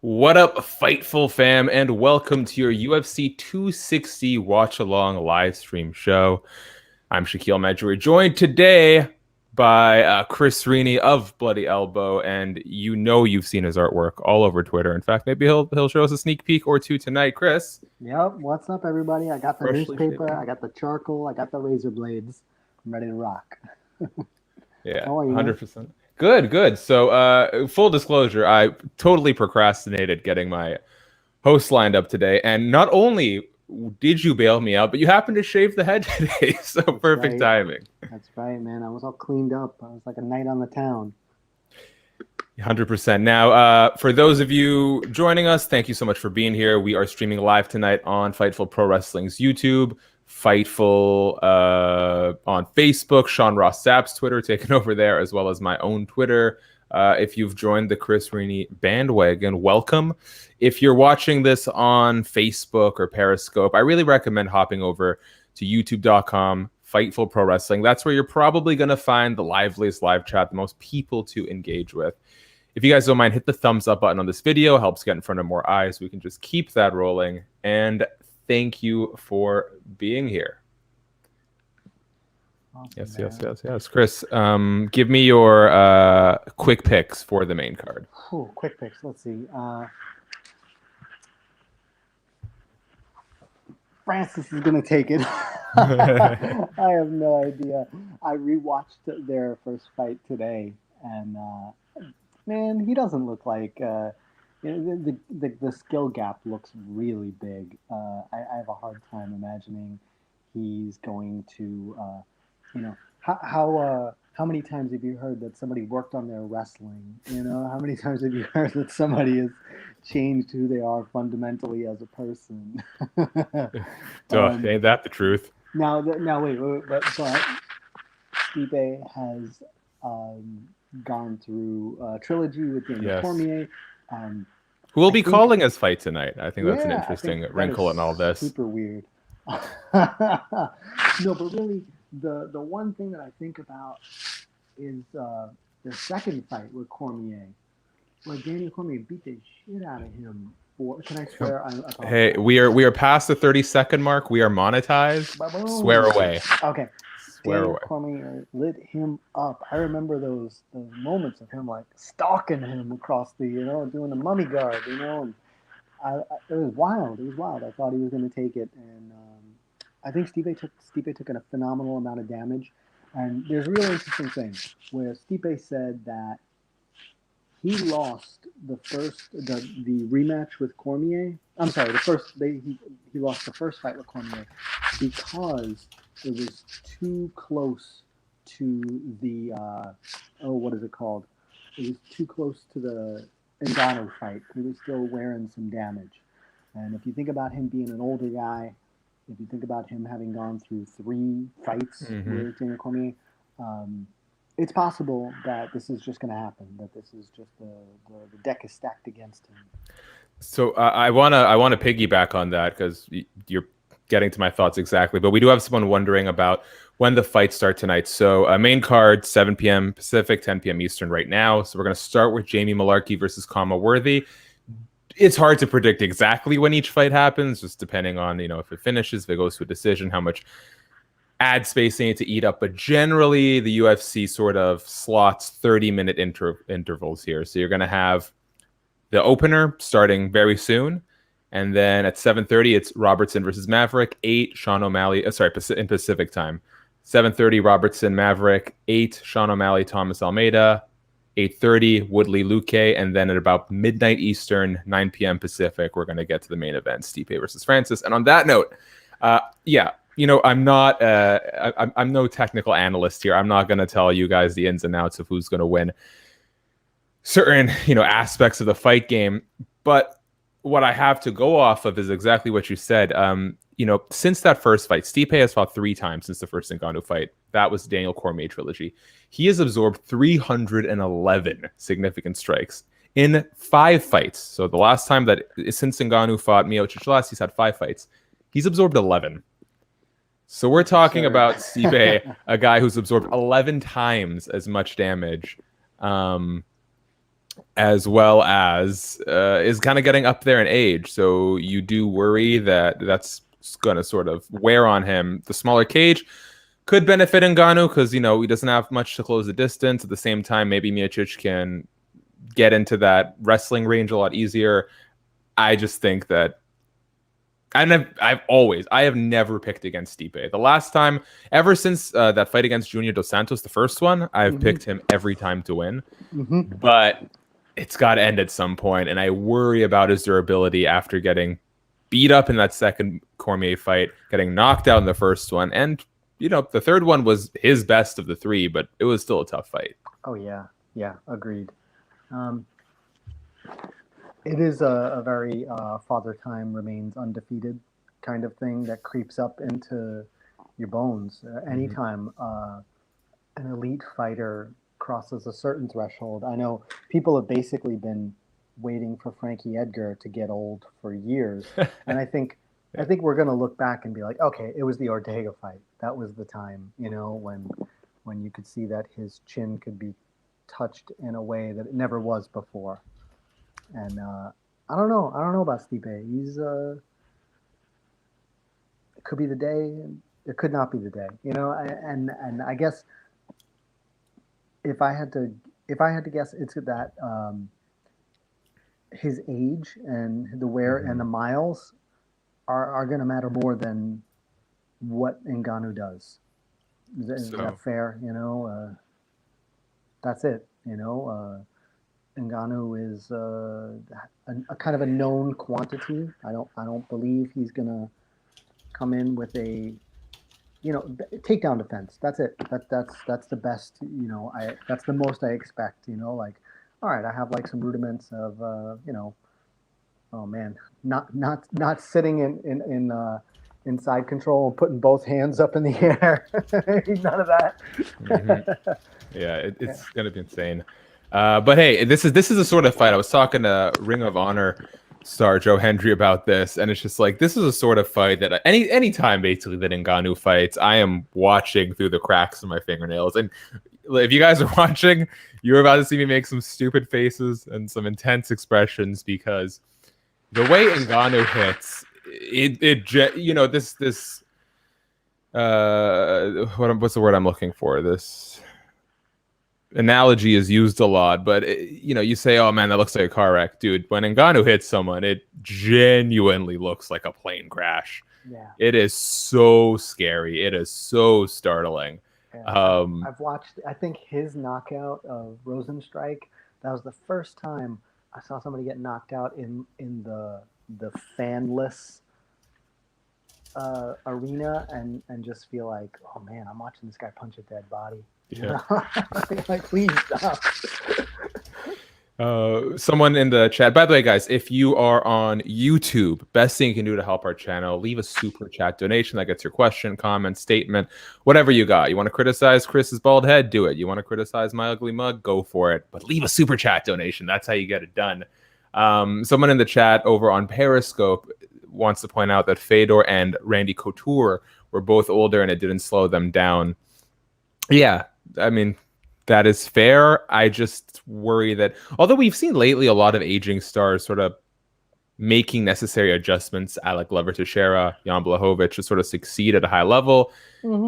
What up, Fightful fam, and welcome to your UFC 260 watch-along live stream show. I'm Shaquille Medjuri, joined today by Chris Rini of Bloody Elbow, and you know you've seen his artwork all over Twitter. In fact, maybe he'll show us a sneak peek or two tonight. Chris? Yep, what's up, everybody? I got the Freshly newspaper, shaven. I got the charcoal, I got the razor blades. I'm ready to rock. Yeah, How are you, 100%. Good. So, full disclosure, I totally procrastinated getting my host lined up today, and not only did you bail me out, but you happened to shave the head today, so That's perfect right. timing. That's right, man. I was all cleaned up. I was like a knight on the town. 100%. Now, for those of you joining us, thank you so much for being here. We are streaming live tonight on Fightful Pro Wrestling's YouTube, Fightful on Facebook, Sean Ross Sapp's Twitter taken over there, as well as my own Twitter. If you've joined the Chris Rini bandwagon, welcome. If you're watching this on Facebook or Periscope, I really recommend hopping over to youtube.com, Fightful Pro Wrestling. That's where you're probably going to find the liveliest live chat, the most people to engage with. If you guys don't mind, hit the thumbs up button on this video. Helps get in front of more eyes. We can just keep that rolling. And thank you for being here. Awesome, Yes. Chris, give me your quick picks for the main card. Ooh, quick picks. Let's see. Francis is going to take it. I have no idea. I rewatched their first fight today, and man, he doesn't look like the skill gap looks really big. I have a hard time imagining he's going to, how many times have you heard that somebody worked on their wrestling? How many times have you heard that somebody has changed who they are fundamentally as a person? Ain't that the truth? Now, wait, but Stipe has gone through a trilogy with Daniel Cormier. Who will be calling his fight tonight? I think that's an interesting wrinkle in all this. Super weird. No, but really, the one thing that I think about is the second fight with Cormier, where Daniel Cormier beat the shit out of him. Can I swear? Hey, we are past the 30-second mark. We are monetized. Ba-boom. Swear away. Okay. Swear Daniel away. Cormier lit him up. I remember those moments of him like stalking him across the, doing the mummy guard, and it was wild. It was wild. I thought he was going to take it, and I think Stipe took a phenomenal amount of damage. And there's a really interesting thing where Stipe said that he lost the rematch with Cormier. I'm sorry, he lost the first fight with Cormier because it was too close to the what is it called? It was too close to the Ngannou fight. He was still wearing some damage. And if you think about him being an older guy, if you think about him having gone through 3 fights with Daniel Cormier, it's possible that this is just going to happen. That this is just the deck is stacked against him. So I wanna piggyback on that because you're getting to my thoughts exactly. But we do have someone wondering about when the fights start tonight. So main card 7 p.m. Pacific, 10 p.m. Eastern right now. So we're gonna start with Jamie Mullarkey versus Khama Worthy. It's hard to predict exactly when each fight happens, just depending on if it finishes, if it goes to a decision, how much ad space they need to eat up. But generally, the UFC sort of slots 30-minute intervals here. So you're going to have the opener starting very soon. And then at 7:30, it's Robertson versus Maverick. 8, Sean O'Malley. In Pacific time. 7:30, Robertson, Maverick. 8, Sean O'Malley, Thomas Almeida. 8:30, Woodley, Luque. And then at about midnight Eastern, 9 p.m. Pacific, we're going to get to the main event, Stipe versus Francis. And on that note, I'm not. I'm no technical analyst here. I'm not going to tell you guys the ins and outs of who's going to win certain, aspects of the fight game. But what I have to go off of is exactly what you said. Since that first fight, Stipe has fought 3 times since the first Ngannou fight. That was Daniel Cormier trilogy. He has absorbed 311 significant strikes in 5 fights. So the last time since Ngannou fought Miocic last, he's had 5 fights. He's absorbed 11. So we're talking about Stipe, a guy who's absorbed 11 times as much damage as well as is kind of getting up there in age. So you do worry that that's going to sort of wear on him. The smaller cage could benefit Ngannou because, you know, he doesn't have much to close the distance. At the same time, maybe Miocic can get into that wrestling range a lot easier. I just think that I have never picked against Stipe. The last time, ever since that fight against Junior Dos Santos, the first one, I've picked him every time to win. But it's got to end at some point, and I worry about his durability after getting beat up in that second Cormier fight, getting knocked out in the first one, and you know the third one was his best of the three, but it was still a tough fight. Oh yeah, agreed. It is a very Father Time remains undefeated kind of thing that creeps up into your bones. Anytime an elite fighter crosses a certain threshold, I know people have basically been waiting for Frankie Edgar to get old for years, and I think we're going to look back and be like, okay, it was the Ortega fight. That was the time, you know, when you could see that his chin could be touched in a way that it never was before. And I don't know about Stipe. He's it could be the day, it could not be the day. You know, and I guess if I had to guess, it's that his age and the wear and the miles are going to matter more than what Ngannou does. Is that fair? You know, that's it. You know. Ngannou is a kind of a known quantity. I don't believe he's gonna come in with a, you know, takedown defense. That's it. That's the best. You know, that's the most I expect. You know, like, all right, I have like some rudiments of, you know, oh man, not sitting in side control and putting both hands up in the air. None of that. Yeah, it's gonna be insane. But hey, this is a sort of fight. I was talking to Ring of Honor star Joe Hendry about this, and it's just like this is a sort of fight that any time basically that Ngannou fights, I am watching through the cracks of my fingernails. And if you guys are watching, you're about to see me make some stupid faces and some intense expressions because the way Ngannou hits, it you know this what's the word I'm looking for? This analogy is used a lot, but you know, you say, "Oh man, that looks like a car wreck, dude." When Ngannou hits someone, it genuinely looks like a plane crash. Yeah, it is so scary. It is so startling. Yeah. I've watched. I think his knockout of Rosenstrike. That was the first time I saw somebody get knocked out in the fanless arena and just feel like, oh man, I'm watching this guy punch a dead body. Yeah. Like, please stop. Someone in the chat, by the way, guys, if you are on YouTube, best thing you can do to help our channel, leave a super chat donation that gets your question, comment, statement, whatever you got. You want to criticize Chris's bald head, do it. You want to criticize my ugly mug, go for it, but leave a super chat donation. That's how you get it done. Someone in the chat over on Periscope wants to point out that Fedor and Randy Couture were both older and it didn't slow them down. Yeah, I mean, that is fair. I just worry that, although we've seen lately a lot of aging stars sort of making necessary adjustments, Alec Glover Teixeira, Jan Blachowicz, to sort of succeed at a high level.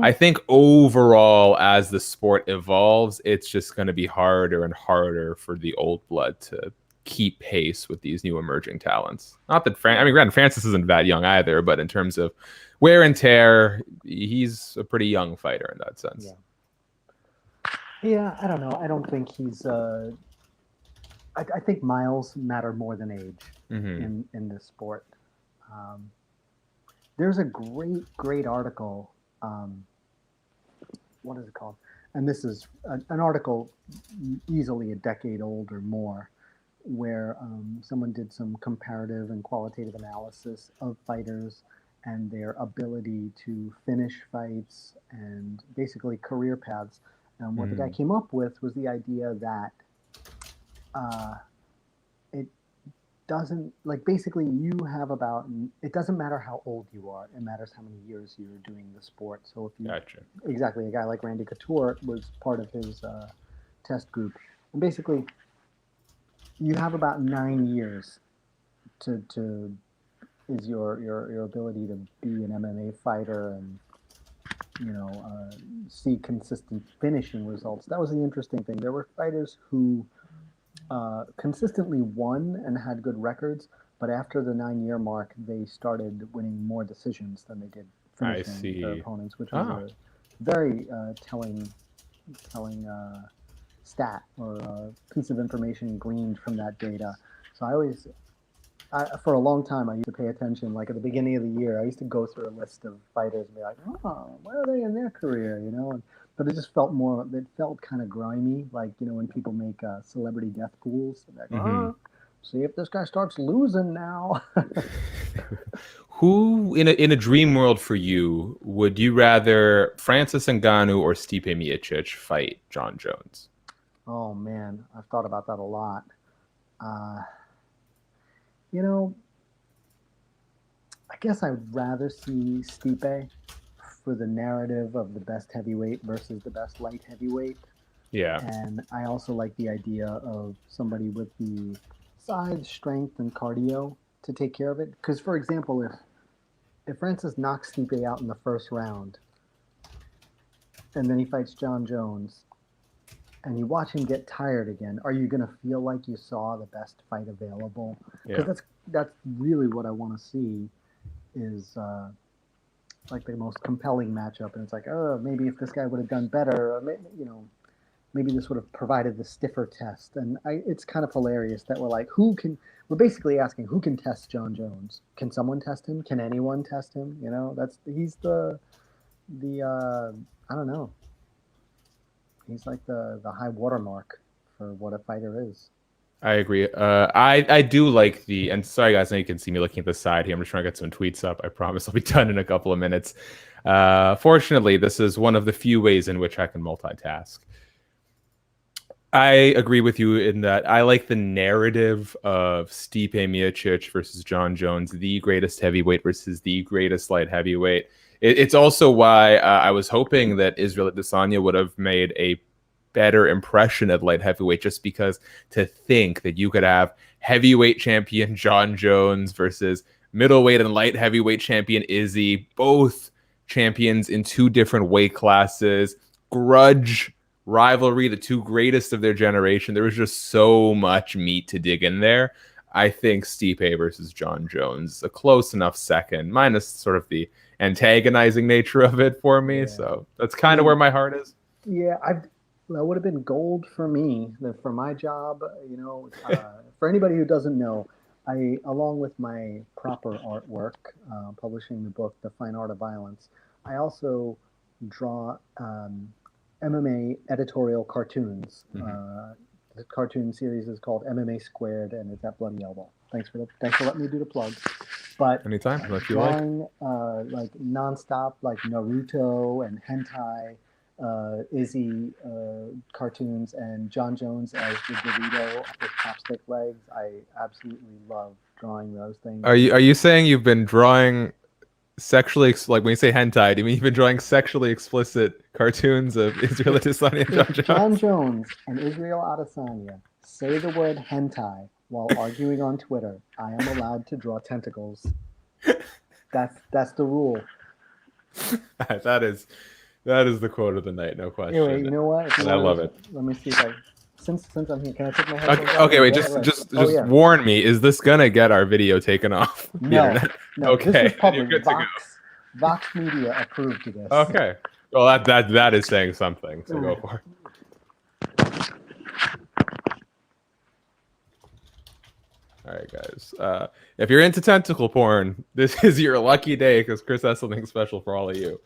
I think overall, as the sport evolves, it's just going to be harder and harder for the old blood to keep pace with these new emerging talents. Not that granted, Francis isn't that young either, but in terms of wear and tear, he's a pretty young fighter in that sense. Yeah, I don't know. I don't think he's. I think miles matter more than age in this sport. There's a great article. What is it called? And this is an article easily a decade old or more, where someone did some comparative and qualitative analysis of fighters and their ability to finish fights and basically career paths. And what the guy came up with was the idea that it doesn't, like, basically you have about, it doesn't matter how old you are, it matters how many years you're doing the sport. So if you, exactly, a guy like Randy Couture was part of his test group. And basically, you have about 9 years to is your ability to be an MMA fighter and see consistent finishing results. That was the interesting thing. There were fighters who consistently won and had good records, but after the 9-year mark, they started winning more decisions than they did I finishing their see. opponents, which was a very telling stat or piece of information gleaned from that data. So for a long time, I used to pay attention. Like at the beginning of the year, I used to go through a list of fighters and be like, "Oh, where are they in their career?" But it just felt more. It felt kind of grimy, like when people make celebrity death pools. Like, see if this guy starts losing now. Who in a dream world for you would you rather Francis Ngannou or Stipe Miocic fight John Jones? Oh man, I've thought about that a lot. You know, I guess I'd rather see Stipe for the narrative of the best heavyweight versus the best light heavyweight. Yeah. And I also like the idea of somebody with the size, strength, and cardio to take care of it. Because, for example, if Francis knocks Stipe out in the first round, and then he fights John Jones, and you watch him get tired again, are you going to feel like you saw the best fight available? Because that's really what I want to see is like the most compelling matchup. And it's like, oh, maybe if this guy would have done better, maybe this would have provided the stiffer test. And it's kind of hilarious that we're basically asking who can test John Jones? Can someone test him? Can anyone test him? He's the I don't know. He's like the high watermark for what a fighter is. I agree. I do like and sorry guys, now you can see me looking at the side here. I'm just trying to get some tweets up. I promise I'll be done in a couple of minutes. Fortunately, this is one of the few ways in which I can multitask. I agree with you in that I like the narrative of Stipe Miocic versus John Jones, the greatest heavyweight versus the greatest light heavyweight. It's also why I was hoping that Israel Adesanya would have made a better impression at light heavyweight, just because to think that you could have heavyweight champion John Jones versus middleweight and light heavyweight champion Izzy, both champions in two different weight classes, grudge rivalry, the two greatest of their generation. There was just so much meat to dig in there. I think Stipe versus John Jones, a close enough second, minus sort of the antagonizing nature of it for me. Yeah. So that's kind of where my heart is. Yeah, that would have been gold for me, for my job. For anybody who doesn't know, I, along with my proper artwork, publishing the book, The Fine Art of Violence, I also draw MMA editorial cartoons. The cartoon series is called MMA Squared, and it's at Bloody Elbow. Thanks for letting me do the plug. But anytime, if you drawing like nonstop, like Naruto and hentai, Izzy cartoons, and John Jones as the Dorito with chopstick legs. I absolutely love drawing those things. Are you saying you've been drawing sexually, like when you say hentai, do you mean you've been drawing sexually explicit cartoons of Israel Adesanya and John Jones? John Jones and Israel Adesanya say the word hentai while arguing on Twitter, I am allowed to draw tentacles. That's the rule. That is the quote of the night, no question. Anyway, you know what? And I love it. Let me see if since I'm here, can I take my headphones off? Okay, wait, just warn me. Is this gonna get our video taken off the internet? No. Okay, this is public. You're good to go. Vox Media approved of this. Okay. Well, that is saying something. So go for it. All right, guys. If you're into tentacle porn, this is your lucky day because Chris has something special for all of you.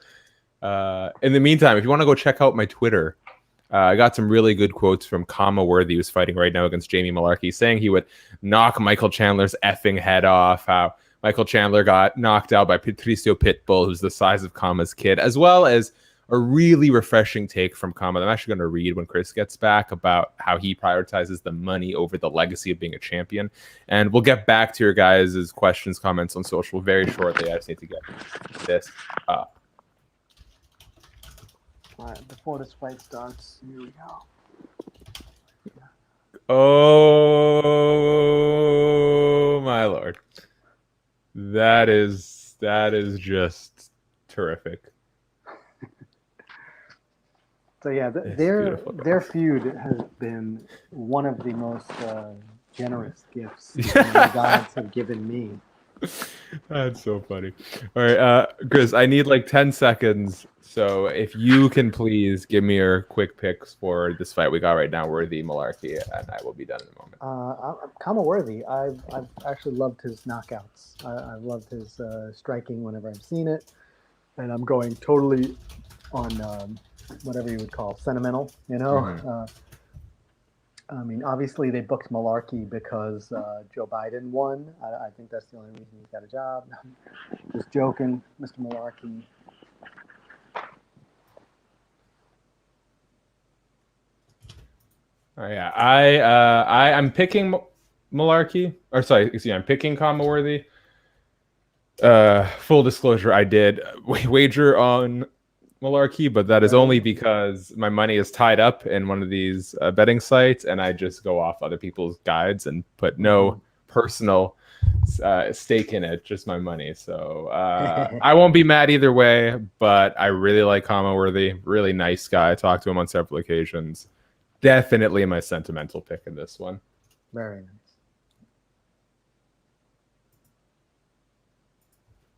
In the meantime, if you want to go check out my Twitter, I got some really good quotes from Khama Worthy, who's fighting right now against Jamie Malarkey, saying he would knock Michael Chandler's effing head off, how Michael Chandler got knocked out by Patricio Pitbull, who's the size of Khama's kid, as well as a really refreshing take from Khama that I'm actually going to read when Chris gets back about how he prioritizes the money over the legacy of being a champion. And we'll get back to your guys' questions, comments on social very shortly. I just need to get this up. All right, before this fight starts, here we go. Oh my lord. That is just terrific. So yeah, It's beautiful. their feud has been one of the most generous gifts the gods have given me. That's so funny. All right, Chris, I need like 10 seconds. So if you can please give me your quick picks for this fight we got right now, Worthy Malarkey, and I will be done in a moment. I'm Khama worthy. I've actually loved his knockouts. I've loved his striking whenever I've seen it, and I'm going totally on whatever you would call sentimental. You know, I mean, obviously they booked Malarkey because Joe Biden won. I think that's the only reason he's got a job. Just joking, Mr. Malarkey. Oh yeah, I'm picking Malarkey, or sorry, excuse me, I'm picking Khama Worthy. Full disclosure, I did wager on Mullarkey, but that is only because my money is tied up in one of these betting sites, and I just go off other people's guides and put no personal stake in it, just my money. So I won't be mad either way, but I really like Khama Worthy, really nice guy. I talked to him on several occasions. Definitely my sentimental pick in this one. Very nice.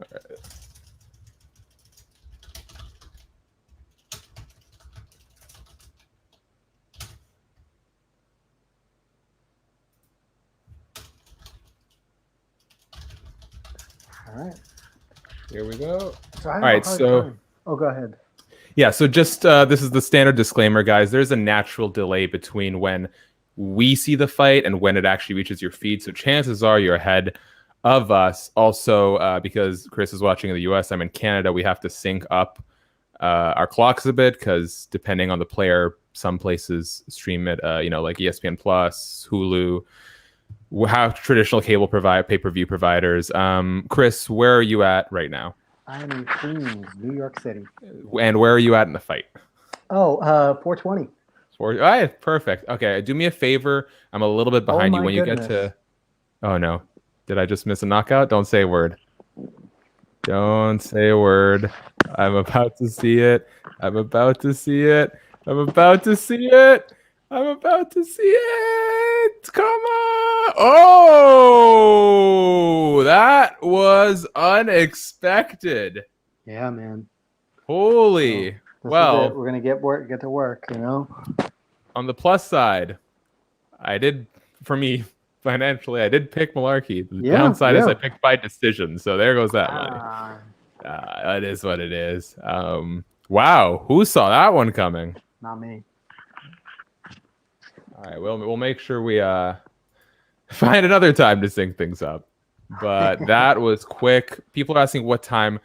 All right. All right. Here we go. All right. So. Oh, go ahead. Yeah, so just this is the standard disclaimer, guys. There's a natural delay between when we see the fight and when it actually reaches your feed. So chances are you're ahead of us. Also, because Chris is watching in the US, I'm in Canada, we have to sync up our clocks a bit because depending on the player, some places stream it, like ESPN Plus, Hulu, how traditional cable pay-per-view providers. Chris, where are you at right now? I'm in Queens, New York City. And where are you at in the fight? Oh, 420. All right, perfect. Okay, do me a favor. I'm a little bit behind you when you get to... Oh, no. Did I just miss a knockout? Don't say a word. Don't say a word. I'm about to see it. I'm about to see it. I'm about to see it. I'm about to see it. Come on. Oh, that was unexpected. Yeah, man. Holy. So, well, we're gonna get to work. On the plus side, financially, I did pick Malarkey. The downside is I picked by decision. So there goes that money. That is what it is. Wow, who saw that one coming? Not me. All right, we'll make sure we find another time to sync things up. But that was quick. People are asking what time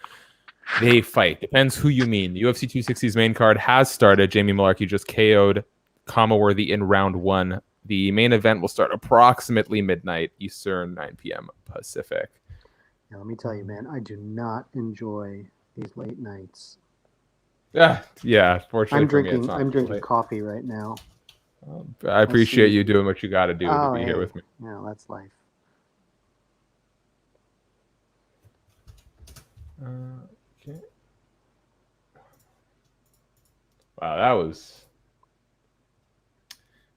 they fight. Depends who you mean. UFC 260's main card has started. Jamie Mullarkey just KO'd Khama Worthy in round 1. The main event will start approximately midnight Eastern, 9 p.m. Pacific. Now, let me tell you, man, I do not enjoy these late nights. Yeah. Fortunately, I'm drinking coffee right now. I appreciate you doing what you got to do to be here with me. Yeah, that's life. Okay. Wow,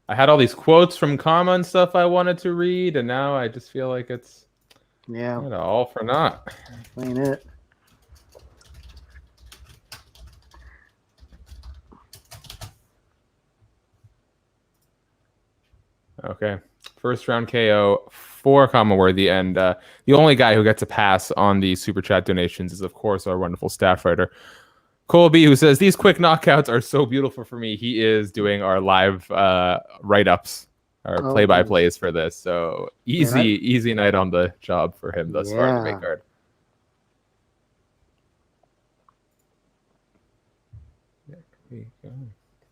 I had all these quotes from Khama and stuff I wanted to read, and now I just feel like it's all for naught. Ain't it? Okay. First round KO for Khama Worthy, and the only guy who gets a pass on the super chat donations is, of course, our wonderful staff writer, Colby, who says, these quick knockouts are so beautiful for me. He is doing our live write-ups, our play-by-plays for this. So easy night on the job for him thus far in the main card.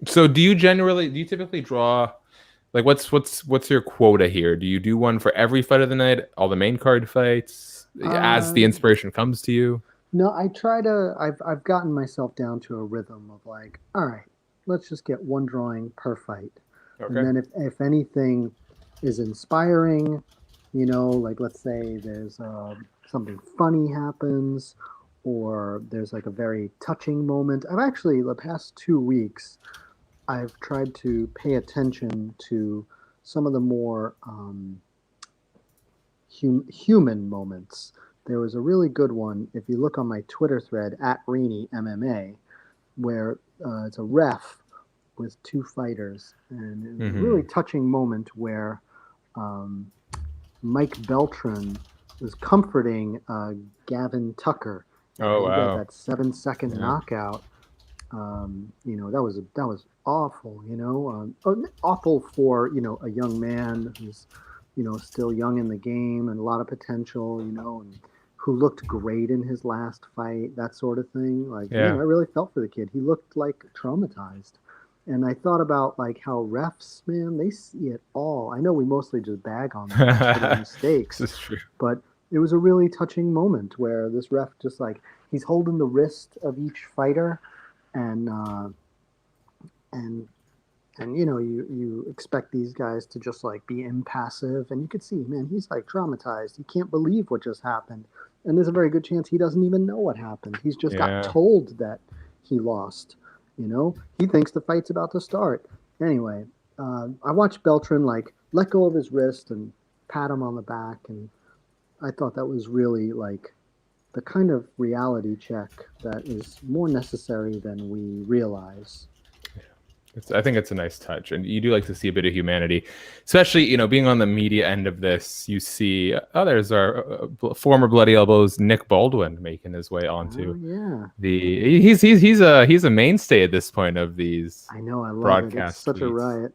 So do you typically draw, like, what's your quota here? Do you do one for every fight of the night, all the main card fights, as the inspiration comes to you? No, I try to. I've gotten myself down to a rhythm of like, all right, let's just get one drawing per fight, and then if anything is inspiring. You know, like let's say there's something funny happens, or there's like a very touching moment. I've actually the past 2 weeks I've tried to pay attention to some of the more human moments. There was a really good one, if you look on my Twitter thread, at Rainey MMA, where it's a ref with two fighters. And it was a really touching moment where Mike Beltran was comforting Gavin Tucker. Oh, He wow. got that 7-second knockout. You know, that was awful. You know, awful for a young man who's still young in the game and a lot of potential. You know, and who looked great in his last fight, that sort of thing. Like, man, I really felt for the kid. He looked like traumatized. And I thought about like how refs, man, they see it all. I know we mostly just bag on them for their mistakes, This is true. but it was a really touching moment where this ref just like he's holding the wrist of each fighter, and you expect these guys to just like be impassive, and you could see, man, he's like traumatized. He can't believe what just happened, and there's a very good chance he doesn't even know what happened. He's just got told that he lost. You know, he thinks the fight's about to start. Anyway, I watched Beltran like let go of his wrist and pat him on the back, and I thought that was really like the kind of reality check that is more necessary than we realize. I think it's a nice touch, and you do like to see a bit of humanity, especially being on the media end of this. You see, there's our former Bloody Elbows Nick Baldwin making his way onto the. He's a mainstay at this point of these. I know, I love broadcast it. It's such tweets. a riot.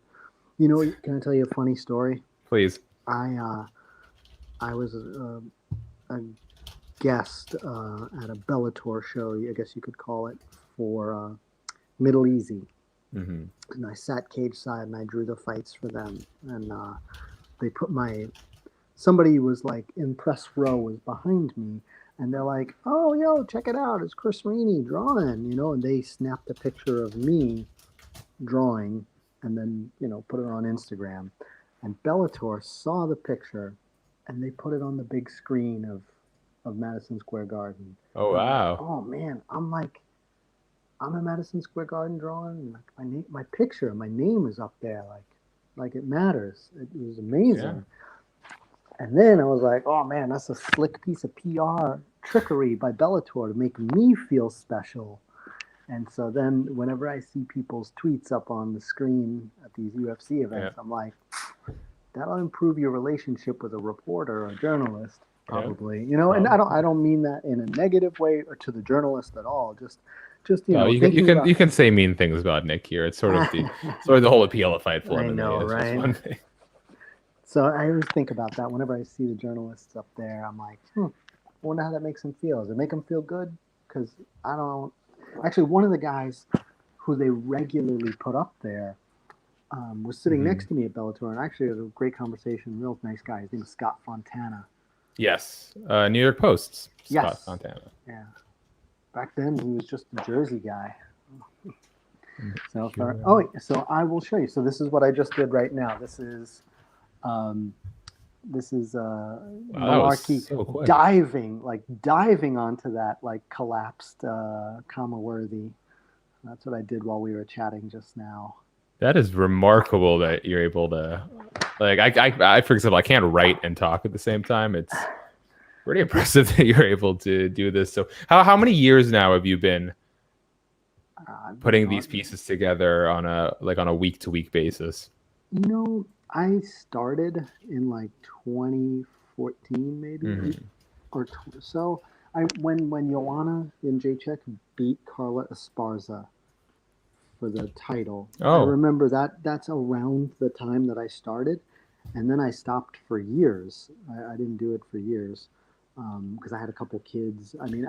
You know, can I tell you a funny story? Please. I was a guest at a Bellator show, I guess you could call it, for Middle Easy. And I sat cage side and I drew the fights for them. And they put somebody was like in press row was behind me, and they're like, "Oh, yo, check it out, it's Chris Rainey drawing," and they snapped a picture of me drawing and then put it on Instagram. And Bellator saw the picture and they put it on the big screen of Madison Square Garden. Oh, wow. Like, oh man, I'm in Madison Square Garden drawing. Like my picture, my name is up there. Like it matters. It was amazing. Yeah. And then I was like, oh man, that's a slick piece of PR trickery by Bellator to make me feel special. And so then whenever I see people's tweets up on the screen at these UFC events, I'm like, that'll improve your relationship with a reporter or a journalist, probably. And I don't mean that in a negative way or to the journalist at all. Just you can say mean things about Nick here. It's sort of the whole appeal of Fightful MMA. I know, right? One thing. So I always think about that whenever I see the journalists up there. I'm like, I wonder how that makes them feel. Does it make them feel good? Because I don't. Actually, one of the guys who they regularly put up there was sitting next to me at Bellator, and actually it was a great conversation. Real nice guy. His name is Scott Fontana. Yes, New York Post's Scott Fontana. Yeah. Back then, he was just a Jersey guy. So I will show you. So this is what I just did right now. This is Malarkey diving onto that collapsed Khama worthy. That's what I did while we were chatting just now. That is remarkable that you're able to I for example, I can't write and talk at the same time. It's pretty impressive that you're able to do this. So how many years now have you been putting these pieces together on a week-to-week basis? I started in 2014 maybe or so. When Joanna Jędrzejczyk beat Carla Esparza for the title. I remember that's around the time that I started, and then I stopped for years. I didn't do it for years. Because I had a couple kids. I mean,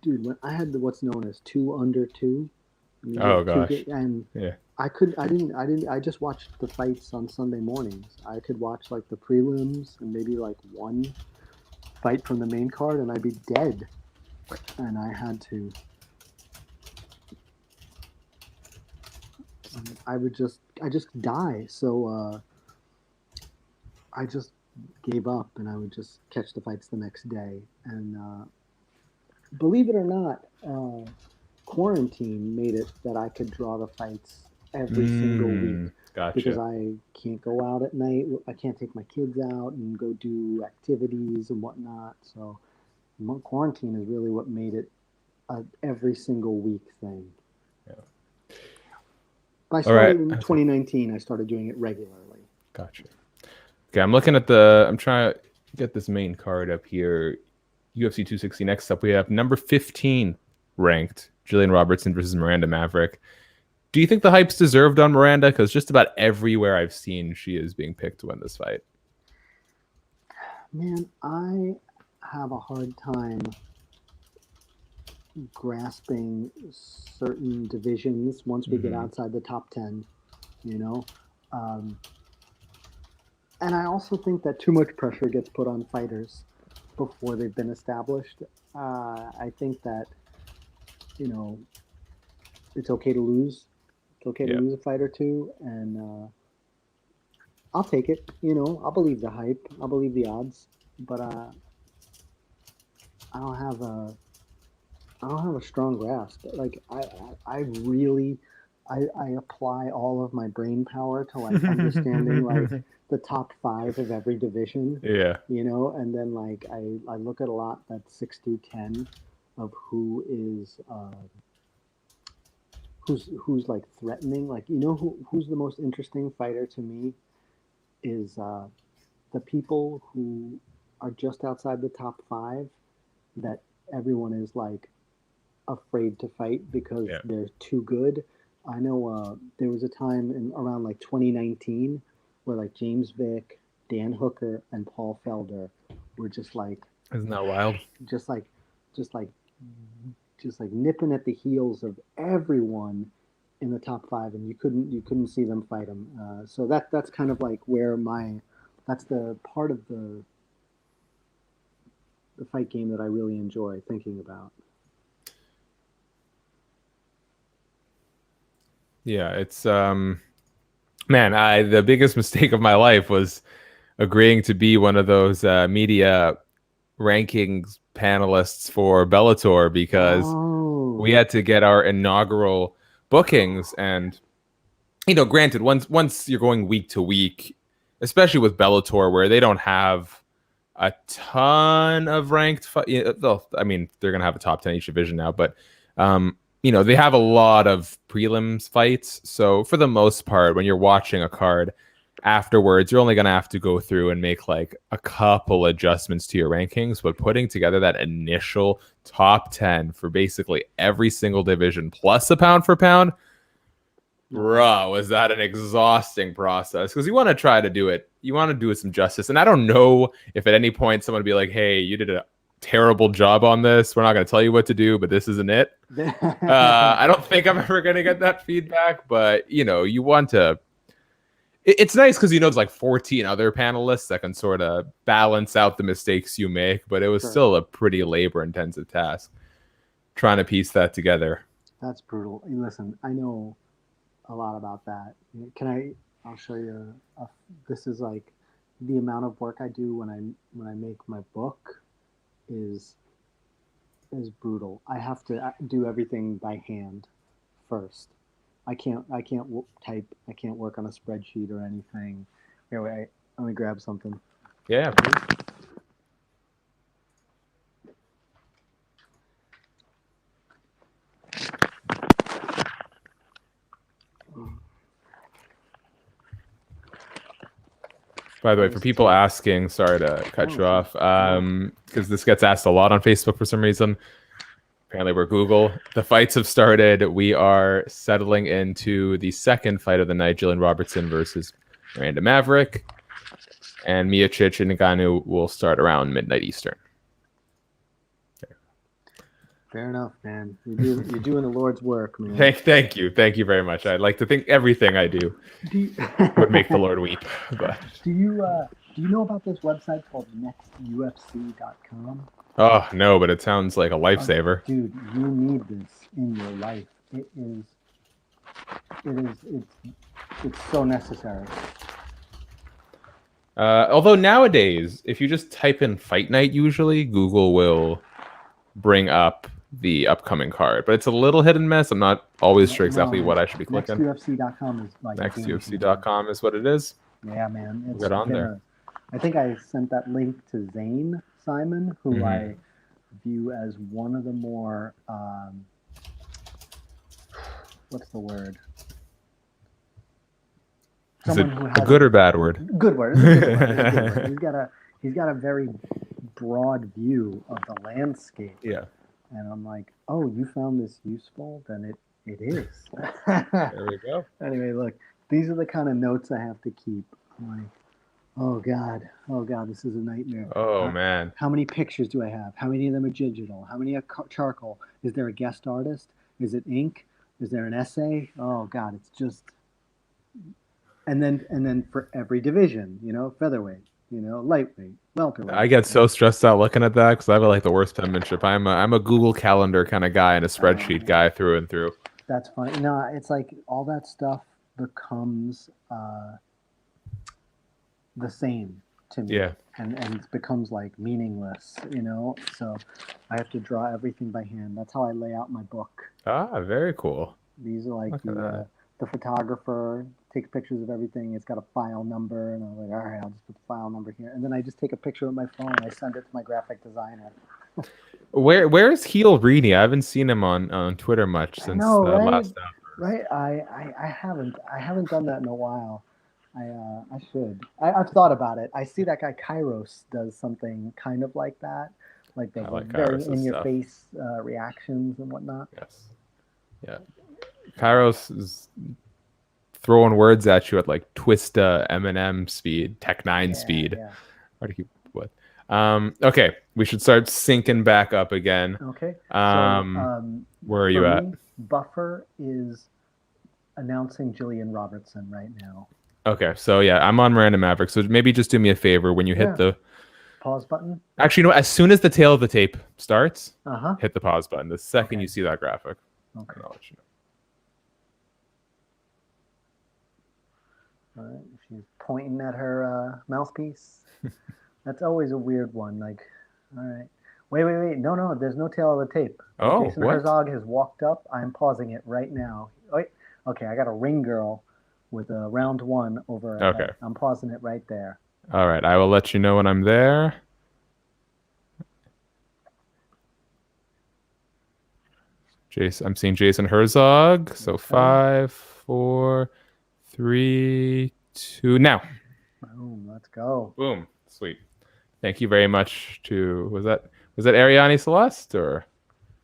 when I had what's known as 2 under 2. And I just watched the fights on Sunday mornings. I could watch the prelims and maybe one fight from the main card, and I'd be dead. And I had to. I just die. So I just gave up, and I would just catch the fights the next day. And believe it or not, quarantine made it that I could draw the fights every single week because Gotcha. I can't go out at night. I can't take my kids out and go do activities and whatnot. So quarantine is really what made it a every single week thing. Yeah. But I All right. started in 2019. I started doing it regularly. Gotcha. Okay, I'm looking at the. I'm trying to get this main card up here. UFC 260. Next up, we have number 15 ranked Gillian Robertson versus Miranda Maverick. Do you think the hype's deserved on Miranda? Because just about everywhere I've seen, she is being picked to win this fight. Man, I have a hard time grasping certain divisions once we get outside the top 10, you know? Um, and I also think that too much pressure gets put on fighters before they've been established. I think that, you know, it's okay to lose. It's okay to lose a fight or two, and I'll take it. You know, I'll believe the hype. I'll believe the odds, but I don't have a I don't have a strong grasp. Like I really I apply all of my brain power to like understanding like the top five of every division. Yeah. You know, and then like I look at a lot that's 6 through 10 of who's like threatening. Like you know who's the most interesting fighter to me is the people who are just outside the top five that everyone is like afraid to fight because they're too good. I know there was a time in around like 2019 where like James Vick, Dan Hooker, and Paul Felder were just like, isn't that wild? Just like, just like, just like nipping at the heels of everyone in the top five, and you couldn't see them fight them. So that's kind of like where that's the part of the fight game that I really enjoy thinking about. Yeah, it's man, the biggest mistake of my life was agreeing to be one of those media rankings panelists for Bellator because we had to get our inaugural bookings, and you know, granted, once you're going week to week, especially with Bellator where they don't have a ton of ranked I mean, they're gonna have a top 10 each division now, but you know, they have a lot of prelims fights. So for the most part, when you're watching a card afterwards, you're only going to have to go through and make like a couple adjustments to your rankings. But putting together that initial top 10 for basically every single division plus a pound for pound, bruh, was that an exhausting process? Because you want to try to do it. You want to do it some justice. And I don't know if at any point someone would be like, hey, you did a terrible job on this. We're not going to tell you what to do, but this isn't it. I don't think I'm ever going to get that feedback, but you know, you want to. It's nice because you know it's like 14 other panelists that can sort of balance out the mistakes you make, but it was still a pretty labor-intensive task trying to piece that together. That's brutal. Listen, I know a lot about that. I'll show you. This is like the amount of work I do when I make my book is brutal. I have to do everything by hand first. I can't type. I can't work on a spreadsheet or anything. Here, wait. Let me grab something. Yeah, please. By the way, for people asking, sorry to cut you off, because this gets asked a lot on Facebook for some reason. Apparently, we're Google. The fights have started. We are settling into the second fight of the night, Gillian Robertson versus Miranda Maverick. And Miocic and Ngannou will start around midnight Eastern. Fair enough, man. You're doing the Lord's work, man. Thank you very much. I'd like to think everything I do would make the Lord weep. But do you know about this website called nextufc.com? Oh no, but it sounds like a lifesaver. Dude, you need this in your life. It's so necessary. Although nowadays, if you just type in Fight Night, usually Google will bring up the upcoming card, but it's a little hit and miss. I'm not always sure exactly what I should be clicking. NextUFC.com is like NextUFC.com is what it is. Yeah, man. We'll get on there. I think I sent that link to Zane Simon, who I view as one of the more what's the word? Someone who has a good or bad word? Good word. It's a good word. He's got a very broad view of the landscape. Yeah. And I'm like, oh, you found this useful? Then it is. There we go. Anyway, look, these are the kind of notes I have to keep. I'm like, oh God, this is a nightmare. Oh man. How many pictures do I have? How many of them are digital? How many are charcoal? Is there a guest artist? Is it ink? Is there an essay? Oh God, it's just. And then for every division, featherweight, lightweight, welterweight. I get so stressed out looking at that because I have like the worst penmanship. I'm a Google Calendar kind of guy and a spreadsheet guy through and through. That's funny. No, it's like all that stuff becomes the same to me. Yeah. And it becomes like meaningless, So I have to draw everything by hand. That's how I lay out my book. Ah, very cool. These are like the photographer takes pictures of everything. It's got a file number, and I'm like, all right, I'll just put the file number here. And then I just take a picture with my phone and I send it to my graphic designer. Where's Heel Reedy? I haven't seen him on Twitter much since last hour. Right, I haven't done that in a while. I should. I've thought about it. I see that guy Kairos does something kind of like that, like the very in your face reactions and whatnot. Yes. Yeah. Kairos is throwing words at you at like Twista Eminem speed, Tech 9 speed. Yeah. Hard to keep with. Okay, we should start syncing back up again. Okay. Where are you at? Buffer is announcing Gillian Robertson right now. Okay, so yeah, I'm on Miranda Maverick. So maybe just do me a favor when you hit the pause button. Actually, as soon as the tail of the tape starts, hit the pause button. The second you see that graphic, okay. I'll let you know. All right, she's pointing at her mouthpiece. That's always a weird one. Like, all right, wait. No, there's no tail of the tape. Oh, Jason Herzog has walked up. I'm pausing it right now. Wait, okay, I got a ring girl with a round one over. Okay, I'm pausing it right there. All right, I will let you know when I'm there. I'm seeing Jason Herzog. So 5, 4, 3, 2, now. Boom, let's go. Boom, sweet. Thank you very much to was that Ariane Celeste or?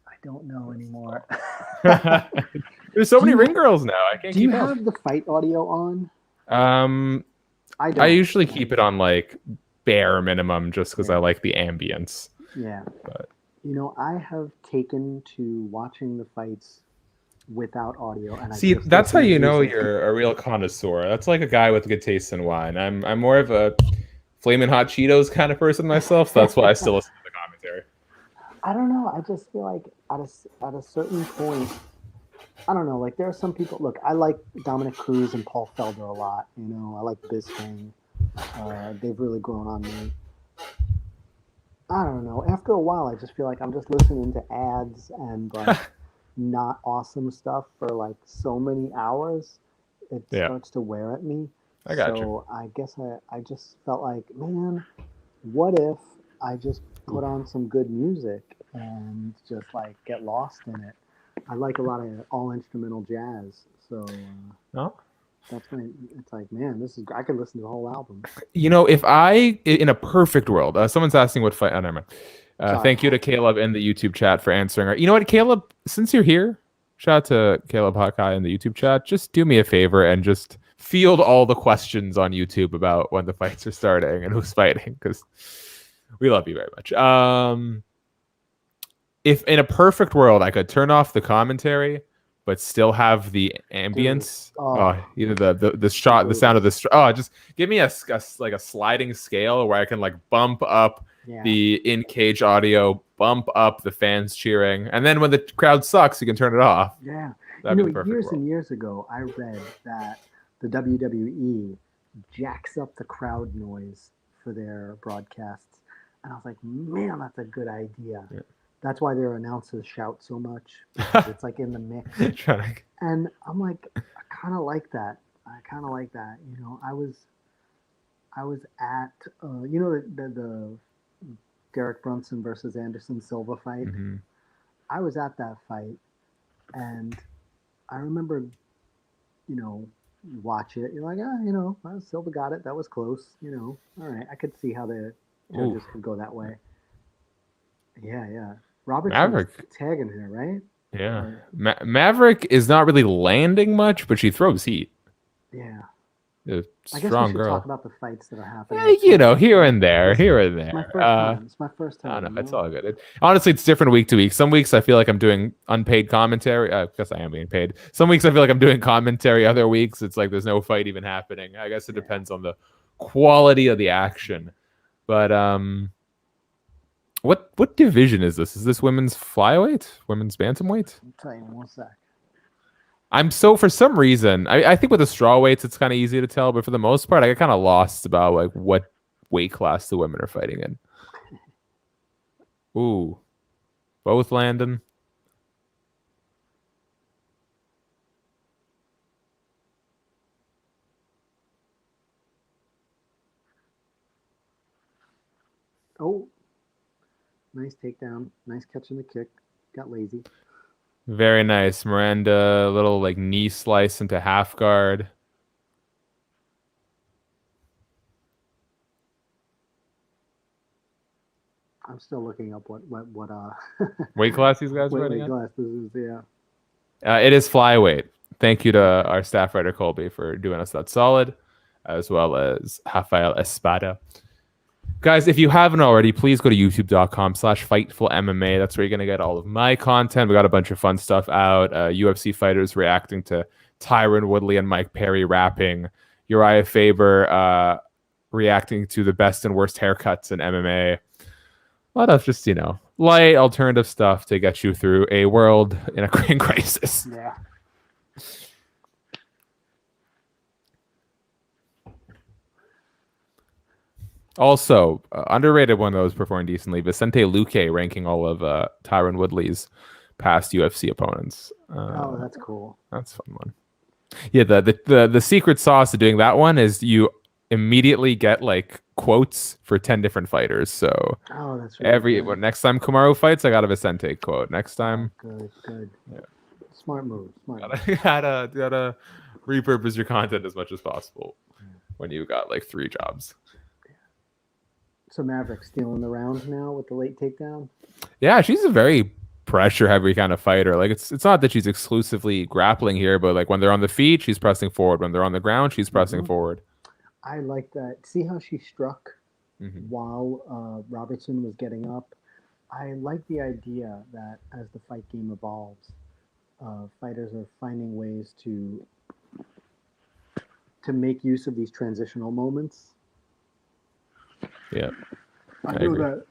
I don't know anymore. There's so many ring girls now. I can't keep up. Do you have the fight audio on? I usually keep it on like bare minimum just because I like the ambience. Yeah. But I have taken to watching the fights without audio, and that's how you know you're a real connoisseur. That's like a guy with good taste in wine. I'm more of a flaming hot Cheetos kind of person myself, so that's why I still listen to the commentary. I don't know. I just feel like at a certain point, I don't know. Like there are some people. Look, I like Dominic Cruz and Paul Felder a lot. I like Bisping. They've really grown on me. I don't know. After a while, I just feel like I'm just listening to ads and like not awesome stuff for like so many hours. It starts to wear at me. I got you. So I guess I just felt like, man, what if I just put on some good music and just like get lost in it? I like a lot of all instrumental jazz. So it's like, man, I could listen to the whole album. If I, in a perfect world, someone's asking what fight, never mind. Thank you to Caleb in the YouTube chat for answering. You know what, Caleb, since you're here, shout out to Caleb Hawkeye in the YouTube chat. Just do me a favor and just field all the questions on YouTube about when the fights are starting and who's fighting, because we love you very much. If in a perfect world I could turn off the commentary but still have the ambience, either the shot, the sound of the just give me a sliding scale where I can like bump up the in cage audio, bump up the fans cheering, and then when the crowd sucks, you can turn it off. Yeah, That'd be the perfect world. And years ago, I read that the WWE jacks up the crowd noise for their broadcasts. And I was like, man, that's a good idea. Yeah. That's why their announcers shout so much, because it's like in the mix. And I'm like, I kind of like that. I kind of like that. You know, I was at you know the Derek Brunson versus Anderson Silva fight. Mm-hmm. I was at that fight, and I remember, you know, you watch it. You're like, you know, well, Silva got it. That was close. You know, all right. I could see how the judges could go that way. Yeah, yeah. Robertson was Maverick tagging her, right? Yeah. Or, Maverick is not really landing much, but she throws heat. yeah. A I guess we strong should girl. talk about the fights that are happening. You know, here and there. It's my first time. It's my first I time. don't know. It's all good. Honestly, it's different week to week. Some weeks I feel like I'm doing unpaid commentary. Because I am being paid. Some weeks I feel like I'm doing commentary. Other weeks it's like there's no fight even happening. I guess it depends on the quality of the action. But what division is this? Is this women's flyweight? Women's bantamweight? I'll tell you in 1 sec. I'm for some reason, I think with the straw weights, it's kind of easy to tell, but for the most part, I get kind of lost about like what weight class the women are fighting in. Ooh, both landing. Oh, nice takedown. Nice catching the kick. Got lazy. Very nice. Miranda, little like knee slice into half guard. I'm still looking up what weight class these guys are weight fighting at? class this is, yeah. It is flyweight. Thank you to our staff writer Colby for doing us that solid, as well as Rafael Espada. Guys, if you haven't already, please go to youtube.com/FightfulMMA. That's where you're going to get all of my content. We got a bunch of fun stuff out. UFC fighters reacting to Tyron Woodley and Mike Perry rapping. Uriah Faber reacting to the best and worst haircuts in MMA. A lot of just, light alternative stuff to get you through a world in a crisis. Yeah. Also, underrated one that was performing decently, Vicente Luque ranking all of Tyron Woodley's past UFC opponents. Oh, that's cool. That's a fun one. Yeah, the secret sauce to doing that one is you immediately get like quotes for 10 different fighters. So that's really next time Kamaru fights, I got a Vicente quote. Next time, good. Yeah. Smart move. Gotta repurpose your content as much as possible when you got like 3 jobs. So Maverick stealing the round now with the late takedown. Yeah, she's a very pressure heavy kind of fighter. Like it's not that she's exclusively grappling here, but like when they're on the feet, she's pressing forward. When they're on the ground, she's pressing forward. I like that. See how she struck while Robertson was getting up. I like the idea that as the fight game evolves, fighters are finding ways to make use of these transitional moments. Yeah, I know that.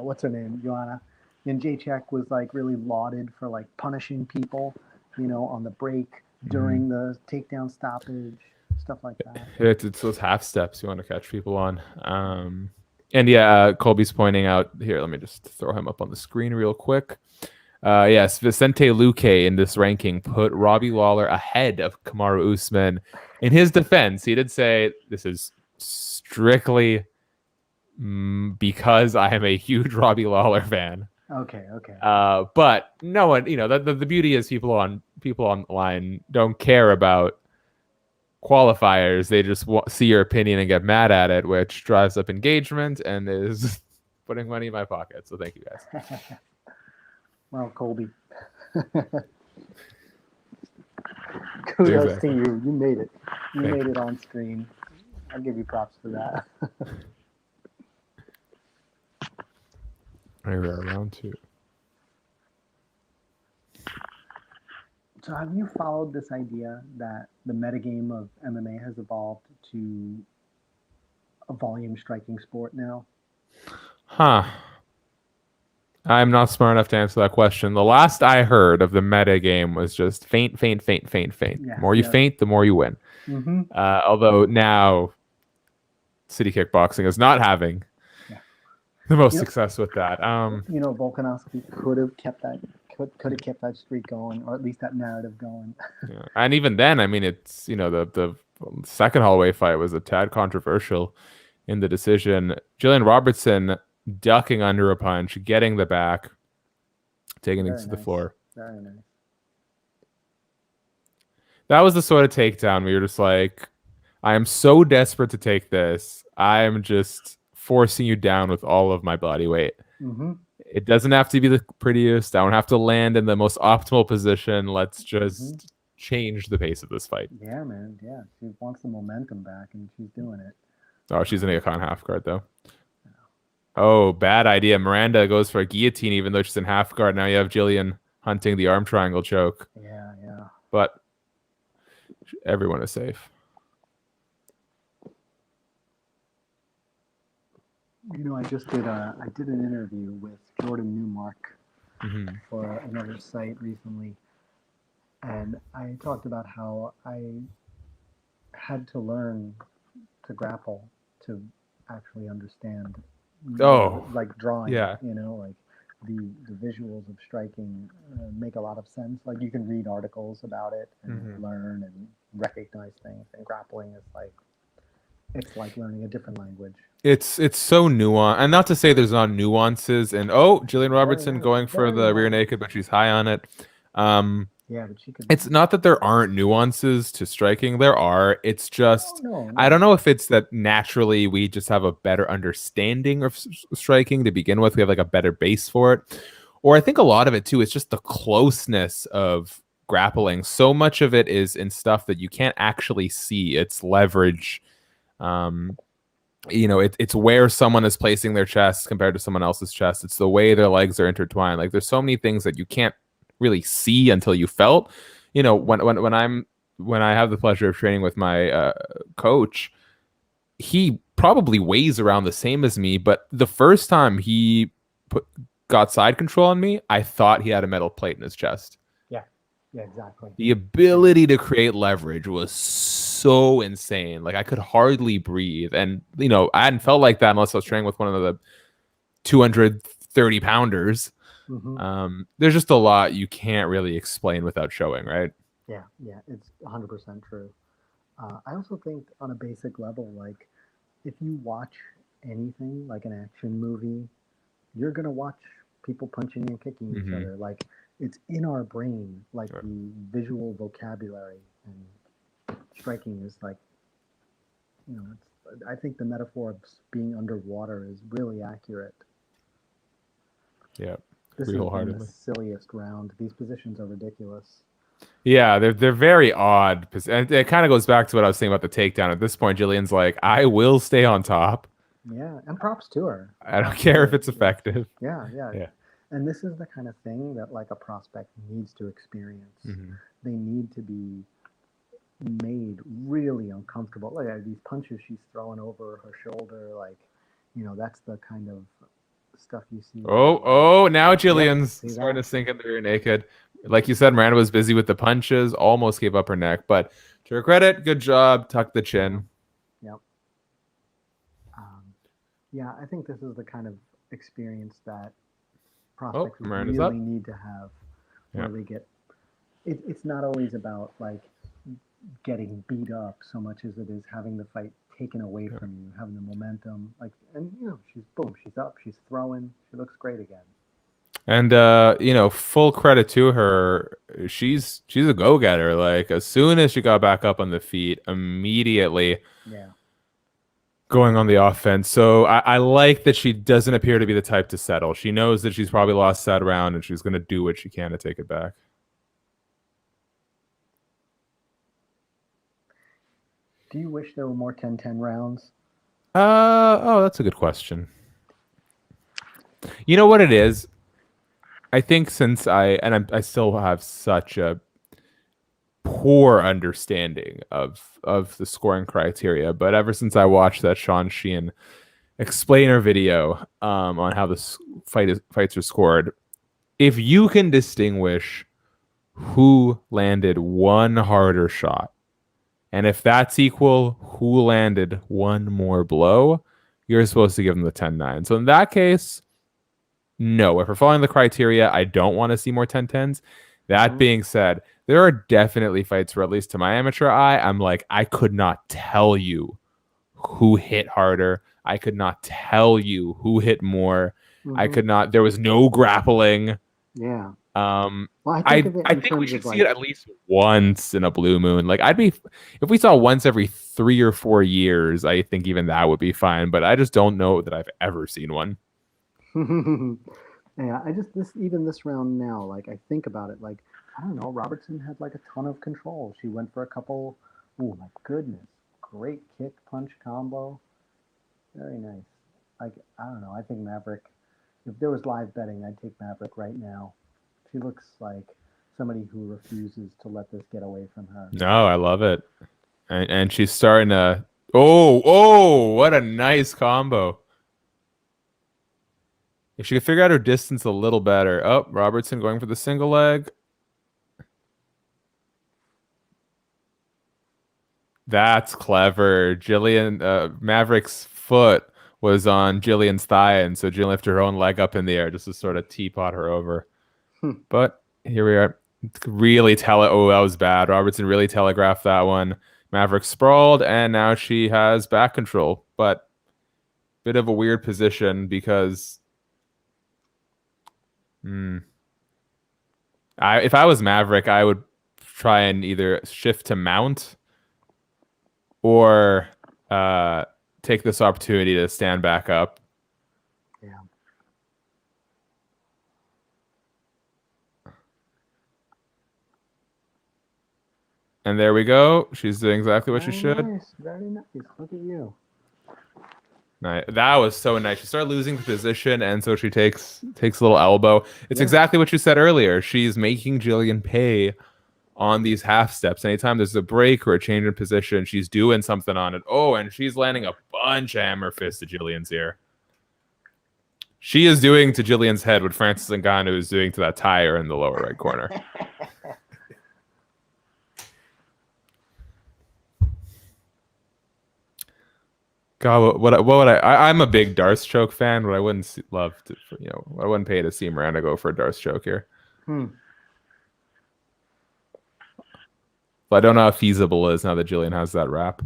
What's her name, Joanna? NJPW was like really lauded for like punishing people, on the break during the takedown stoppage, stuff like that. It's those half steps you want to catch people on. And yeah, Colby's pointing out here. Let me just throw him up on the screen real quick. Yes, Vicente Luque in this ranking put Robbie Lawler ahead of Kamaru Usman. In his defense, he did say this is strictly because I am a huge Robbie Lawler fan. Okay. But no one, the beauty is people online don't care about qualifiers. They just see your opinion and get mad at it, which drives up engagement and is putting money in my pocket. So thank you guys. Well, Colby. Kudos to you. You made it. You made it on screen. I'll give you props for that. Here we are, round 2. So have you followed this idea that the metagame of MMA has evolved to a volume striking sport now? Huh. I'm not smart enough to answer that question. The last I heard of the meta game was just faint, faint, faint, faint, faint. Yeah, The more you yeah. faint, the more you win. Mm-hmm. Although now City Kickboxing is not having Yeah. the most You know- success with that. Volkanovski could have kept that streak going, or at least that narrative going. Yeah. And even then, I mean, it's the second Holloway fight was a tad controversial in the decision. Gillian Robertson ducking under a punch, getting the back, taking things to the floor. Very nice. That was the sort of takedown where you're just like, I am so desperate to take this. I am just forcing you down with all of my body weight. Mm-hmm. It doesn't have to be the prettiest. I don't have to land in the most optimal position. Let's just change the pace of this fight. Yeah, man. Yeah, she wants the momentum back, and she's doing it. Oh, she's in a con half guard, though. Oh, bad idea. Miranda goes for a guillotine, even though she's in half guard. Now you have Gillian hunting the arm triangle choke. Yeah, yeah. But everyone is safe. I just did an interview with Jordan Newmark for another site recently, and I talked about how I had to learn to grapple to actually understand. Like drawing. Yeah. Like the visuals of striking make a lot of sense. Like you can read articles about it and learn and recognize things. And grappling is it's like learning a different language. It's so nuanced, and not to say there's not nuances. And Gillian Robertson going for the rear naked, but she's high on it. Yeah, but she could. It's not that there aren't nuances to striking. There are. It's just No. I don't know if it's that naturally we just have a better understanding of striking to begin with. We have like a better base for it, or I think a lot of it too is just the closeness of grappling. So much of it is in stuff that you can't actually see. It's leverage. It's where someone is placing their chest compared to someone else's chest. It's the way their legs are intertwined. Like there's so many things that you can't really see until you felt. When I have the pleasure of training with my coach, he probably weighs around the same as me, but the first time he got side control on me, I thought he had a metal plate in his chest. Yeah, exactly. The ability to create leverage was so insane. Like I could hardly breathe. And, I hadn't felt like that unless I was training with one of the 230 pounders. There's just a lot you can't really explain without showing, right? Yeah, it's 100% true. I also think on a basic level, like if you watch anything like an action movie, you're going to watch people punching and kicking each other. Like it's in our brain, like the visual vocabulary, and striking is like, I think the metaphor of being underwater is really accurate. Yeah. This is the silliest round. These positions are ridiculous. Yeah, they're very odd. And it kind of goes back to what I was saying about the takedown. At this point, Gillian's like, I will stay on top. Yeah, and props to her. I don't care if it's effective. Yeah. And this is the kind of thing that like a prospect needs to experience. They need to be made really uncomfortable. Like these punches she's throwing over her shoulder, that's the kind of stuff you see. Now Gillian's starting to sink in the rear naked. Like you said, Miranda was busy with the punches, almost gave up her neck, but to her credit, good job, tuck the chin. Yep. Yeah, I think this is the kind of experience that prospects really need to have, where they get. It's not always about like getting beat up so much as it is having the fight taken away from you, having the momentum. She's up, she's throwing, she looks great again. And full credit to her, she's a go-getter. Like as soon as she got back up on the feet, immediately going on the offense. So I like that she doesn't appear to be the type to settle. She knows that she's probably lost that round and she's going to do what she can to take it back. Do you wish there were more 10-10 rounds? That's a good question. You know what it is? I think since I still have such a poor understanding of the scoring criteria, but ever since I watched that Sean Sheehan explainer video on how the fights are scored, if you can distinguish who landed one harder shot, and if that's equal, who landed one more blow, you're supposed to give them the 10-9. So in that case, no. If we're following the criteria, I don't want to see more 10-10s. That being said, there are definitely fights where, at least to my amateur eye, I'm like, I could not tell you who hit harder. I could not tell you who hit more. I could not. There was no grappling. Yeah. Well, I think, I think we should see it at least once in a blue moon. Like, I'd be, if we saw once every 3 or 4 years, I think even that would be fine. But I just don't know that I've ever seen one. Yeah, even this round now, like I think about it, like I don't know, Robertson had like a ton of control. She went for a couple. Oh my goodness, great kick punch combo, very nice. Like I don't know, I think Maverick. If there was live betting, I'd take Maverick right now. She looks like somebody who refuses to let this get away from her. No, I love it, and she's starting to. Oh, what a nice combo. If she could figure out her distance a little better. Oh, Robertson going for the single leg. That's clever. Gillian, Maverick's foot was on Gillian's thigh, and so Gillian lifted her own leg up in the air just to sort of teapot her over. But here we are. Really oh, that was bad. Robertson really telegraphed that one. Maverick sprawled, and now she has back control. But bit of a weird position because if I was Maverick, I would try and either shift to mount or take this opportunity to stand back up. Yeah. And there we go. She's doing exactly what she should. Nice. Very nice. Look at you. Nice. That was so nice. She started losing position, and so she takes a little elbow. It's exactly what you said earlier. She's making Gillian pay on these half steps. Anytime there's a break or a change in position, she's doing something on it. Oh, and she's landing a bunch of hammer fists to Gillian's ear. She is doing to Gillian's head what Francis Ngannou is doing to that tire in the lower right corner. God, what would I'm a big Darce choke fan, but I wouldn't love to, I wouldn't pay to see Miranda go for a Darce choke here. But I don't know how feasible it is now that Gillian has that wrap.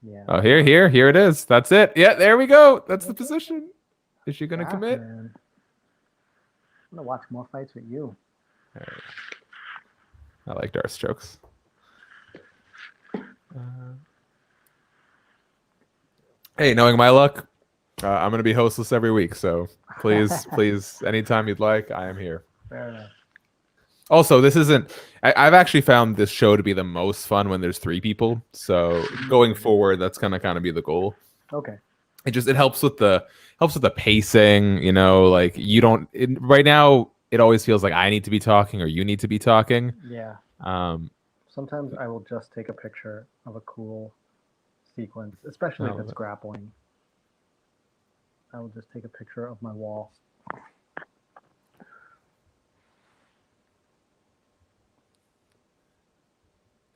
Yeah. Oh, here it is. That's it. Yeah, there we go. That's the position. Is she going to commit? Man. I'm going to watch more fights with you. I like Darce chokes. Hey, knowing my luck, I'm going to be hostless every week. So please, anytime you'd like, I am here. Fair enough. Also, this isn't. I've actually found this show to be the most fun when there's 3 people. So going forward, that's gonna kind of be the goal. Okay. It helps with the pacing. Like you don't. Right now, it always feels like I need to be talking or you need to be talking. Yeah. Sometimes I will just take a picture of a cool sequence, especially if it's grappling. I will just take a picture of my wall.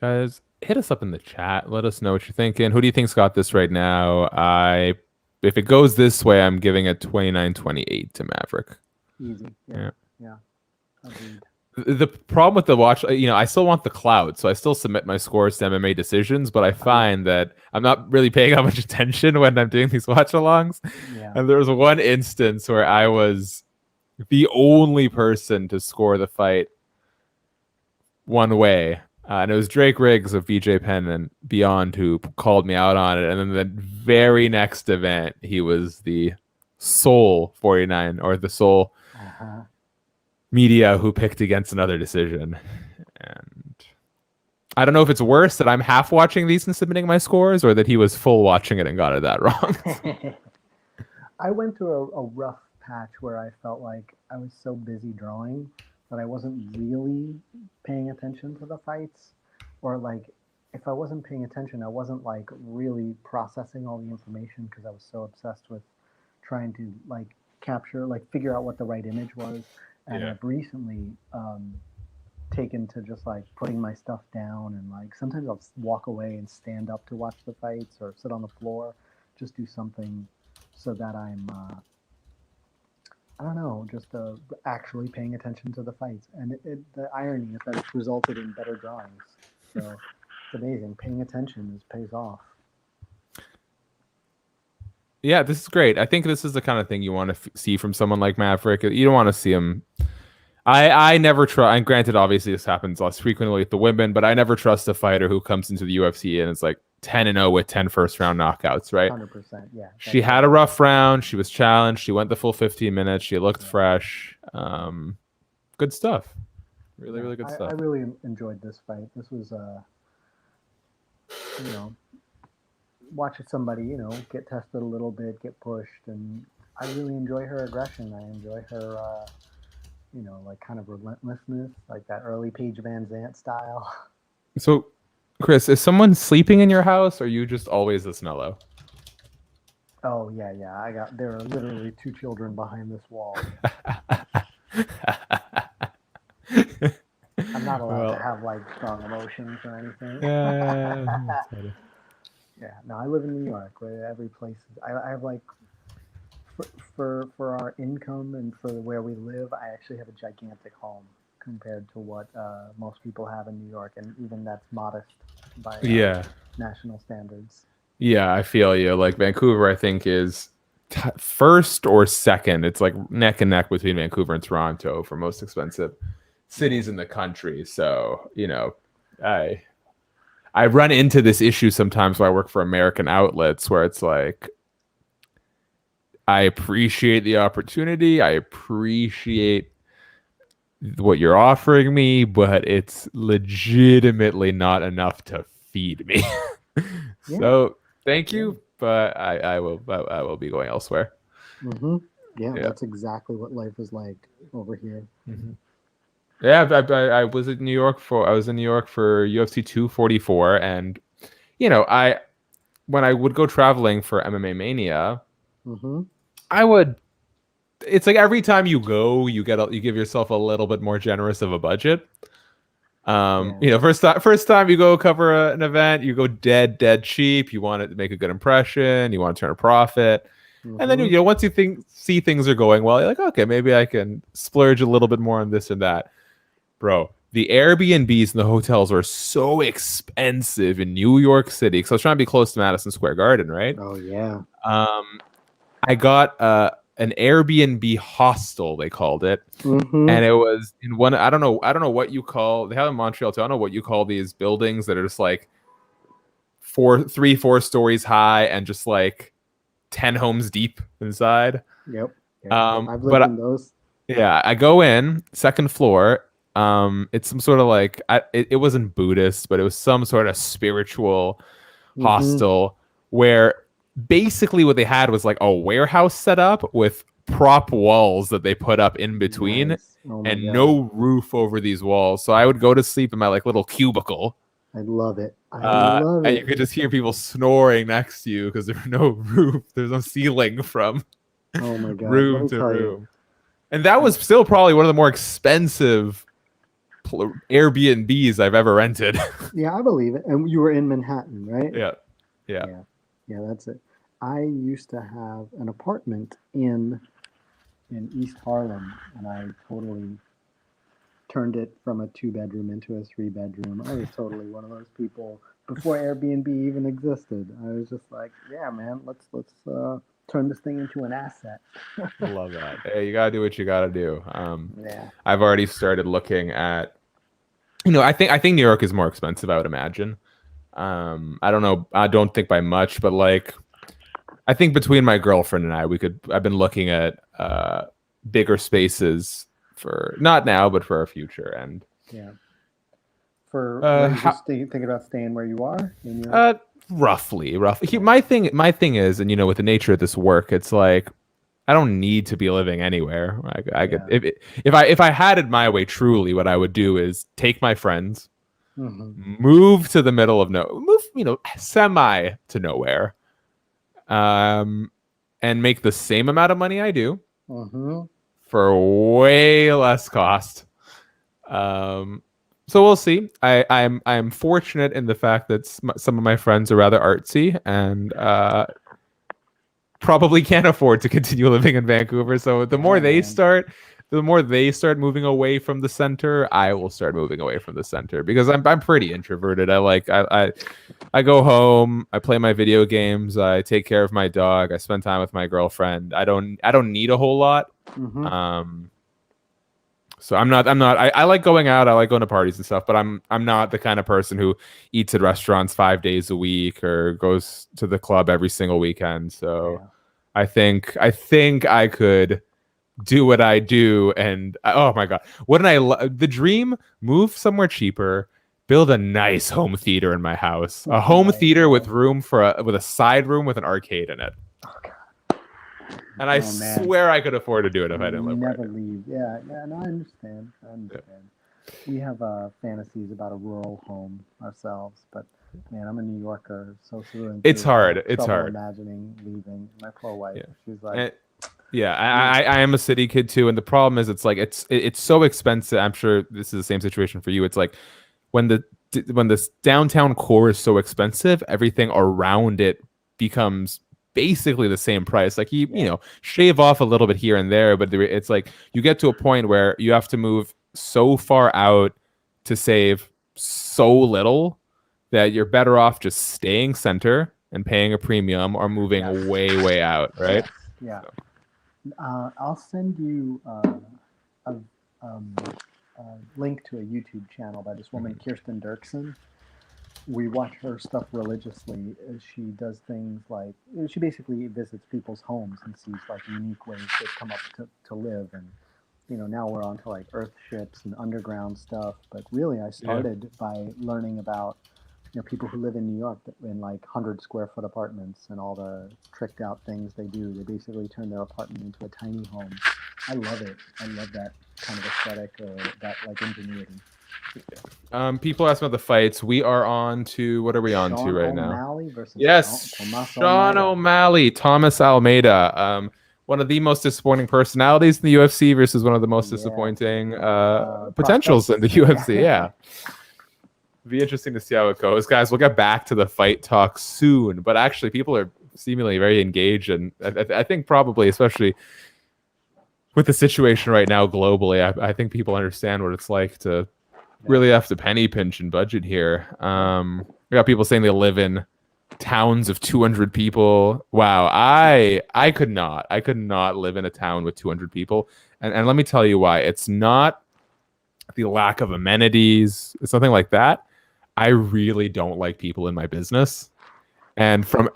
Guys, hit us up in the chat. Let us know what you're thinking. Who do you think's got this right now? If it goes this way, I'm giving it 29-28 to Maverick. Easy. Yeah. Agreed. The problem with the watch, I still want the cloud, so I still submit my scores to MMA decisions, but I find that I'm not really paying that much attention when I'm doing these watch-alongs. Yeah. And there was one instance where I was the only person to score the fight one way. And it was Drake Riggs of BJ Penn and Beyond who called me out on it. And then the very next event, he was the sole 49 or the sole media who picked against another decision. And I don't know if it's worse that I'm half watching these and submitting my scores or that he was full watching it and got it that wrong. I went through a rough patch where I felt like I was so busy drawing that I wasn't really paying attention to the fights, or like if I wasn't paying attention, I wasn't like really processing all the information because I was so obsessed with trying to like capture, like figure out what the right image was. And Yeah. I've recently taken to just like putting my stuff down, and like sometimes I'll walk away and stand up to watch the fights or sit on the floor, just do something so that I'm I don't know, just actually paying attention to the fights. And the irony is that it's resulted in better drawings. So it's amazing. Paying attention pays off. Yeah, this is great. I think this is the kind of thing you want to see from someone like Maverick. You don't want to see him. I never trust. And granted, obviously, this happens less frequently with the women, but I never trust a fighter who comes into the UFC and is like 10-0 with 10 first-round knockouts, right? 100%, yeah. She had a rough round. She was challenged. She went the full 15 minutes. She looked fresh. Good stuff. Really, really good stuff. I really enjoyed this fight. This was, watching somebody, get tested a little bit, get pushed, and I really enjoy her aggression. I enjoy her, like kind of relentlessness, like that early Paige Van Zandt style. So, Chris, is someone sleeping in your house, or are you just always this mellow? Oh yeah. There are literally 2 children behind this wall. I'm not allowed to have like strong emotions or anything. Yeah, no, I live in New York, where every place I have like for our income and for where we live, I actually have a gigantic home compared to what most people have in New York, and even that's modest by national standards. Yeah, I feel you. Like Vancouver, I think is first or second. It's like neck and neck between Vancouver and Toronto for most expensive cities in the country. So, I run into this issue sometimes when I work for American outlets where it's like, I appreciate the opportunity. I appreciate what you're offering me, but it's legitimately not enough to feed me. So thank you, but I will be going elsewhere. Mm-hmm. Yeah, that's exactly what life is like over here. Mm-hmm. Yeah, I was in New York for UFC 244, and when I would go traveling for MMA Mania, it's like every time you go, you give yourself a little bit more generous of a budget. First time you go cover an event, you go dead cheap. You want to make a good impression. You want to turn a profit. And then once you see things are going well, you're like, okay, maybe I can splurge a little bit more on this and that. Bro, the Airbnbs and the hotels are so expensive in New York City because I was trying to be close to Madison Square Garden, right? Oh yeah. I got an Airbnb hostel, they called it, and it was in one. I don't know what you call. They have in Montreal too. I don't know what you call these buildings that are just like 4 stories high and just like 10 homes deep inside. Yep. I've lived in those. Yeah, I go in second floor. It's some sort of like it wasn't Buddhist, but it was some sort of spiritual hostel where basically what they had was like a warehouse set up with prop walls that they put up in between and no roof over these walls. So I would go to sleep in my like little cubicle. I love it. And you could just hear people snoring next to you because there's no roof. There's no ceiling from room to room. And that was still probably one of the more expensive Airbnbs I've ever rented. Yeah, I believe it. And you were in Manhattan, right? Yeah, that's it. I used to have an apartment in East Harlem, and I totally turned it from a 2-bedroom into a 3-bedroom. I was totally one of those people before Airbnb even existed. I was just like, yeah, man, let's turn this thing into an asset. I love that. Hey, you gotta do what you gotta do. I've already started looking at. I think New York is more expensive, I would imagine. I don't know. I don't think by much, but like, I think between my girlfriend and I've been looking at bigger spaces for not now, but for our future. And thinking about staying where you are. Roughly. My thing is, and with the nature of this work, it's like I don't need to be living anywhere. I could if I had it my way, truly, what I would do is take my friends, move to the middle of semi to nowhere, and make the same amount of money I do, for way less cost. So we'll see. I'm fortunate in the fact that some of my friends are rather artsy and probably can't afford to continue living in Vancouver. So the more they start moving away from the center, I will start moving away from the center because I'm pretty introverted. I go home, I play my video games, I take care of my dog, I spend time with my girlfriend. I don't need a whole lot. So I like going out, I like going to parties and stuff, but I'm not the kind of person who eats at restaurants 5 days a week or goes to the club every single weekend. So I think I could do what I do, and oh my god, the dream: move somewhere cheaper, build a nice home theater in my house, a home theater with room with a side room with an arcade in it. And I swear I could afford to do it if I didn't live never leave. Yeah, no, I understand. We have fantasies about a rural home ourselves, but man, I'm a New Yorker, so it's hard. It's hard imagining leaving. My poor wife, she's like. I am a city kid too, and the problem is it's like it's so expensive. I'm sure this is the same situation for you. It's like when the downtown core is so expensive, everything around it becomes basically the same price. Like you know, shave off a little bit here and there, but it's like you get to a point where you have to move so far out to save so little that you're better off just staying center and paying a premium or moving way out, right? Yeah. So. I'll send you a link to a YouTube channel by this woman, Kirsten Dirksen. We watch her stuff religiously. She does things like, she basically visits people's homes and sees like unique ways they've come up to live. And, you know, now we're on to like earthships and underground stuff. But really, I started by learning about, you know, people who live in New York in like 100-square-foot apartments and all the tricked out things they do. They basically turn their apartment into a tiny home. I love it. I love that kind of aesthetic or that like ingenuity. People ask about the fights. We are on to, what are we on to right now? Sean O'Malley versus Sean O'Malley, Thomas Almeida. One of the most disappointing personalities in the UFC versus one of the most disappointing potentials in the UFC. Yeah. Be interesting to see how it goes, guys. We'll get back to the fight talk soon, but actually people are seemingly very engaged, and I think probably, especially with the situation right now globally, I think people understand what it's like to really have to penny pinch and budget here. We got people saying they live in towns of 200 people. Wow, I could not live in a town with 200 people, and let me tell you why. It's not the lack of amenities, it's something like that. I really don't like people in my business. And from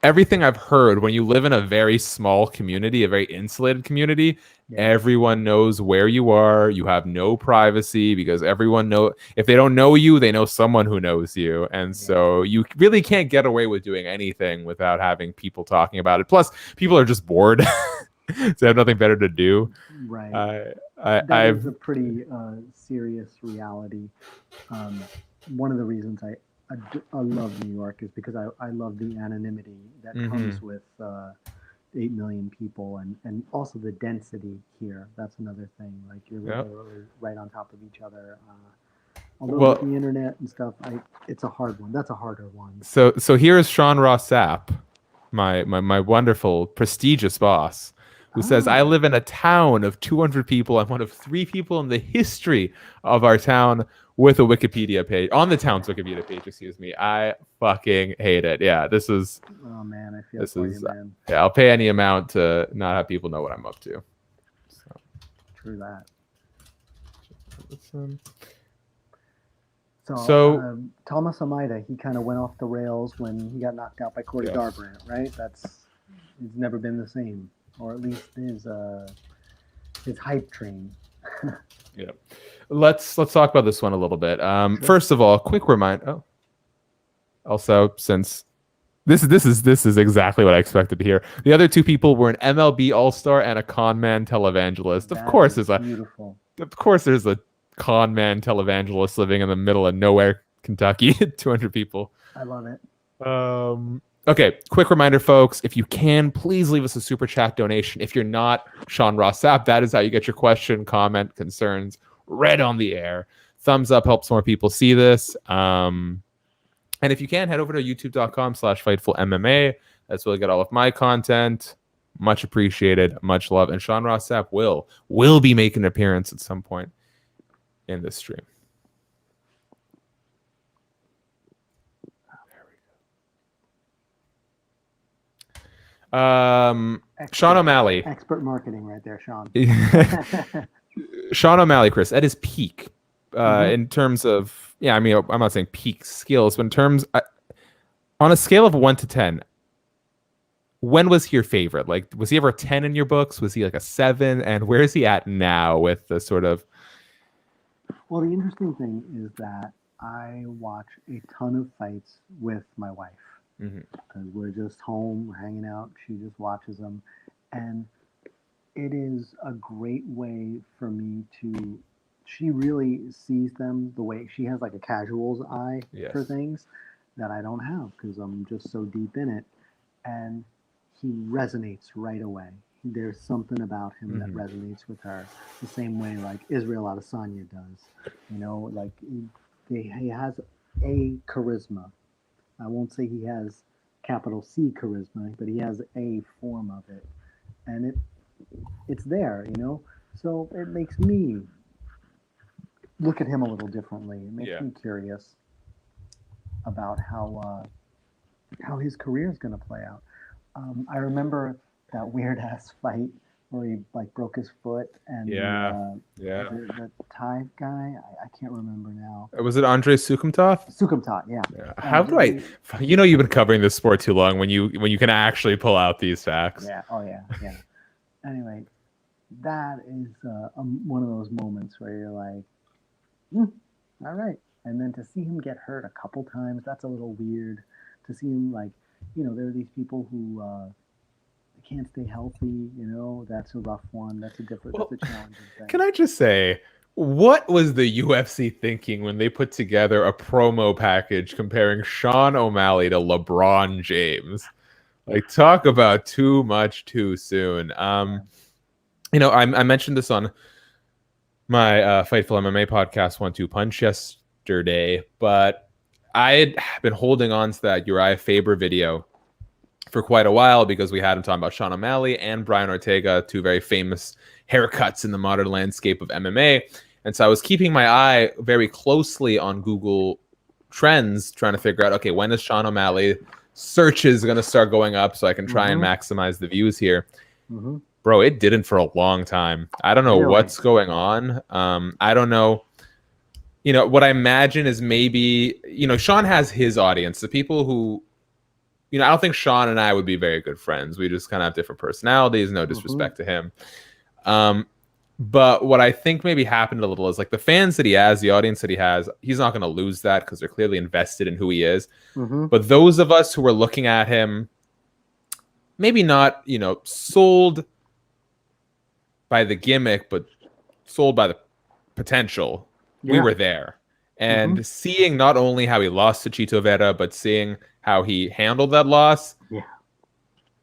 everything I've heard, when you live in a very small community, a very insulated community, everyone knows where you are. You have no privacy because everyone if they don't know you, they know someone who knows you. And so you really can't get away with doing anything without having people talking about it. Plus, people are just bored. So they have nothing better to do. Right. That is a pretty serious reality. One of the reasons I love New York is because I love the anonymity that comes with 8 million people and also the density here. That's another thing. Like you're literally right on top of each other. Although with the internet and stuff, it's a hard one. That's a harder one. So here is Sean Ross Sapp, my wonderful, prestigious boss, who says, I live in a town of 200 people. I'm one of 3 people in the history of our town with a Wikipedia page, on the town's Wikipedia page, excuse me. I fucking hate it. Yeah, this is... Oh, man, I feel for you, man. Yeah, I'll pay any amount to not have people know what I'm up to. True that. So Thomas Almeida, he kind of went off the rails when he got knocked out by Cody Garbrandt, right? He's never been the same. Or at least his hype train. Yeah, let's talk about this one a little bit. Sure. First of all, quick reminder. Also, since this is exactly what I expected to hear. The other 2 people were an MLB All-Star and a con man televangelist. Of course, there's a con man televangelist living in the middle of nowhere, Kentucky. 200 people. I love it. Okay, quick reminder, folks. If you can, please leave us a super chat donation. If you're not, Sean Ross Sapp. That is how you get your question, comment, concerns read on the air. Thumbs up helps more people see this. And if you can, head over to youtube.com/FightfulMMA. That's where you get all of my content. Much appreciated. Much love. And Sean Ross Sapp will be making an appearance at some point in this stream. Sean O'Malley. Expert marketing right there, Sean. Sean O'Malley, Chris, at his peak, in terms of, I mean, I'm not saying peak skills, but in terms, on a scale of 1 to 10, when was he your favorite? Like, was he ever a 10 in your books? Was he like a 7? And where is he at now with the sort of... Well, the interesting thing is that I watch a ton of fights with my wife. Because we're just home, we're hanging out. She just watches them. And it is a great way for me to... She really sees them the way... She has like a casual's eye for things that I don't have because I'm just so deep in it. And he resonates right away. There's something about him that resonates with her the same way like Israel Adesanya does. You know, like he has a charisma. I won't say he has capital C charisma, but he has a form of it. And it's there, you know? So it makes me look at him a little differently. It makes me curious about how his career is going to play out. I remember that weird ass fight where he like broke his foot and the Thai guy. I can't remember now. Was it Andre Sukumtov? Sukumtov, yeah. How do I? You know, you've been covering this sport too long. When you can actually pull out these facts. Yeah. Oh yeah. Yeah. Anyway, that is one of those moments where you're like, all right. And then to see him get hurt a couple times, that's a little weird. To see him like, you know, there are these people who can't stay healthy, you know, that's a rough one. That's a challenging thing. Can I just say, what was the UFC thinking when they put together a promo package comparing Sean O'Malley to LeBron James? Like, talk about too much too soon. You know, I mentioned this on my Fightful MMA podcast, 1-2 Punch, yesterday, but I had been holding on to that Uriah Faber video for quite a while because we had him talking about Sean O'Malley and Brian Ortega, two very famous haircuts in the modern landscape of MMA. And so I was keeping my eye very closely on Google Trends, trying to figure out, okay, when is Sean O'Malley searches going to start going up so I can try and maximize the views here. Bro, it didn't for a long time. I don't know what's going on. I don't know. You know, what I imagine is maybe, you know, Sean has his audience, the people who, you know, I don't think Sean and I would be very good friends. We just kind of have different personalities, no disrespect to him. But what I think maybe happened a little is like the fans that he has, the audience that he has, he's not going to lose that because they're clearly invested in who he is. But those of us who are looking at him, maybe not, you know, sold by the gimmick, but sold by the potential. We were there. And seeing not only how he lost to Chito Vera, but seeing how he handled that loss.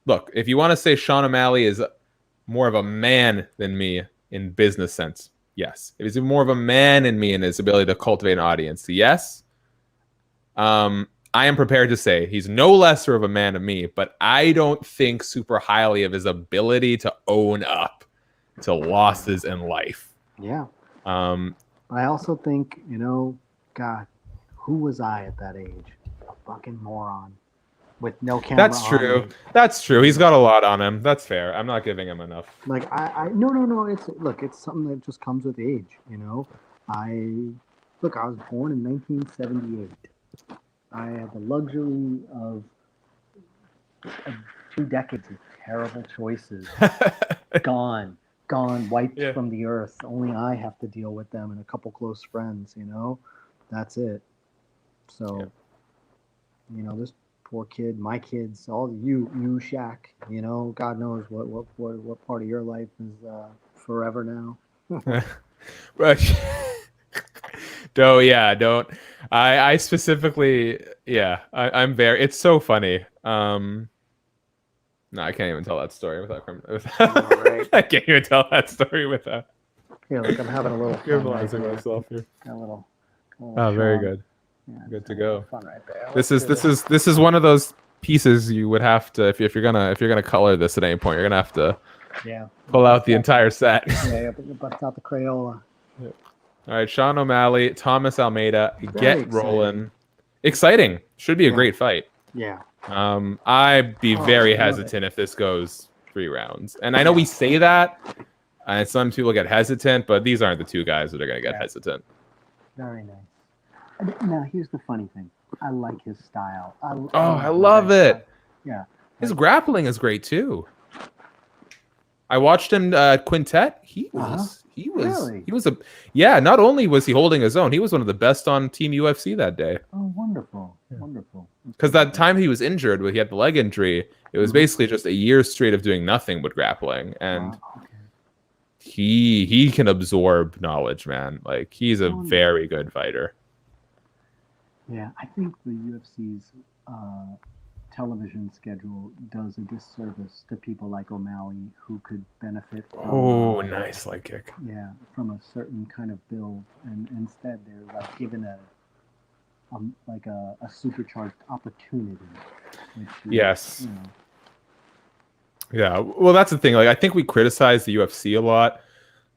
Look, if you want to say Sean O'Malley is more of a man than me in business sense, yes. If he's more of a man in me in his ability to cultivate an audience, yes. I am prepared to say he's no lesser of a man to me, but I don't think super highly of his ability to own up to losses in life. I also think, you know, God, who was I at that age? A fucking moron with no camera. That's true. That's true. He's got a lot on him. That's fair. I'm not giving him enough. Like no. It's something that just comes with age. You know, I was born in 1978. I had the luxury of 2 decades of terrible choices. Gone, wiped from the earth. Only I have to deal with them and a couple close friends, you know? That's it. So, you know, this poor kid, my kids, all you, Shaq, you know, God knows what part of your life is forever now. Right. Don't. I specifically, I'm very, it's so funny. No, I can't even tell that story without. Right. I can't even tell that story without. Here, look, I'm having a little fun right here. myself here. A little Oh, very Sean. good. Yeah, Good to a little go. fun right there. This is one of those pieces you would have to if you're gonna color this at any point, you're gonna have to pull out the entire set. Yeah, but you bust out the Crayola. All right, Sean O'Malley, Thomas Almeida, Very get rolling. Exciting. Should be a great fight. Yeah. I'd be very hesitant if this goes 3 rounds. And I know we say that, and some people get hesitant, but these aren't the two guys that are going to get hesitant. Very nice. Now, here's the funny thing. I like his style. I love it. Yeah. His grappling is great, too. I watched him quintet. He was not only was he holding his own, he was one of the best on Team UFC that day. Oh, wonderful. Wonderful. Because that time he was injured, he had the leg injury, it was basically just a year straight of doing nothing but grappling. And he can absorb knowledge, man. Like, he's a very good fighter. Yeah, I think the UFC's television schedule does a disservice to people like O'Malley who could benefit from, nice leg kick. Yeah, from a certain kind of build, and instead they're like given a supercharged opportunity. Which is, yes. Yeah, well, that's the thing. Like, I think we criticize the UFC a lot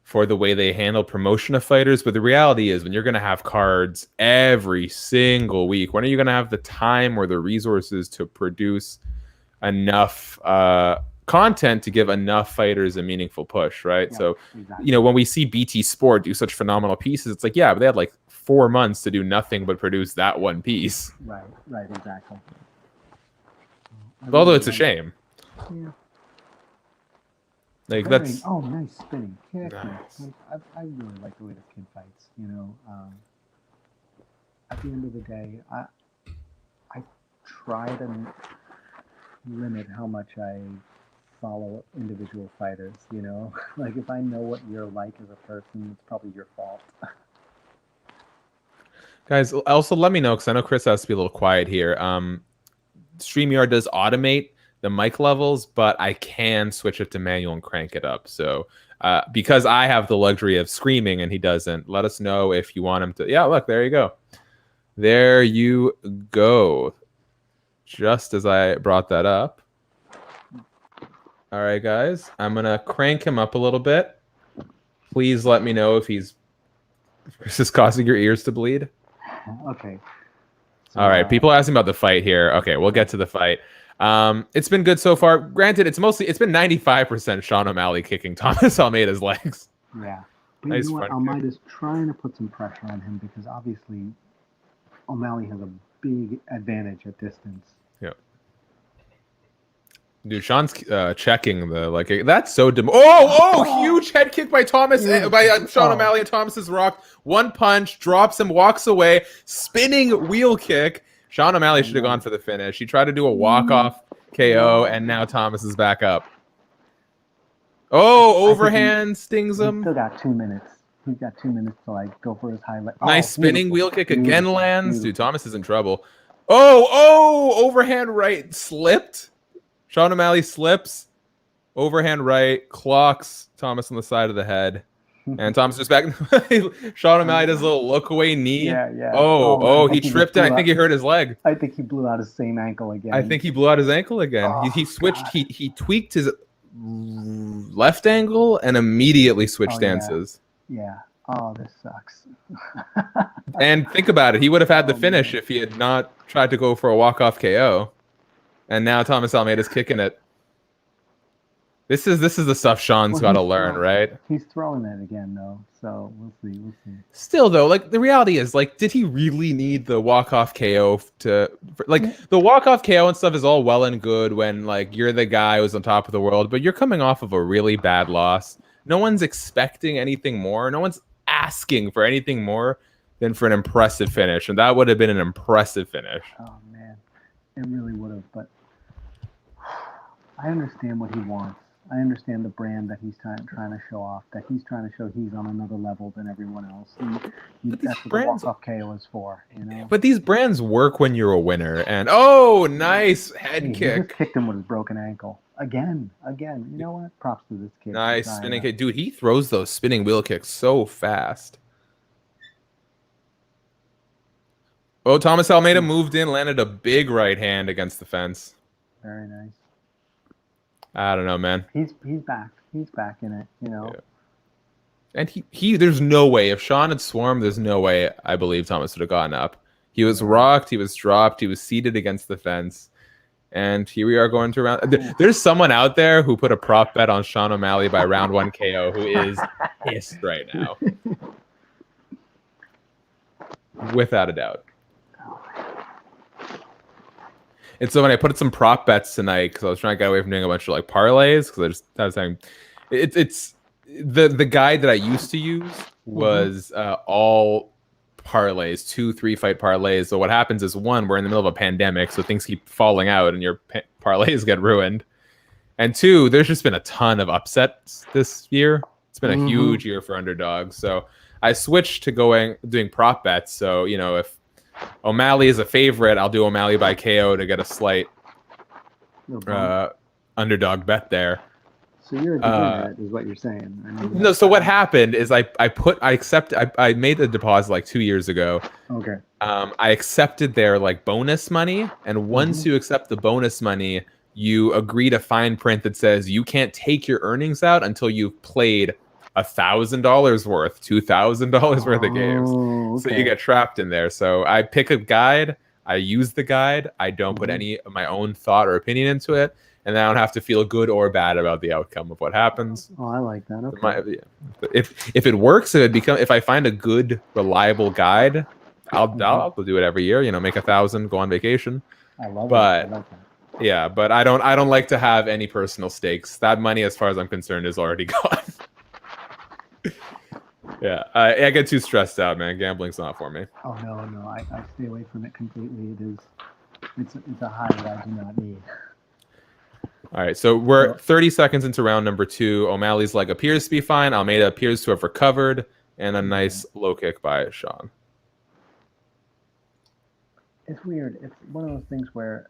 for the way they handle promotion of fighters, but the reality is when you're going to have cards every single week, when are you going to have the time or the resources to produce enough content to give enough fighters a meaningful push, right? Yeah, so, exactly. When we see BT Sport do such phenomenal pieces, it's like, yeah, but they had like 4 months to do nothing but produce that one piece. Right, exactly. Although it's a shame. Yeah. Like, that's nice spinning. Yeah, nice. I really like the way this kid fights. At the end of the day, I try to limit how much I follow individual fighters. Like, if I know what you're like as a person, it's probably your fault. Guys, also let me know, because I know Chris has to be a little quiet here. StreamYard does automate the mic levels, but I can switch it to manual and crank it up. So because I have the luxury of screaming and he doesn't, let us know if you want him to. Yeah, look, there you go. There you go. Just as I brought that up. All right, guys, I'm going to crank him up a little bit. Please let me know if this is causing your ears to bleed. Okay. So, all right, people asking about the fight here. Okay, we'll get to the fight. It's been good so far. Granted, it's been 95% Sean O'Malley kicking Thomas Almeida's legs. Yeah. But nice, you know what? Almeida's trying to put some pressure on him because obviously O'Malley has a big advantage at distance. Yeah. Dude, Sean's checking the that's so huge head kick by Sean O'Malley, and Thomas is rocked. One punch, drops him, walks away, spinning wheel kick. Sean O'Malley should have gone for the finish. He tried to do a walk-off KO, and now Thomas is back up. Overhand stings him. He's still got 2 minutes. He's got 2 minutes to go for his highlight. Nice spinning wheel kick again lands. Dude, Thomas is in trouble. Overhand right slipped. Sean O'Malley slips. Overhand right, clocks Thomas on the side of the head. And Thomas just back. Sean O'Malley does a little look away knee. Yeah. He tripped and I think he hurt his leg. I think he blew out his same ankle again. I think he blew out his ankle again. He switched. He tweaked his left ankle and immediately switched stances. Yeah. Oh, this sucks. And think about it. He would have had the finish if he had not tried to go for a walk-off KO. And now Thomas Almeida's kicking it. This is the stuff Sean's got to learn, right? He's throwing it again, though. So we'll see. Still, though, the reality is, did he really need the walk-off KO the walk-off KO and stuff is all well and good when, you're the guy who's on top of the world, but you're coming off of a really bad loss. No one's expecting anything more. No one's asking for anything more than for an impressive finish, and that would have been an impressive finish. Oh, man. It really would have, but I understand what he wants. I understand the brand that he's trying to show off, that he's trying to show he's on another level than everyone else. And that's what the walk-off KO is for, But these brands work when you're a winner. And nice head kick. He just kicked him with his broken ankle. Again. You know what? Props to this kid. Nice spinning kick. Dude, he throws those spinning wheel kicks so fast. Oh, Thomas Almeida moved in, landed a big right hand against the fence. Very nice. I don't know, man. He's back. He's back in it, you know. Yeah. And he there's no way, if Sean had swarmed, there's no way I believe Thomas would have gotten up. He was rocked, he was dropped, he was seated against the fence. And here we are going to round. There's someone out there who put a prop bet on Sean O'Malley by round 1 KO who is pissed right now. Without a doubt. And so when I put some prop bets tonight, because I was trying to get away from doing a bunch of like parlays, because I was saying it's the guide that I used to use was all parlays, 2-3 fight parlays. So what happens is, one, we're in the middle of a pandemic, so things keep falling out and your parlays get ruined. And two, there's just been a ton of upsets this year. It's been a huge year for underdogs. So I switched to doing prop bets. So, you know, if O'Malley is a favorite, I'll do O'Malley by KO to get a slight underdog bet there. So you're a degenerate, is what you're saying. No, so what happened is I made the deposit like 2 years ago. Okay. I accepted their like bonus money, and once you accept the bonus money, you agree to fine print that says you can't take your earnings out until you've played $1,000 worth, $2,000 worth of games. Okay. So you get trapped in there. So I pick a guide, I use the guide, I don't put any of my own thought or opinion into it, and then I don't have to feel good or bad about the outcome of what happens. Oh, I like that. Okay. If it works, if I find a good, reliable guide, I'll do it every year. You know, make 1,000, go on vacation. I love it. But I like that. yeah, but I don't like to have any personal stakes. That money, as far as I'm concerned, is already gone. Yeah, I get too stressed out, man. Gambling's not for me. Oh no, I stay away from it completely. It's a high that I do not need. All right, so we're 30 seconds into round number 2. O'Malley's leg appears to be fine. Almeida appears to have recovered, and a nice low kick by Sean. It's weird. It's one of those things where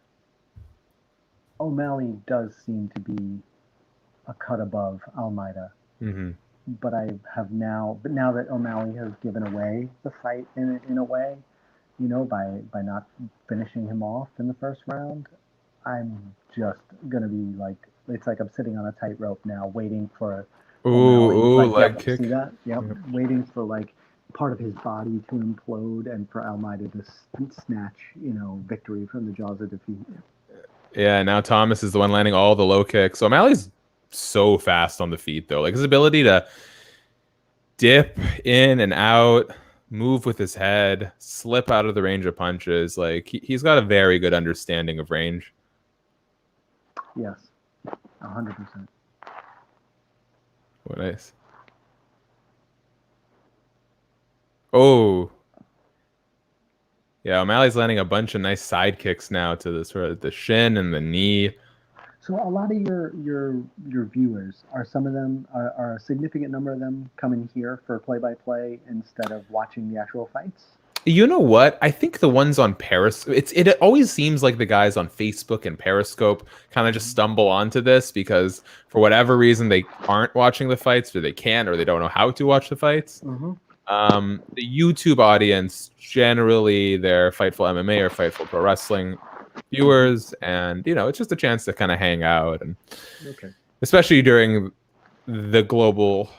O'Malley does seem to be a cut above Almeida. But now that O'Malley has given away the fight in a way, you know, by not finishing him off in the first round, I'm just gonna be like, it's like I'm sitting on a tightrope now, waiting for leg kick. See that? Yep. Waiting for like part of his body to implode and for Almeida to snatch, you know, victory from the jaws of defeat. Yeah. Now Thomas is the one landing all the low kicks. So O'Malley's so fast on the feet, though. Like his ability to dip in and out, move with his head, slip out of the range of punches. Like he's got a very good understanding of range. Yes, 100%. Oh, nice. Oh, yeah. O'Malley's landing a bunch of nice side kicks now to the sort of the shin and the knee. So a lot of your viewers, are some of them, are a significant number of them coming here for play-by-play instead of watching the actual fights? You know what? I think the ones on Periscope, it always seems like the guys on Facebook and Periscope kind of just stumble onto this because for whatever reason they aren't watching the fights, or they can't, or they don't know how to watch the fights. The YouTube audience, generally they're Fightful MMA or Fightful Pro Wrestling viewers, and you know, it's just a chance to kind of hang out, and especially during the global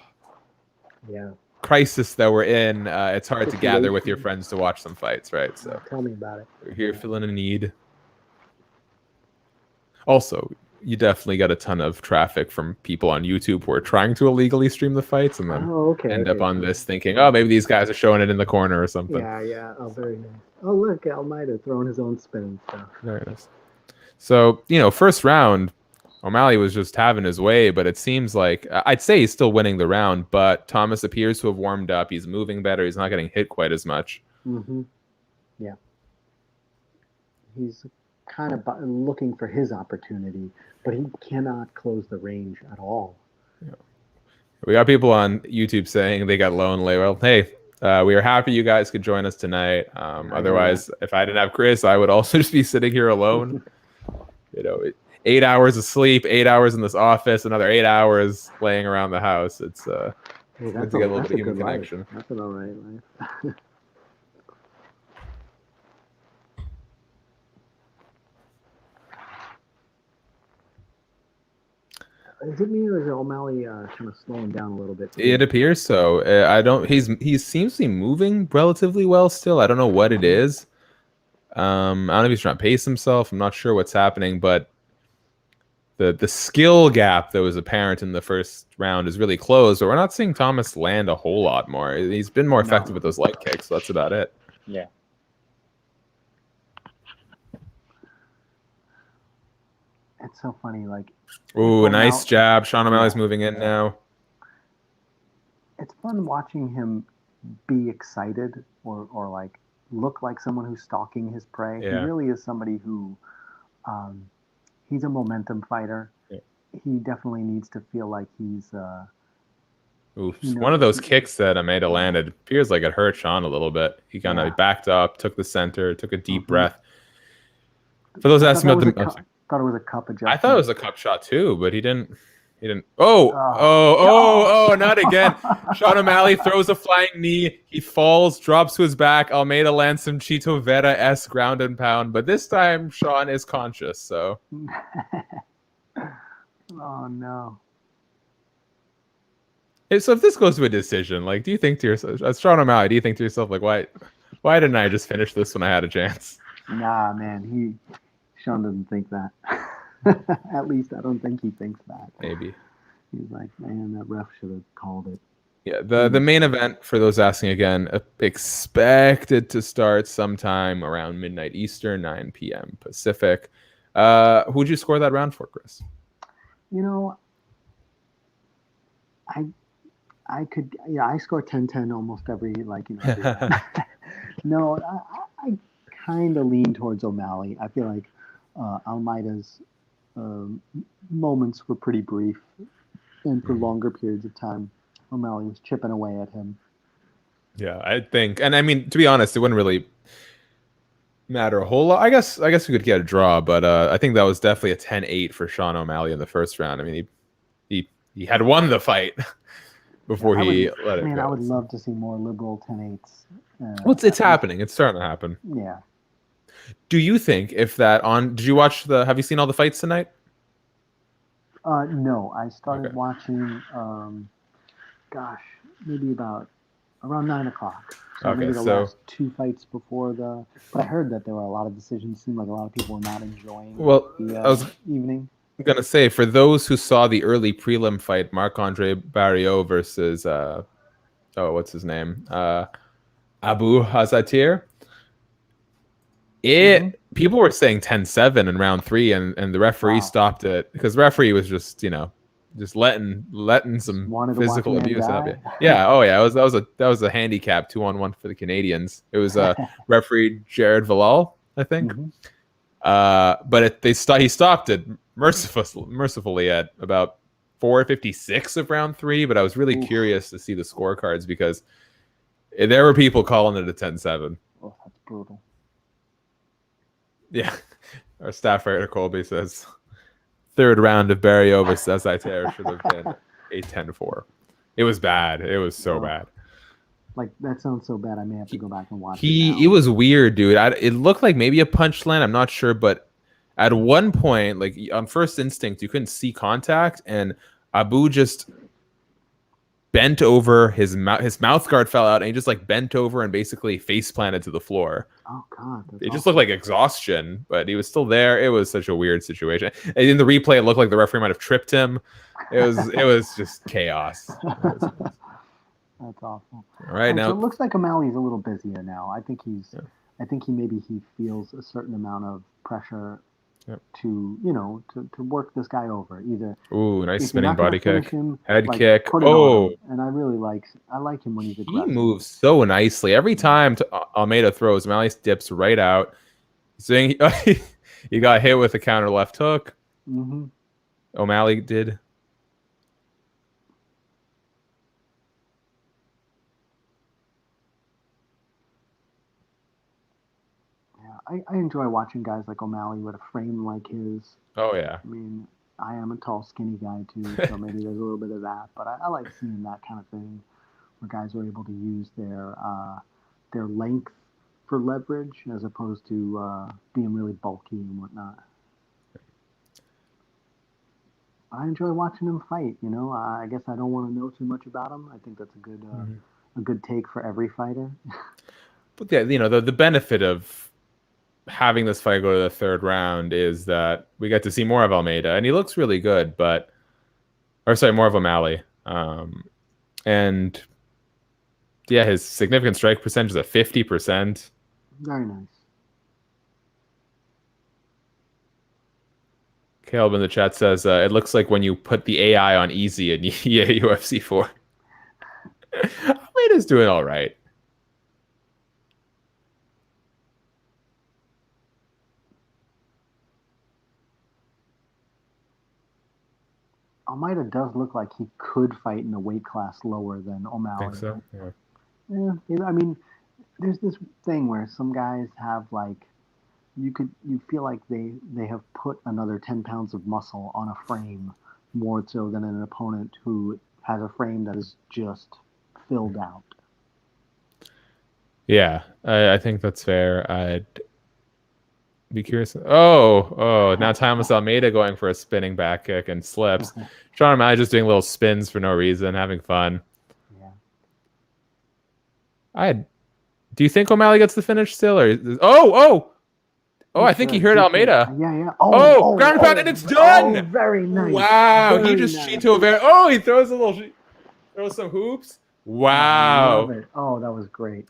crisis that we're in, it's hard to gather with your friends to watch some fights, right? So tell me about it. We're here feeling a need. Also, you definitely got a ton of traffic from people on YouTube who are trying to illegally stream the fights and then end up on this thinking, oh, maybe these guys are showing it in the corner or something. Yeah. Oh, very nice. Oh, look, Almeida throwing his own spin and stuff. Very nice. So, you know, first round, O'Malley was just having his way, but it seems like, I'd say he's still winning the round, but Thomas appears to have warmed up. He's moving better. He's not getting hit quite as much. Yeah. He's kind of looking for his opportunity, but he cannot close the range at all. Yeah. We got people on YouTube saying they got lonely. Well, hey, we are happy you guys could join us tonight. Otherwise, if I didn't have Chris, I would also just be sitting here alone. You know, 8 hours of sleep, 8 hours in this office, another 8 hours laying around the house. It's Hey, good that's to get a little that's bit a of human good life. connection. That's an all right life. Is it me or is it O'Malley kind of slowing down a little bit? It appears so. I don't. He seems to be moving relatively well still. I don't know what it is. I don't know if he's trying to pace himself. I'm not sure what's happening, but the skill gap that was apparent in the first round is really closed. But we're not seeing Thomas land a whole lot more. He's been more effective with those leg kicks. So that's about it. Yeah. It's so funny. Like, ooh, nice jab. Sean O'Malley's moving in now. It's fun watching him be excited or like look like someone who's stalking his prey. Yeah. He really is somebody who, he's a momentum fighter. Yeah. He definitely needs to feel like he's. Oops. One of those kicks that Almeida landed appears like it hurt Sean a little bit. He kind of backed up, took the center, took a deep breath. For those asking about the, thought it was a cup adjustment. I thought it was a cup shot too, but he didn't. Oh, not again. Sean O'Malley throws a flying knee. He falls, drops to his back. Almeida lands some Chito Vera-esque ground and pound, but this time Sean is conscious, so. Oh, no. So if this goes to a decision, like, do you think to yourself, as Sean O'Malley, do you think to yourself, like, why didn't I just finish this when I had a chance? Nah, man, Sean doesn't think that. At least I don't think he thinks that. Maybe. He's like, man, that ref should have called it. Yeah, the main event, for those asking again, expected to start sometime around midnight Eastern, 9 p.m. Pacific. Who'd you score that round for, Chris? You know, I could, I score 10-10 almost every, every No, I kind of lean towards O'Malley. I feel like Almeida's moments were pretty brief, and for longer periods of time, O'Malley was chipping away at him. Yeah, I think, and I mean, to be honest, it wouldn't really matter a whole lot. I guess we could get a draw, but I think that was definitely a 10-8 for Sean O'Malley in the first round. I mean, he had won the fight before he let it go. I would love to see more liberal 10-8s. Well, it's happening. It's starting to happen. Yeah. Do you think if that did you watch have you seen all the fights tonight? No, I started watching, maybe about around 9 o'clock. So maybe the last two fights before but I heard that there were a lot of decisions. It seemed like a lot of people were not enjoying the evening. I'm going to say, for those who saw the early prelim fight, Marc-Andre Barriault versus, what's his name? Abu Hazatir. People were saying 10-7 in round 3, and the referee stopped it because the referee was just letting some physical abuse happen. Yeah, that was a handicap 2-on-1 for the Canadians. It was referee Jared Villal, I think. But he stopped it mercifully at about 4:56 of round 3. But I was really curious to see the scorecards because there were people calling it a 10-7. Oh, that's brutal. Yeah, our staff writer Colby says third round of Barriault versus Zaiter should have been a 10-4. It was bad. It was so bad. Like, that sounds so bad. I may have to go back and watch it. It was weird, dude. It looked like maybe a punch land. I'm not sure, but at one point, like on first instinct, you couldn't see contact, and Abu just bent over, his mouth guard fell out, and he just like bent over and basically face planted to the floor. Oh God! It just looked like exhaustion, but he was still there. It was such a weird situation. And in the replay, it looked like the referee might have tripped him. It was just chaos. That's awful. All right, now so it looks like O'Malley's a little busier now. I think he feels a certain amount of pressure to work this guy over. Either nice spinning body kick, head kick. And I like him when he's aggressive. He moves so nicely every time Almeida throws. O'Malley dips right out. Saying he got hit with a counter left hook. Mm-hmm. O'Malley did. I enjoy watching guys like O'Malley with a frame like his. Oh yeah. I mean, I am a tall, skinny guy too, so maybe there's a little bit of that. But I like seeing that kind of thing, where guys are able to use their length for leverage as opposed to being really bulky and whatnot. I enjoy watching him fight. You know, I guess I don't want to know too much about him. I think that's a good take for every fighter. But yeah, the benefit of having this fight go to the third round is that we get to see more of Almeida, and he looks really good. More of O'Malley, and yeah, his significant strike percentage is at 50%. Very nice. Caleb in the chat says it looks like when you put the AI on easy in UFC 4. Almeida's doing all right. Almeida does look like he could fight in a weight class lower than O'Malley. I think so. Yeah. Yeah, I mean, there's this thing where some guys have like, you feel like they have put another 10 pounds of muscle on a frame more so than an opponent who has a frame that is just filled out. Yeah, I think that's fair. I'd be curious. Oh, now Thomas Almeida going for a spinning back kick and slips. Sean O'Malley just doing little spins for no reason, having fun. Yeah. Do you think O'Malley gets the finish still, or I think he heard Almeida. Yeah. Ground and pound, and it's done. Oh, very nice. Wow, very he just nice. Chito very. He throws throws some hoops. Wow. I love it. Oh, that was great.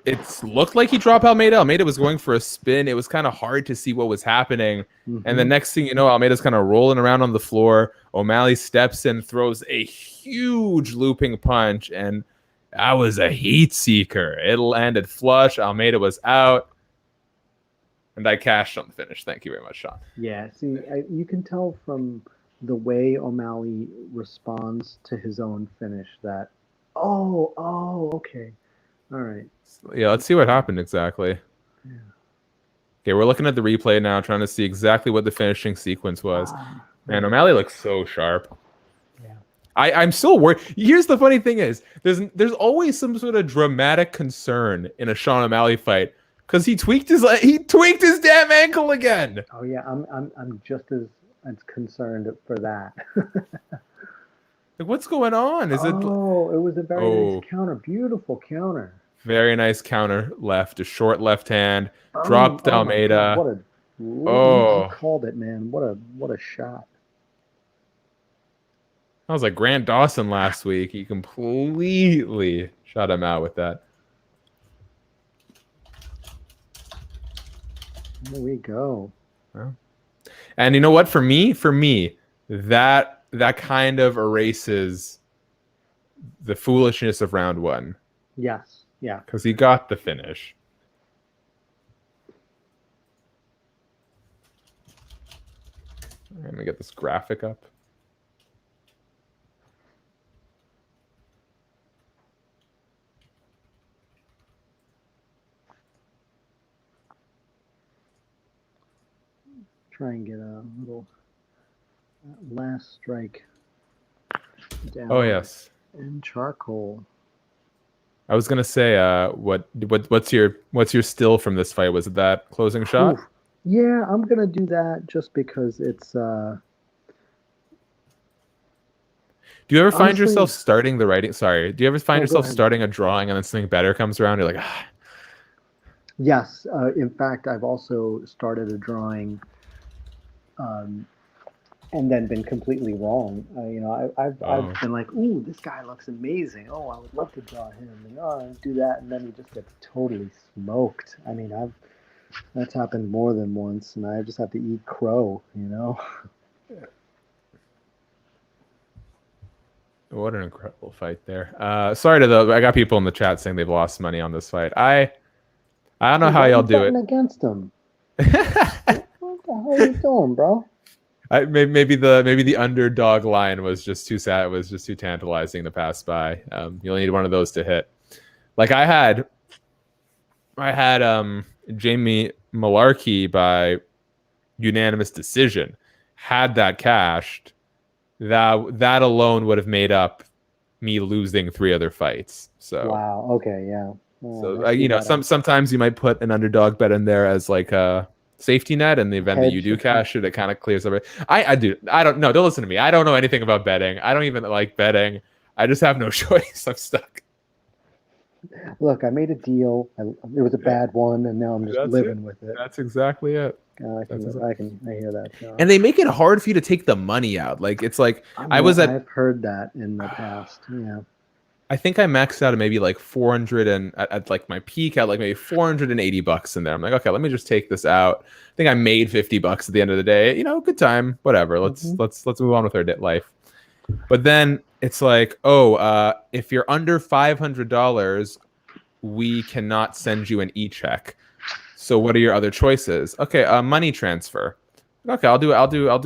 It looked like he dropped Almeida. Almeida was going for a spin. It was kind of hard to see what was happening. And the next thing you know, Almeida's kind of rolling around on the floor. O'Malley steps in, throws a huge looping punch, and that was a heat seeker. It landed flush. Almeida was out. And I cashed on the finish. Thank you very much, Sean. Yeah, see, you can tell from the way O'Malley responds to his own finish that, okay. All right. Yeah, let's see what happened exactly. Yeah. Okay, we're looking at the replay now, trying to see exactly what the finishing sequence was. Man, O'Malley looks so sharp. Yeah. I'm still worried. Here's the funny thing is, there's always some sort of dramatic concern in a Sean O'Malley fight because he tweaked his damn ankle again. Oh yeah, I'm just as concerned for that. Like, what's going on? It was a very nice counter. Beautiful counter. Very nice counter left. A short left hand. Dropped Almeida. You called it, man. What a shot. That was like Grant Dawson last week. He completely shut him out with that. There we go. Well, and you know what? For me, that kind of erases the foolishness of round one. Yes. Yeah. Because he got the finish. Let me get this graphic up. Try and get a little last strike down. Oh yes. And charcoal. I was gonna say, what's your still from this fight? Was it that closing shot? Oof. Yeah, I'm gonna do that just because it's. Do you ever find yourself starting the writing? Sorry. Do you ever find yourself starting a drawing and then something better comes around? You're like, ah. Yes. In fact, I've also started a drawing. And then been completely wrong. I've been like, ooh, this guy looks amazing. Oh, I would love to draw him. And I do that, and then he just gets totally smoked. I mean, that's happened more than once, and I just have to eat crow. What an incredible fight there. Sorry I got people in the chat saying they've lost money on this fight. I don't know how y'all do it. Against them. What the hell are you doing, bro? Maybe the underdog line was just too sad. It was just too tantalizing to pass by. You only need one of those to hit. Like I had I had Jamie Malarkey by unanimous decision. Had that cashed, that alone would have made up me losing 3 other fights. So Wow. Okay. Yeah. so I see that. sometimes you might put an underdog bet in there as like a safety net in the event that you Hedge. do cash it. It kind of clears up. I do. I don't know. Don't listen to me. I don't know anything about betting. I don't even like betting. I just have no choice. I'm stuck. Look, I made a deal. It was a bad one, and now I'm just That's living it. with it. That's exactly it. I hear that, Josh. And they make it hard for you to take the money out. Like it's like I've heard that in the past. Yeah. I think I maxed out at maybe like 400 and at like my peak at like maybe $480 in there. I'm like, okay, let me just take this out. I think I made $50 at the end of the day. Good time, whatever. Let's move on with our life. But then it's like, if you're under $500, we cannot send you an e-check. So what are your other choices? Okay, money transfer. Okay, I'll do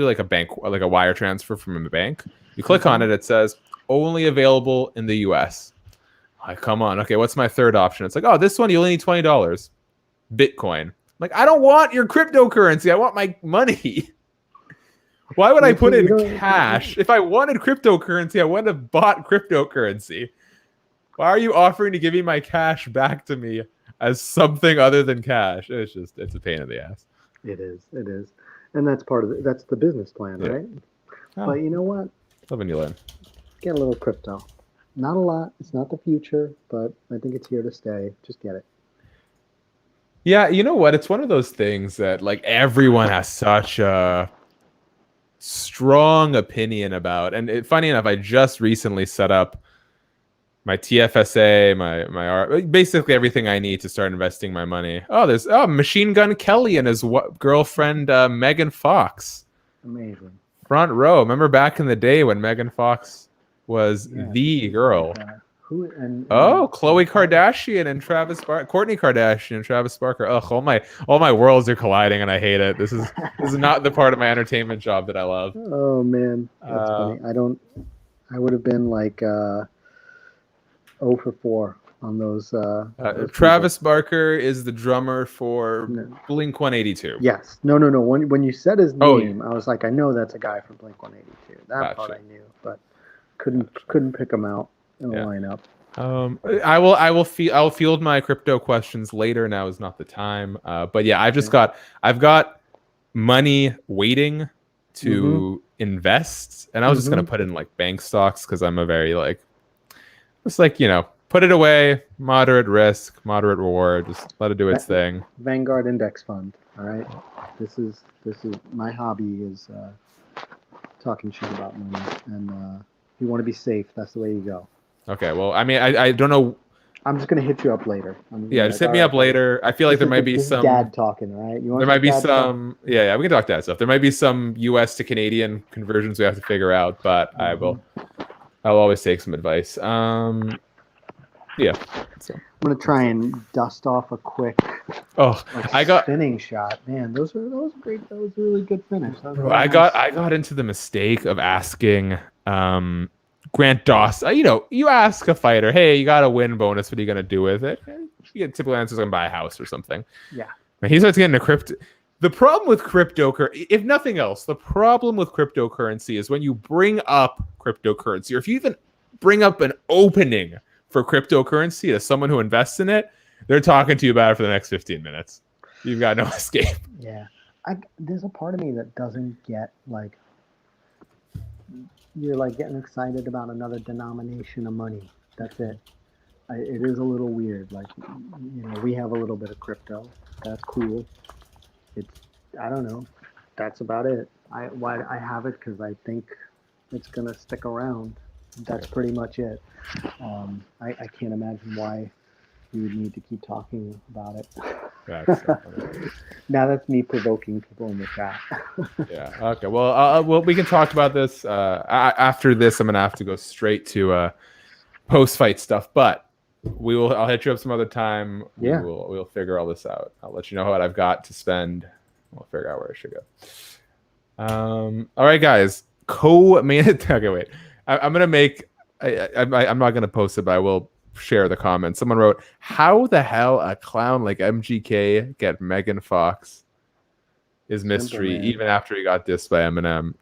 like a bank, like a wire transfer from a bank. You click on it, it says only available in the US. Like, come on. Okay, what's my third option? It's like, oh, this one you only need $20. Bitcoin. Like, I don't want your cryptocurrency. I want my money. Why would I put in cash? If I wanted cryptocurrency, I wouldn't have bought cryptocurrency. Why are you offering to give me my cash back to me as something other than cash? It's a pain in the ass. It is. And that's that's the business plan, right? Oh. But you know what? Live and you learn. Get a little crypto. Not a lot. It's not the future, but I think it's here to stay. Just get it. Yeah, you know what? It's one of those things that like everyone has such a strong opinion about. And funny enough, I just recently set up my TFSA, my basically everything I need to start investing my money. There's Machine Gun Kelly and his girlfriend Megan Fox. Amazing. Front row. Remember back in the day when Megan Fox was the girl. Khloe Kardashian and Kourtney Kardashian and Travis Barker. All my worlds are colliding and I hate it. This is not the part of my entertainment job that I love. Oh man, that's funny. I would have been like 0 for 4 on those. Travis Barker is the drummer for Blink 182. Yes. No. When you said his name, I was like, I know that's a guy from Blink 182. That part I knew, but couldn't pick him out in the lineup. I'll field my crypto questions later. Now is not the time. But yeah, I've got money waiting to invest, and I was just gonna put in like bank stocks because I'm a very put it away, moderate risk, moderate reward, just let it do its thing. Vanguard Index Fund. All right. This is my hobby is talking shit about money, and if you want to be safe, that's the way you go. Okay, well, I mean, I don't know. I'm just gonna hit you up later. Just hit me up later. I feel like there might be some dad talking, right? There might be some, we can talk dad stuff. There might be some U.S. to Canadian conversions we have to figure out, but I'll always take some advice. So. I'm gonna try and dust off a quick. Spinning shot. Man, those were great. That was a really good finish. I got into the mistake of asking Grant Dawson. You ask a fighter, hey, you got a win bonus. What are you gonna do with it? You get typical answers, like buy a house or something. Yeah. And he starts getting into crypto. The problem with cryptocurrency, if nothing else, the problem with cryptocurrency is when you bring up cryptocurrency, or if you even bring up an opening for cryptocurrency to someone who invests in it, they're talking to you about it for the next 15 minutes. You've got no escape. Yeah. There's a part of me that doesn't get like, you're like getting excited about another denomination of money. That's it. It is a little weird. Like, we have a little bit of crypto. That's cool. I don't know. That's about it. I have it because I think it's going to stick around. That's pretty much it. I can't imagine why you would need to keep talking about it. Now that's me provoking people in the chat. Yeah. Okay. Well, we can talk about this after this. I'm gonna have to go straight to post-fight stuff, but I'll hit you up some other time. Yeah. We'll figure all this out. I'll let you know what I've got to spend. We'll figure out where I should go. All right, guys. Okay, wait. I'm gonna make. I'm not gonna post it, but I will share the comments. Someone wrote, "How the hell a clown like MGK get Megan Fox is mystery, Simple, man. even after he got dissed by Eminem."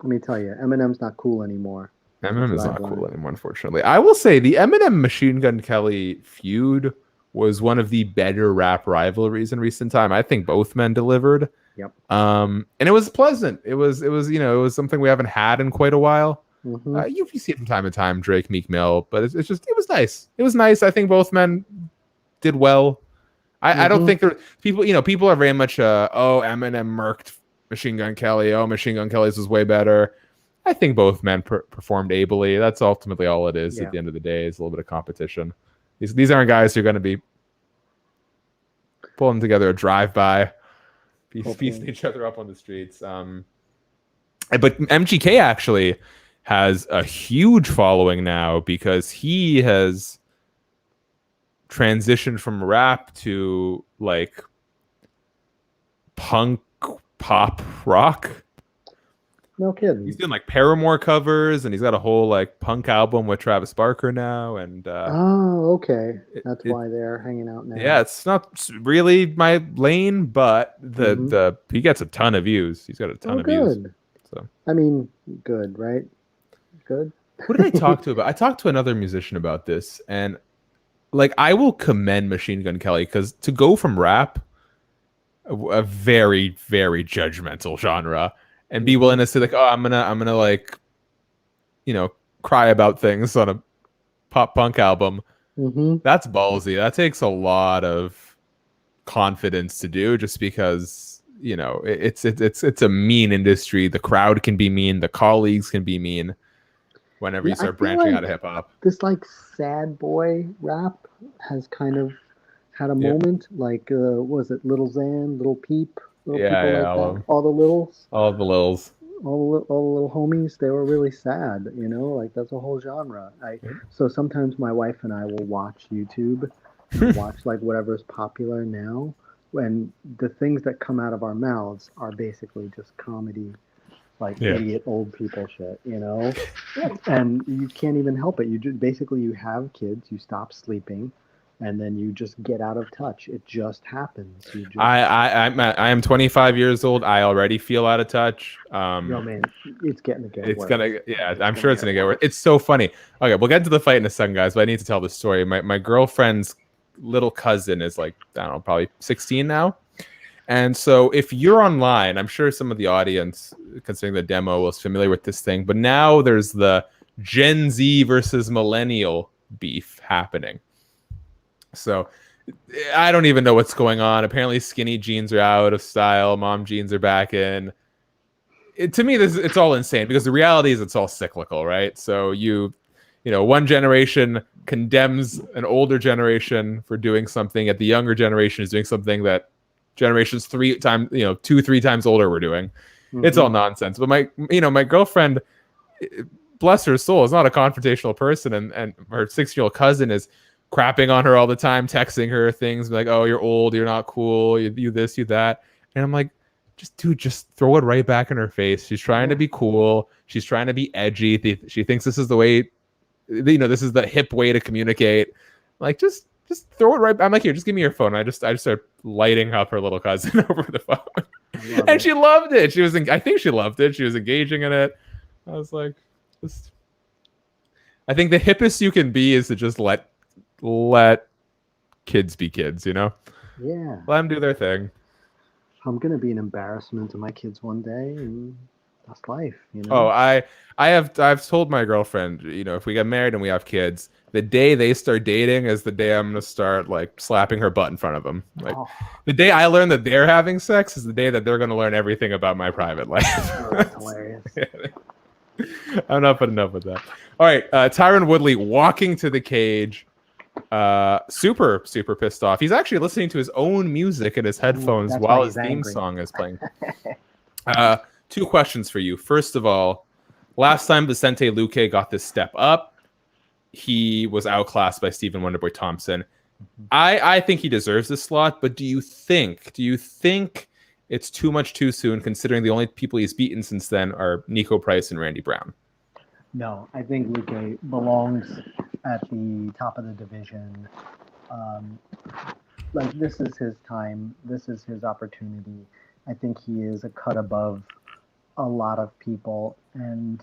Let me tell you, Eminem's not cool anymore. Eminem is not cool anymore, unfortunately. I will say the Eminem Machine Gun Kelly feud was one of the better rap rivalries in recent time. I think both men delivered. Yep. And it was pleasant. It was something we haven't had in quite a while. Mm-hmm. You see it from time to time, Drake, Meek Mill, but it was nice. It was nice. I think both men did well. I don't think people are very much Eminem murked Machine Gun Kelly. Oh, Machine Gun Kelly's was way better. I think both men performed ably. That's ultimately all it is at the end of the day. Is a little bit of competition. These aren't guys who are going to be pulling together a drive-by, piecing each other up on the streets. But MGK actually has a huge following now because he has transitioned from rap to like punk pop rock. No kidding. He's doing like Paramore covers, and he's got a whole like punk album with Travis Barker now. And okay, that's why they're hanging out now. Yeah, it's not really my lane, but the he gets a ton of views. He's got a ton of views. So I mean, good, right? Good. What did I talk to about? I talked to another musician about this, and like I will commend Machine Gun Kelly because to go from rap, a very very judgmental genre, and be willing to say like, oh, I'm gonna like, cry about things on a pop punk album. That's ballsy. That takes a lot of confidence to do, just because it's a mean industry. The crowd can be mean. The colleagues can be mean. Whenever you start branching out of hip hop, this like sad boy rap has kind of had a moment. Like, was it Little Xan, Little Peep, little people like all the littles, all the littles, all the little homies? They were really sad, like that's a whole genre. So sometimes my wife and I will watch YouTube, watch like whatever's popular now, when the things that come out of our mouths are basically just comedy. Like idiot old people shit, and you can't even help it. You just basically you have kids, you stop sleeping, and then you just get out of touch. It just happens. I am 25 years old. I already feel out of touch. No man, it's getting to get it's worse. I'm sure it's gonna get worse. It's so funny. Okay, we'll get into the fight in a second, guys. But I need to tell the story. My girlfriend's little cousin is like, I don't know, probably 16 now. And so if you're online, I'm sure some of the audience, considering the demo, was familiar with this thing. But now there's the Gen Z versus millennial beef happening. So I don't even know what's going on. Apparently skinny jeans are out of style. Mom jeans are back in. To me, it's all insane because the reality is it's all cyclical, right? So one generation condemns an older generation for doing something, yet the younger generation is doing something that generations 3 times older were doing. It's all nonsense. But my girlfriend, bless her soul, is not a confrontational person, and her 6-year-old cousin is crapping on her all the time, texting her things like, oh, you're old, you're not cool, you this, you that. And I'm like, just throw it right back in her face. She's trying to be cool, she's trying to be edgy, she thinks this is the way, this is the hip way to communicate. Like, just throw it right. I'm like, here, just give me your phone. I just started lighting up her little cousin over the phone, and she loved it. I think she loved it. She was engaging in it. I was like, I think the hippest you can be is to just let kids be kids. Yeah. Let them do their thing. I'm gonna be an embarrassment to my kids one day, and that's life. Oh, I've told my girlfriend, if we get married and we have kids, the day they start dating is the day I'm gonna start like slapping her butt in front of them. Like the day I learn that they're having sex is the day that they're gonna learn everything about my private life. Oh, that's hilarious. I'm not putting up with that. All right, Tyron Woodley walking to the cage, super super pissed off. He's actually listening to his own music in his headphones while his theme song is playing. 2 questions for you. First of all, last time Vicente Luque got this step up, he was outclassed by Stephen Wonderboy Thompson. I think he deserves this slot, but do you think it's too much too soon, considering the only people he's beaten since then are Nico Price and Randy Brown? No, I think Luque belongs at the top of the division. Like, this is his time. This is his opportunity. I think he is a cut above a lot of people, and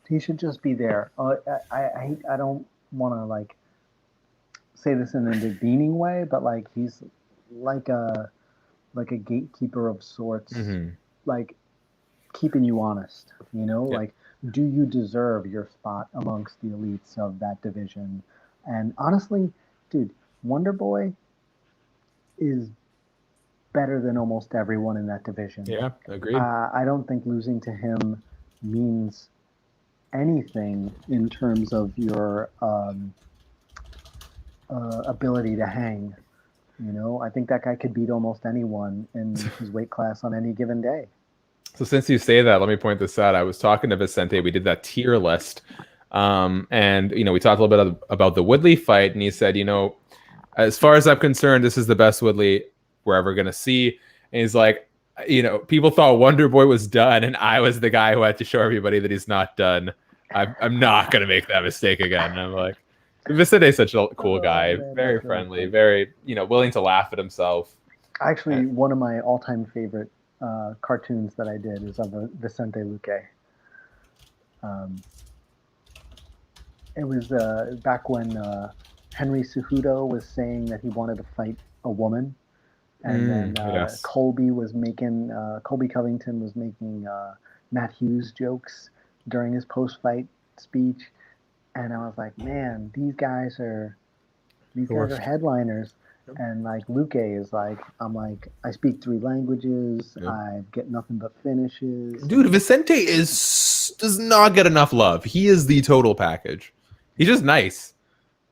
he should just be there. I don't want to like say this in a demeaning way, but like he's like a gatekeeper of sorts, like keeping you honest. You know, like, do you deserve your spot amongst the elites of that division? And honestly, dude, Wonder Boy is better than almost everyone in that division. Yeah, agreed. I don't think losing to him means anything in terms of your ability to hang. You know, I think that guy could beat almost anyone in his weight class on any given day. So since you say that, let me point this out. I was talking to Vicente. We did that tier list. And, you know, we talked a little bit about the Woodley fight. And he said, you know, as far as I'm concerned, this is the best Woodley we're ever going to see. And he's like, you know, people thought Wonder Boy was done. And I was the guy who had to show everybody that he's not done. I'm not going to make that mistake again. And I'm like, Vicente's such a cool guy. Very friendly, very, you know, willing to laugh at himself. Actually, one of my all-time favorite cartoons that I did is of Vicente Luque. It was back when Henry Cejudo was saying that he wanted to fight a woman, and then Colby Covington was making Matt Hughes jokes during his post-fight speech, and I was like, man, these guys are headliners. And like Luque is like, I'm like, I speak 3 languages. I get nothing but finishes. Dude, Vicente does not get enough love. He is the total package. He's just nice,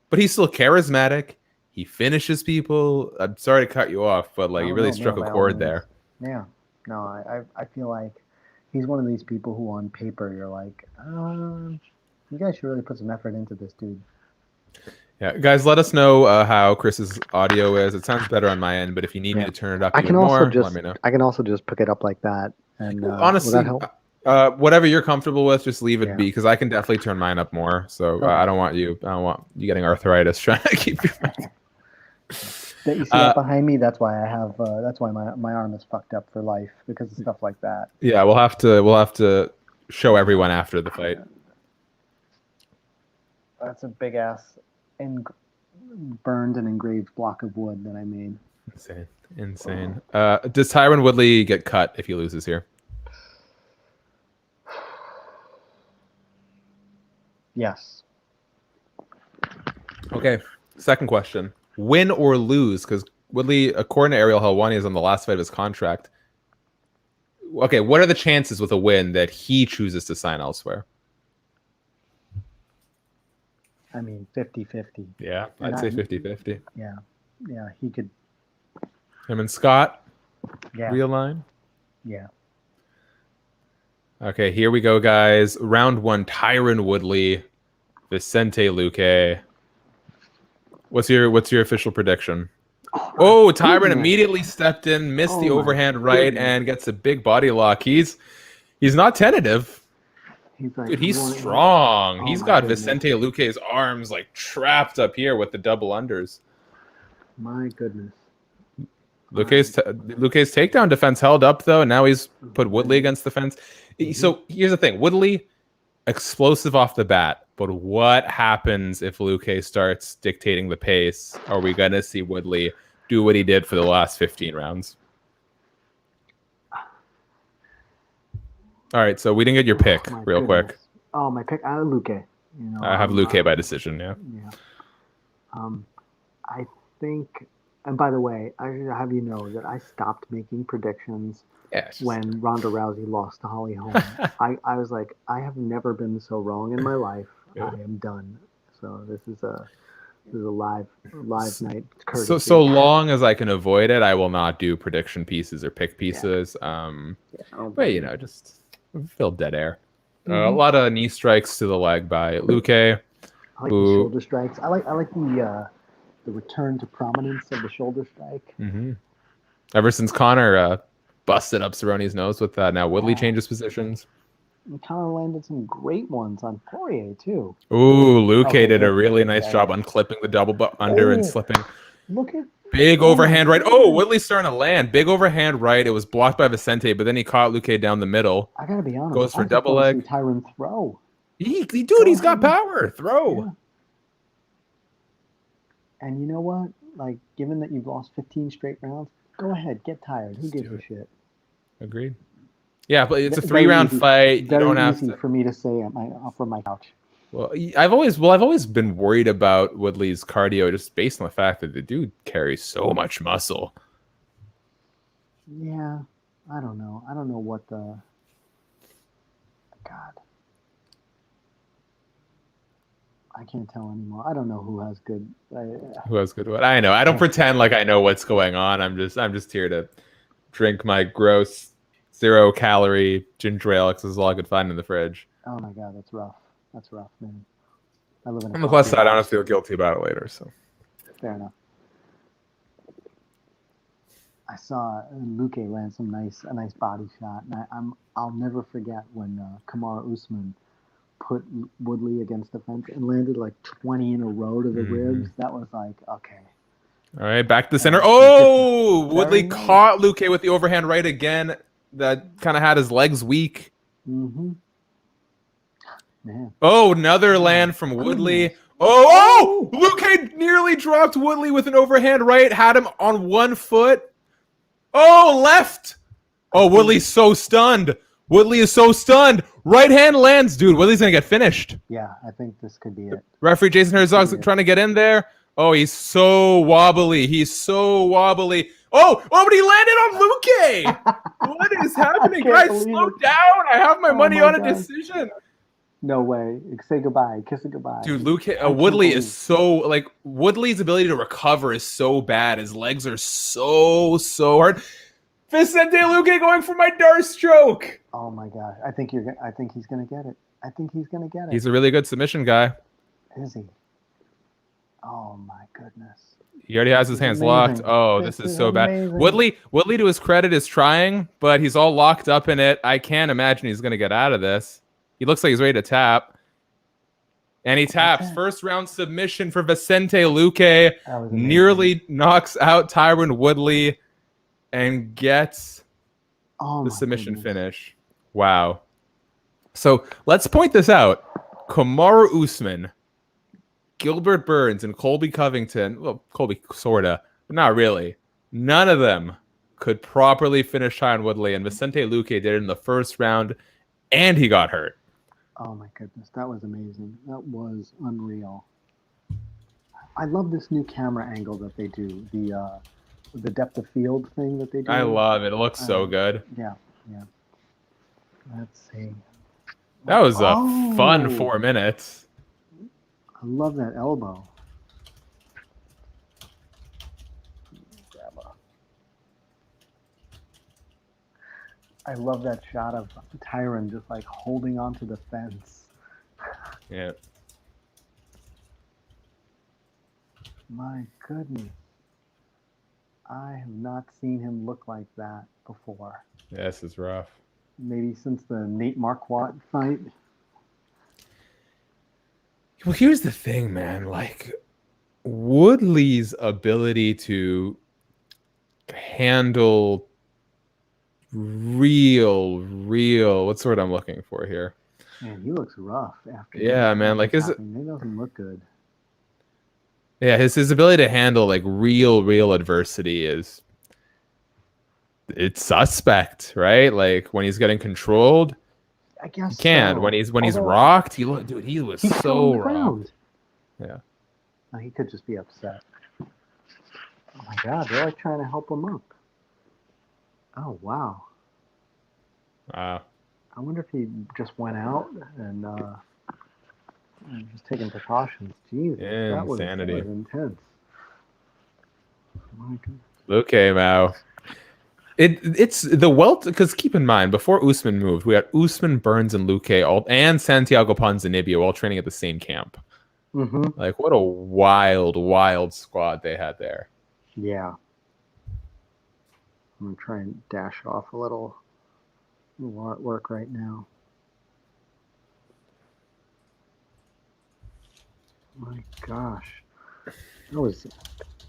but he's still charismatic. He finishes people. I'm sorry to cut you off, but like, you really struck a chord there. Yeah, no, I feel like he's one of these people who, on paper, you're like, you guys should really put some effort into this dude. Yeah, guys, let us know how Chris's audio is. It sounds better on my end, but if you need me to turn it up even more, let me know. I can also just pick it up like that. And honestly, whatever you're comfortable with, just leave it be, because I can definitely turn mine up more. So I don't want you getting arthritis trying to keep your. That you see that behind me? That's why I have. That's why my arm is fucked up for life, because of stuff like that. Yeah, we'll have to show everyone after the fight. That's a big ass burned and engraved block of wood that I made. Insane. Does Tyron Woodley get cut if he loses here? Yes. Okay. Second question: win or lose? Because Woodley, according to Ariel Helwani, is on the last fight of his contract. Okay, what are the chances with a win that he chooses to sign elsewhere? I mean, 50-50. Yeah, I'd say 50-50. Yeah, he could. Him and Scott realign? Yeah. Okay, here we go, guys. Round 1, Tyron Woodley, Vicente Luque. What's your official prediction? Oh, Tyron immediately stepped in, missed the overhand right, and gets a big body lock. He's not tentative. Dude, he's strong. He's got Vicente Luque's arms like trapped up here with the double unders. My goodness. Luque's takedown defense held up, though, and now he's put Woodley against the fence. So here's the thing. Woodley, explosive off the bat, but what happens if Luque starts dictating the pace? Are we going to see Woodley do what he did for the last 15 rounds? All right, so we didn't get your pick real quick. Oh, my pick? Luque. You know, I have Luque by decision, yeah. I think, and by the way, I should have you know that I stopped making predictions when Ronda Rousey lost to Holly Holm. I was like, I have never been so wrong in my life. I am done. So this is a live night courtesy. So long as I can avoid it, I will not do prediction pieces or pick pieces. But you know, just feel dead air. A lot of knee strikes to the leg by Luque. I like the shoulder strikes. I like the return to prominence of the shoulder strike. Ever since Connor busted up Cerrone's nose with that, now Woodley changes positions. And kind of landed some great ones on Poirier too. Ooh, Luque Okay, did a good. really nice Yeah, job yeah. unclipping the double under and Oh, slipping. look at. Big Oh my overhand right. Oh, God. Woodley's starting to land. Big overhand right. It was blocked by Vicente, but then he caught Luque down the middle. I gotta be honest. Goes for I just double want to see leg. Tyron throw. Dude, Go he's got ahead. power. Throw. Yeah. And you know what? Like, given that you've lost 15 straight rounds, go ahead, get tired. Who gives a shit? Agreed. Yeah, but it's a Very 3-round easy. fight. You don't Very have easy to. for me to say from my couch. Well, I've always been worried about Woodley's cardio just based on the fact that the dude carries so much muscle. Yeah, I don't know. I don't know what the. God. I can't tell anymore. I don't know who has good. Who has good what? I know. I don't pretend like I know what's going on. I'm just here to drink my gross 0-calorie ginger ale because it's all I could find in the fridge. Oh my God, that's rough. That's rough, man. I live in a On the plus coffee side, I don't house. feel guilty about it later. So Fair enough. I saw Luque land a nice body shot, and I'll never forget when Kamaru Usman put Woodley against the fence and landed like 20 in a row to the ribs. That was like, okay. All right, back to the center. Very Oh, Woodley nice. caught Luque with the overhand right again. That kind of had his legs weak. Mm-hmm. Man. Oh, another land from Woodley. Goodness. Oh, Luque nearly dropped Woodley with an overhand right. Had him on one foot. Oh, left. Oh, Woodley's so stunned. Woodley is so stunned. Right hand lands, dude. Woodley's going to get finished. Yeah, I think this could be it. Referee Jason Herzog's trying to get in there. Oh, he's so wobbly. He's so wobbly. Oh, but he landed on Luque. What is happening? Guys, slow down. I have my money on a decision. No way. Say goodbye. Kiss it goodbye. Dude, Woodley is so, like, Woodley's ability to recover is so bad. His legs are so hard. Vicente Luque going for my dart stroke. Oh my God. I think he's going to get it. I think he's going to get it. He's a really good submission guy. Is he? Oh my goodness. He already has his hands locked. Oh, this is so bad. Woodley, to his credit, is trying, but he's all locked up in it. I can't imagine he's going to get out of this. He looks like he's ready to tap. And he taps. First round submission for Vicente Luque. Nearly knocks out Tyron Woodley and gets the submission finish. Wow. So let's point this out. Kamaru Usman, Gilbert Burns, and Colby Covington. Well, Colby sorta, but not really. None of them could properly finish Tyron Woodley, and Vicente Luque did it in the first round, and he got hurt. Oh my goodness, that was amazing. That was unreal. I love this new camera angle that they do. The depth of field thing that they do. I love it. It looks so good. Yeah. Let's see. That was a fun 4 minutes. I love that elbow. I love that shot of Tyron just like holding onto the fence. Yeah. My goodness. I have not seen him look like that before. Yeah, this is rough. Maybe since the Nate Marquardt fight. Well, here's the thing, man. Like, Woodley's ability to handle real, what's the word I'm looking for here? Man, he looks rough after. Yeah, man. Like, he doesn't look good. Yeah, his ability to handle like real adversity it's suspect, right? Like when he's getting controlled, I guess he can. So. When he's rocked, he was so rocked. Yeah. No, he could just be upset. Oh my God, they're like trying to help him up. Oh wow. Wow. I wonder if he just went out and just taking precautions. Jesus, that was intense. My goodness. Luque, Mao. It's the welt, because keep in mind, before Usman moved, we had Usman, Burns, and Luque and Santiago Ponzinibbio all training at the same camp. Mm-hmm. Like, what a wild squad they had there. Yeah. I'm going to try and dash off a little artwork right now. My gosh, that was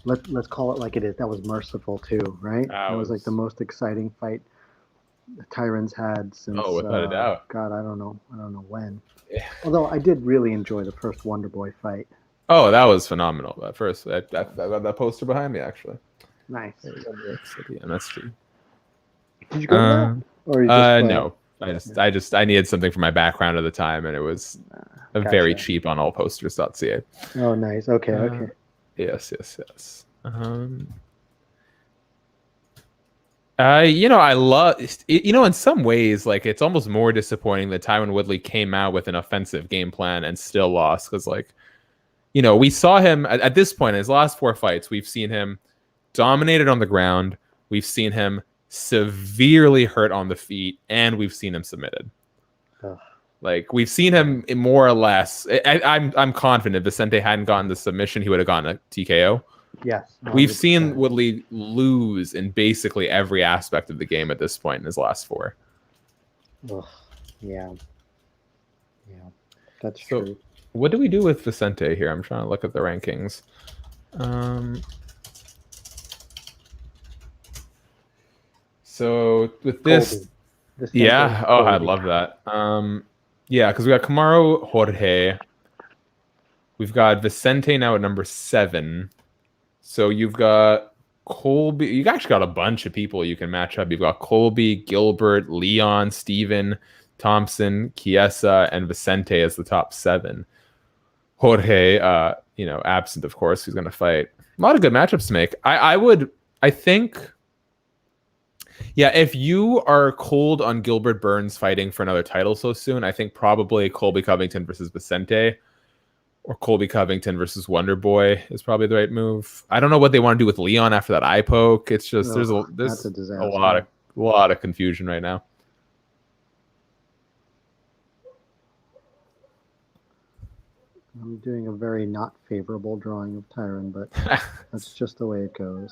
let's call it like it is. That was merciful too, right? That That was like the was most exciting fight the Tyron's had since without a doubt. God, I don't know when. Yeah. Although I did really enjoy the first Wonder Boy fight. Oh, that was phenomenal. At first, I got that poster behind me actually. Nice. The MSG. Did you go to that, or you just no. I needed something for my background at the time, and it was very Gotcha. cheap on allposters.ca. Oh, nice. Okay, okay. Yes. I love in some ways, like it's almost more disappointing that Tyron Woodley came out with an offensive game plan and still lost because, like, we saw him at this point in his last 4 fights. We've seen him dominated on the ground. We've seen him severely hurt on the feet, and we've seen him submitted. Ugh. Like we've seen him more or less. I'm confident if Vicente hadn't gotten the submission, he would have gotten a TKO. Yes. 100%. We've seen Woodley lose in basically every aspect of the game at this point in his last 4. Ugh. Yeah. That's true. What do we do with Vicente here? I'm trying to look at the rankings. So with this, yeah. Oh, I love that. Yeah, because we got Kamaru Jorge. We've got Vicente now at number 7. So you've got Colby. You actually got a bunch of people you can match up. You've got Colby, Gilbert, Leon, Steven, Thompson, Chiesa, and Vicente as the top 7. Jorge, absent, of course, who's going to fight. A lot of good matchups to make. I think, yeah, if you are cold on Gilbert Burns fighting for another title so soon, I think probably Colby Covington versus Vicente or Colby Covington versus Wonder Boy is probably the right move. I don't know what they want to do with Leon after that eye poke. It's just there's a lot of confusion right now. I'm doing a very not favorable drawing of Tyron, but that's just the way it goes.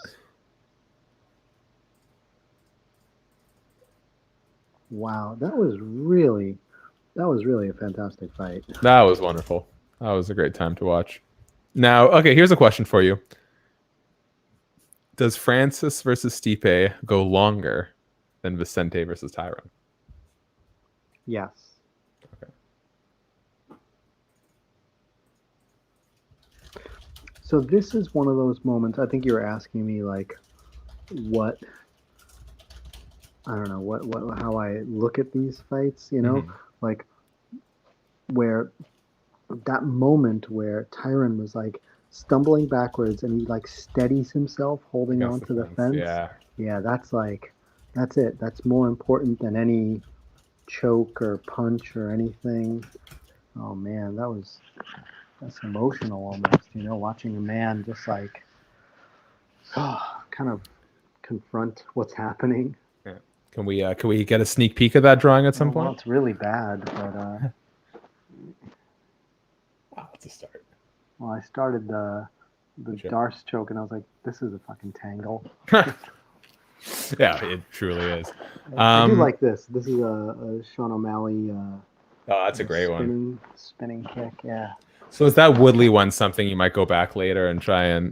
Wow, that was really a fantastic fight. That was wonderful. That was a great time to watch. Now, okay, here's a question for you. Does Francis versus Stipe go longer than Vicente versus Tyron? Yes. Okay. So this is one of those moments. I think you were asking me like, what? I don't know how I look at these fights. Like where that moment where Tyron was like stumbling backwards and he like steadies himself holding onto the fence. Yeah, that's it. That's more important than any choke or punch or anything. Oh man, that's emotional almost, watching a man just like kind of confront what's happening. Yeah. Can we get a sneak peek of that drawing at some point? Well, it's really bad, but That's a start. Well, I started the Darce choke and I was like, this is a fucking tangle. Yeah, it truly is. I do like this. This is a Sean O'Malley. Oh, that's a great one. Spinning kick, yeah. So is that Woodley one something you might go back later and try and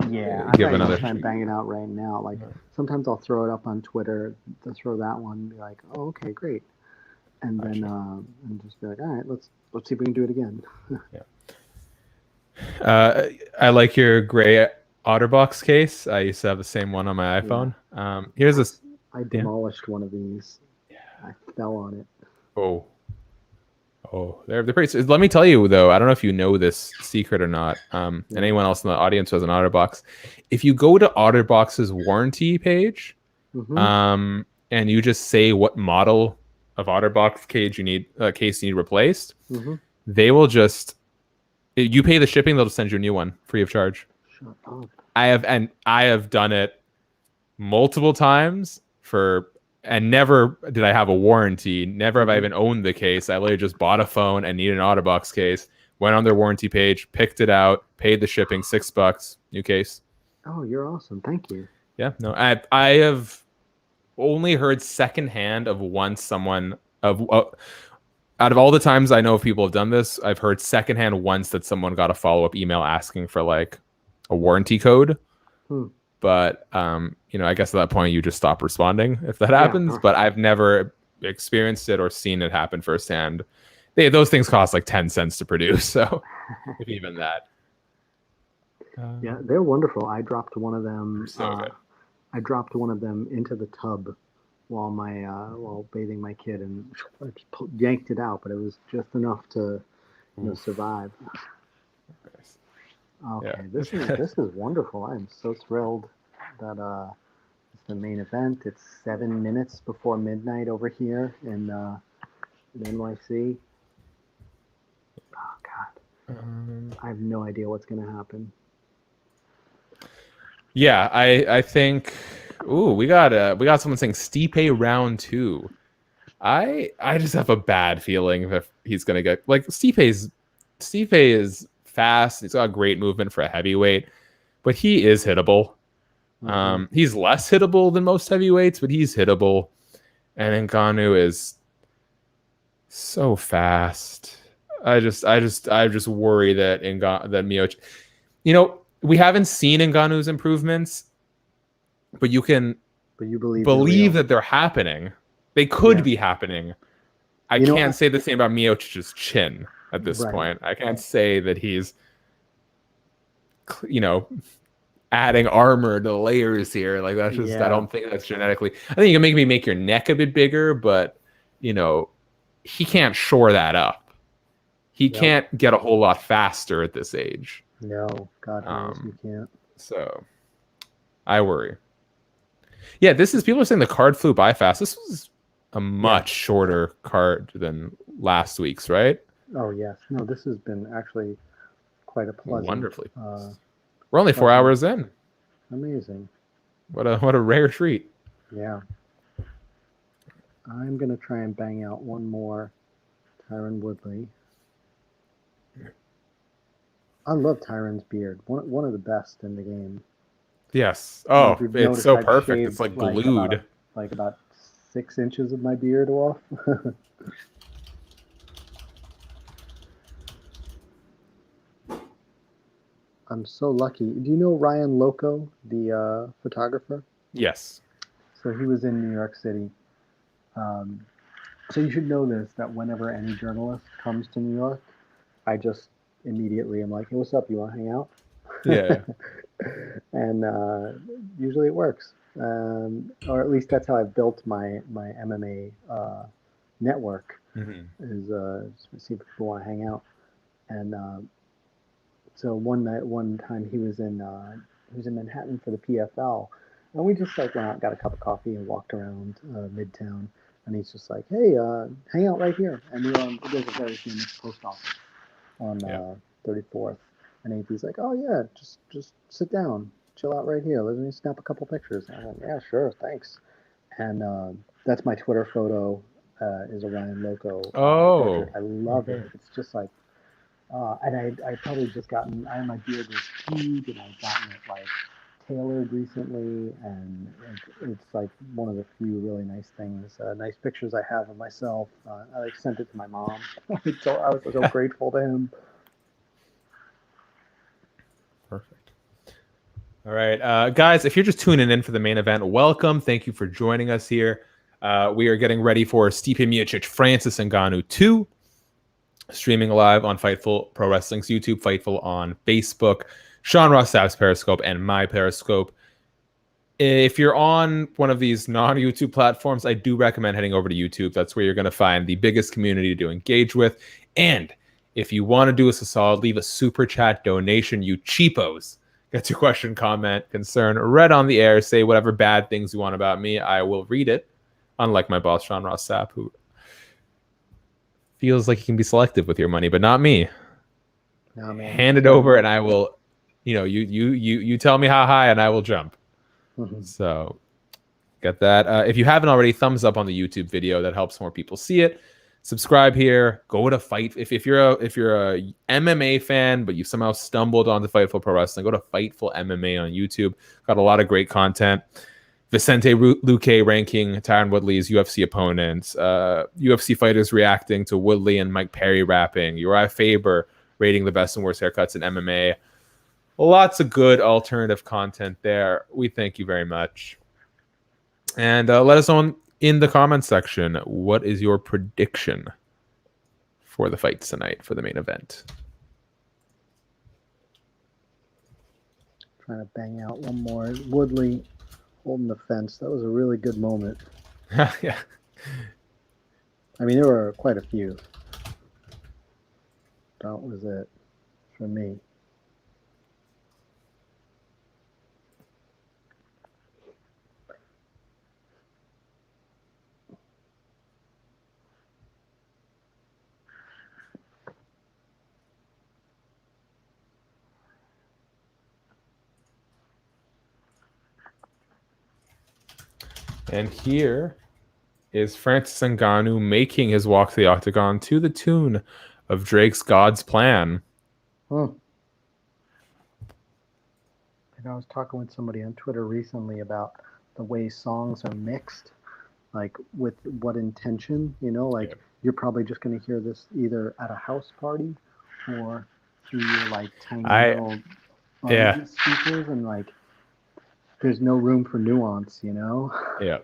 give another? Try and bang it out right now. Like sometimes I'll throw it up on Twitter to throw that one and be like, oh, okay, great, and then and just be like, all right, let's see if we can do it again. Yeah. I like your gray OtterBox case. I used to have the same one on my iPhone. Yeah. Here's this. I demolished one of these. Yeah. I fell on it. Oh, they're pretty. Let me tell you though, I don't know if you know this secret or not. And anyone else in the audience who has an OtterBox, if you go to OtterBox's warranty page, and you just say what model of OtterBox case you need replaced, they will just. You pay the shipping, they'll just send you a new one free of charge. Shut up. I have done it multiple times and never did I have a warranty. Never have I even owned the case. I literally just bought a phone and needed an OtterBox case. Went on their warranty page, picked it out, paid the shipping, $6, new case. Oh, you're awesome! Thank you. Yeah, no, I have only heard secondhand of once someone of. out of all the times I know if people have done this, I've heard secondhand once that someone got a follow-up email asking for like a warranty code. But I guess at that point you just stop responding if that happens. But I've never experienced it or seen it happen firsthand. Those things cost like 10 cents to produce, so if even that. Yeah, they're wonderful. I dropped one of them. So good. I dropped one of them into the tub while bathing my kid, and I just yanked it out, but it was just enough to survive. Okay, Yeah. this is wonderful. I'm so thrilled that it's the main event. It's 7 minutes before midnight over here in NYC. Oh God, I have no idea what's going to happen. Yeah, I think. Ooh, we got someone saying Stipe round 2. I just have a bad feeling that he's gonna get like Stipe is fast. He's got great movement for a heavyweight, but he is hittable. He's less hittable than most heavyweights, but he's hittable. And Ngannou is so fast. I just worry that that Miocic. We haven't seen Ngannou's improvements, but you believe that they're happening. They could be happening. I can't say the same about Miocic's chin at this point. I can't say that he's, adding armor to layers here. Like that's just, I don't think that's genetically. I think you can make your neck a bit bigger, but he can't shore that up. He can't get a whole lot faster at this age. No, God knows you can't. So, I worry. Yeah, people are saying the card flew by fast. This was a much shorter card than last week's, right? Oh yes, no, this has been actually quite a pleasant. Wonderfully. We're only 4 hours in. Amazing. What a rare treat. Yeah. I'm gonna try and bang out one more Tyron Woodley. I love Tyron's beard. One of the best in the game. Yes. Oh, it's so perfect. It's like glued. About 6 inches of my beard off. I'm so lucky. Do you know Ryan Loco, the photographer? Yes. So he was in New York City. So you should know this, that whenever any journalist comes to New York, I just immediately am like, hey, what's up? You want to hang out? Yeah. And usually it works. Or at least that's how I've built my MMA network. Is see if people want to hang out. And so one time he was in Manhattan for the PFL, and we just went out, got a cup of coffee, and walked around Midtown. And he's just like, hey, hang out right here. And there's a very famous post office on 34th. And AP's like, oh yeah, just sit down, chill out right here. Let me snap a couple pictures. And I'm like, yeah, sure, thanks. And that's my Twitter photo. Is a Ryan Loco. Oh, I love it. It's just like, and I probably just gotten. My beard was huge, and I've gotten it tailored recently, and it's like one of the few really nice things, nice pictures I have of myself. I sent it to my mom. I was so grateful to him. Perfect. All right, guys, if you're just tuning in for the main event, welcome. Thank you for joining us here. We are getting ready for Stipe Miocic, Francis Ngannou 2, streaming live on Fightful Pro Wrestling's YouTube, Fightful on Facebook, Sean Ross Sapp's Periscope, and my Periscope. If you're on one of these non-YouTube platforms, I do recommend heading over to YouTube. That's where you're going to find the biggest community to engage with. And if you want to do us a solid, leave a super chat donation, you cheapos. Get your question, comment, concern read on the air. Say whatever bad things you want about me. I will read it. Unlike my boss, Sean Ross Sapp, who feels like he can be selective with your money, but not me. No, man. Hand it over, and I will. You tell me how high, and I will jump. Mm-hmm. So, get that. If you haven't already, thumbs up on the YouTube video. That helps more people see it. Subscribe here. Go to Fight. If you're a MMA fan, but you somehow stumbled onto Fightful Pro Wrestling, go to Fightful MMA on YouTube. Got a lot of great content. Vicente Luque ranking Tyron Woodley's UFC opponents, UFC fighters reacting to Woodley and Mike Perry rapping, Uriah Faber rating the best and worst haircuts in MMA. Lots of good alternative content there. We thank you very much. And let us know in the comments section, what is your prediction for the fights tonight for the main event? Trying to bang out one more. Woodley holding the fence. That was a really good moment. Yeah. I mean, there were quite a few. That was it for me. And here is Francis Ngannou making his walk to the octagon to the tune of Drake's God's Plan. And I was talking with somebody on Twitter recently about the way songs are mixed, like with what intention, like you're probably just going to hear this either at a house party or through your like tiny little speakers, and like there's no room for nuance, Yeah,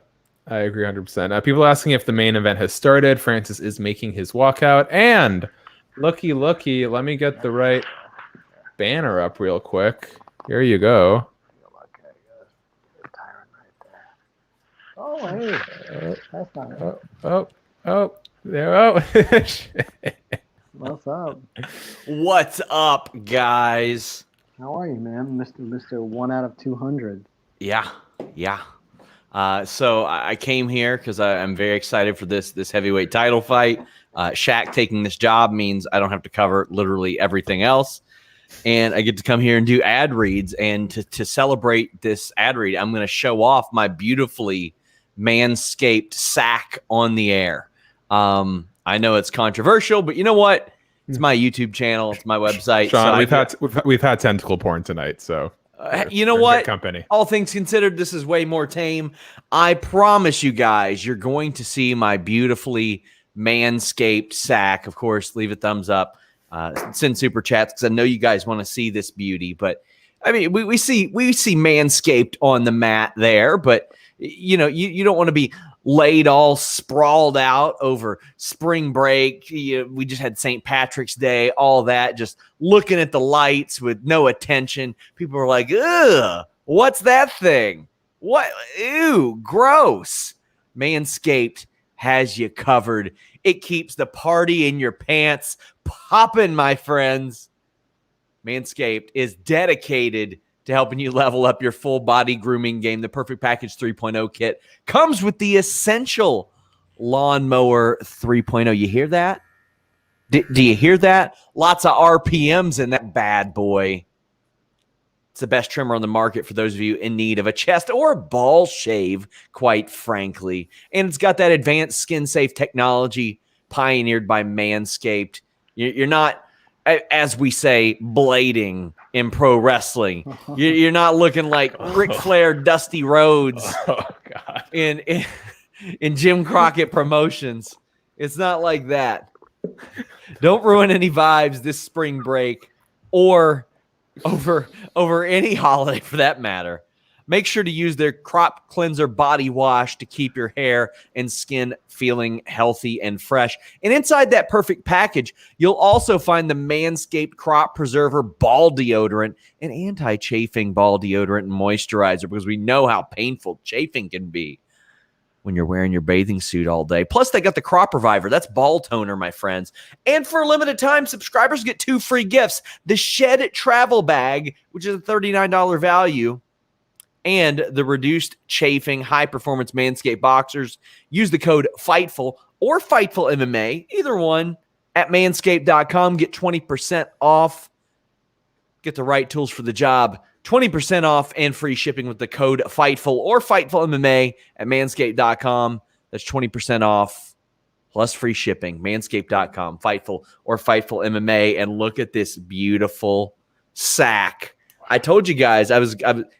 I agree 100%. People asking if the main event has started. Francis is making his walkout. And looky, let me get the right banner up real quick. Here you go. Oh, hey. That's not it. There. What's up? What's up, guys? How are you, man? Mr. 1 out of 200. Yeah. So I came here because I'm very excited for this heavyweight title fight. Shaq taking this job means I don't have to cover literally everything else. And I get to come here and do ad reads. And to celebrate this ad read, I'm going to show off my beautifully Manscaped sack on the air. I know it's controversial, but you know what? It's my YouTube channel. It's my website. Sean, so we've had tentacle porn tonight, so you know what? Company. All things considered, this is way more tame. I promise you guys, you're going to see my beautifully Manscaped sack. Of course, leave a thumbs up. Send super chats because I know you guys want to see this beauty. But I mean, we see Manscaped on the mat there, but you don't want to be laid all sprawled out over spring break. We just had St. Patrick's Day, all that, just looking at the lights with no attention. People are like, ugh, what's that thing? What? Ew, gross. Manscaped has you covered. It keeps the party in your pants popping, my friends. Manscaped is dedicated to helping you level up your full body grooming game. The Perfect Package 3.0 kit comes with the essential Lawnmower 3.0. You hear that? Do you hear that? Lots of RPMs in that bad boy. It's the best trimmer on the market for those of you in need of a chest or a ball shave, quite frankly. And it's got that advanced skin-safe technology pioneered by Manscaped. You're not, as we say, blading in pro wrestling. You're not looking like Ric Flair, Dusty Rhodes in Jim Crockett Promotions. It's not like that. Don't ruin any vibes this spring break or over any holiday for that matter. Make sure to use their crop cleanser body wash to keep your hair and skin feeling healthy and fresh. And inside that perfect package, you'll also find the Manscaped Crop Preserver Ball Deodorant, an anti-chafing ball deodorant and moisturizer, because we know how painful chafing can be when you're wearing your bathing suit all day. Plus, they got the Crop Reviver. That's ball toner, my friends. And for a limited time, subscribers get 2 free gifts. The Shed Travel Bag, which is a $39 value, and the reduced chafing high-performance Manscaped boxers. Use the code FIGHTFUL or FIGHTFUL MMA, either one, at manscaped.com. Get 20% off. Get the right tools for the job. 20% off and free shipping with the code FIGHTFUL or FIGHTFUL MMA at manscaped.com. That's 20% off plus free shipping. Manscaped.com, FIGHTFUL or FIGHTFUL MMA. And look at this beautiful sack. I told you guys,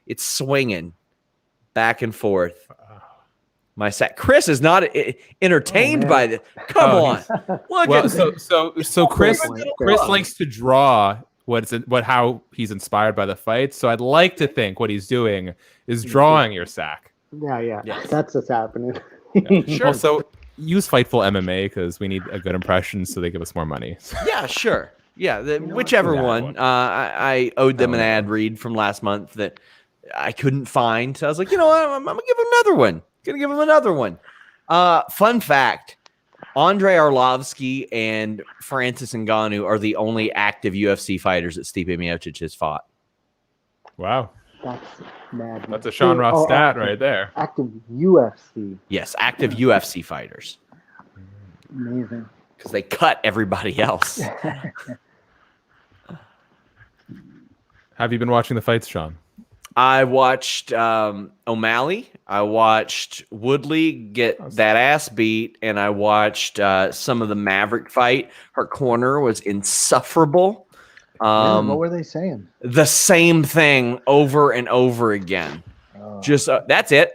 it's swinging. back and forth. My sack. Chris is not entertained by this. Come on, look Well, at so Chris Chris likes to draw how he's inspired by the fight. So I'd like to think what he's doing is drawing your sack. Yeah. Yes. That's what's happening. Yeah. Sure. Also, use Fightful MMA because we need a good impression, so they give us more money. Yeah, sure. Yeah, whichever one. I owed them an ad read from last month that I couldn't find. So I was like, you know what? I'm gonna give him another one. Fun fact: Andre Arlovsky and Francis Ngannou are the only active UFC fighters that Stipe Miocic has fought. Wow, That's mad. that's a Sean Ross stat right there. Active UFC. Yes, active UFC fighters Amazing. because they cut everybody else. Have you been watching the fights, Sean? I watched O'Malley. I watched Woodley get that ass beat, and I watched some of the Maverick fight. Her corner was insufferable. What were they saying? The same thing over and over again. Just that's it.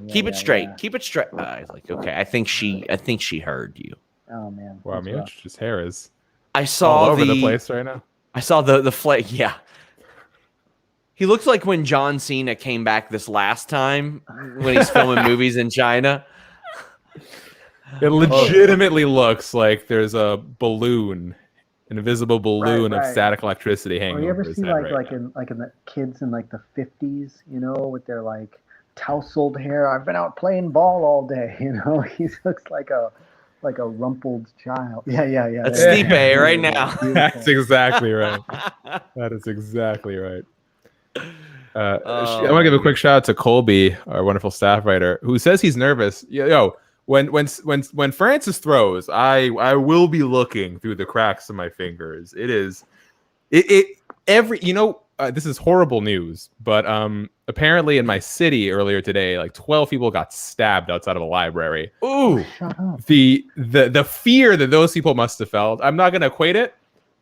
Keep it straight. Yeah. Keep it straight. I was like, okay, I think she heard you. Oh man. Wow, that's rough. Miocic's hair is I saw all over the place right now. I saw the flag. Yeah. He looks like when John Cena came back this last time when he's filming movies in China. It legitimately looks like there's a balloon, an invisible balloon of Right. static electricity hanging Or you over ever his see head like right now. in the kids in like the 50s, you know, with their like tousled hair. I've been out playing ball all day, you know. He looks like a rumpled child. Yeah. That's there you Stipe go. right now. Beautiful. That's exactly right. That is exactly right. I want to give a quick shout out to Colby, our wonderful staff writer, who says he's nervous. Yo, when Francis throws, I will be looking through the cracks of my fingers. This is horrible news, but apparently in my city earlier today, like 12 people got stabbed outside of a library. Ooh, Shut up. the fear that those people must have felt. I'm not going to equate it,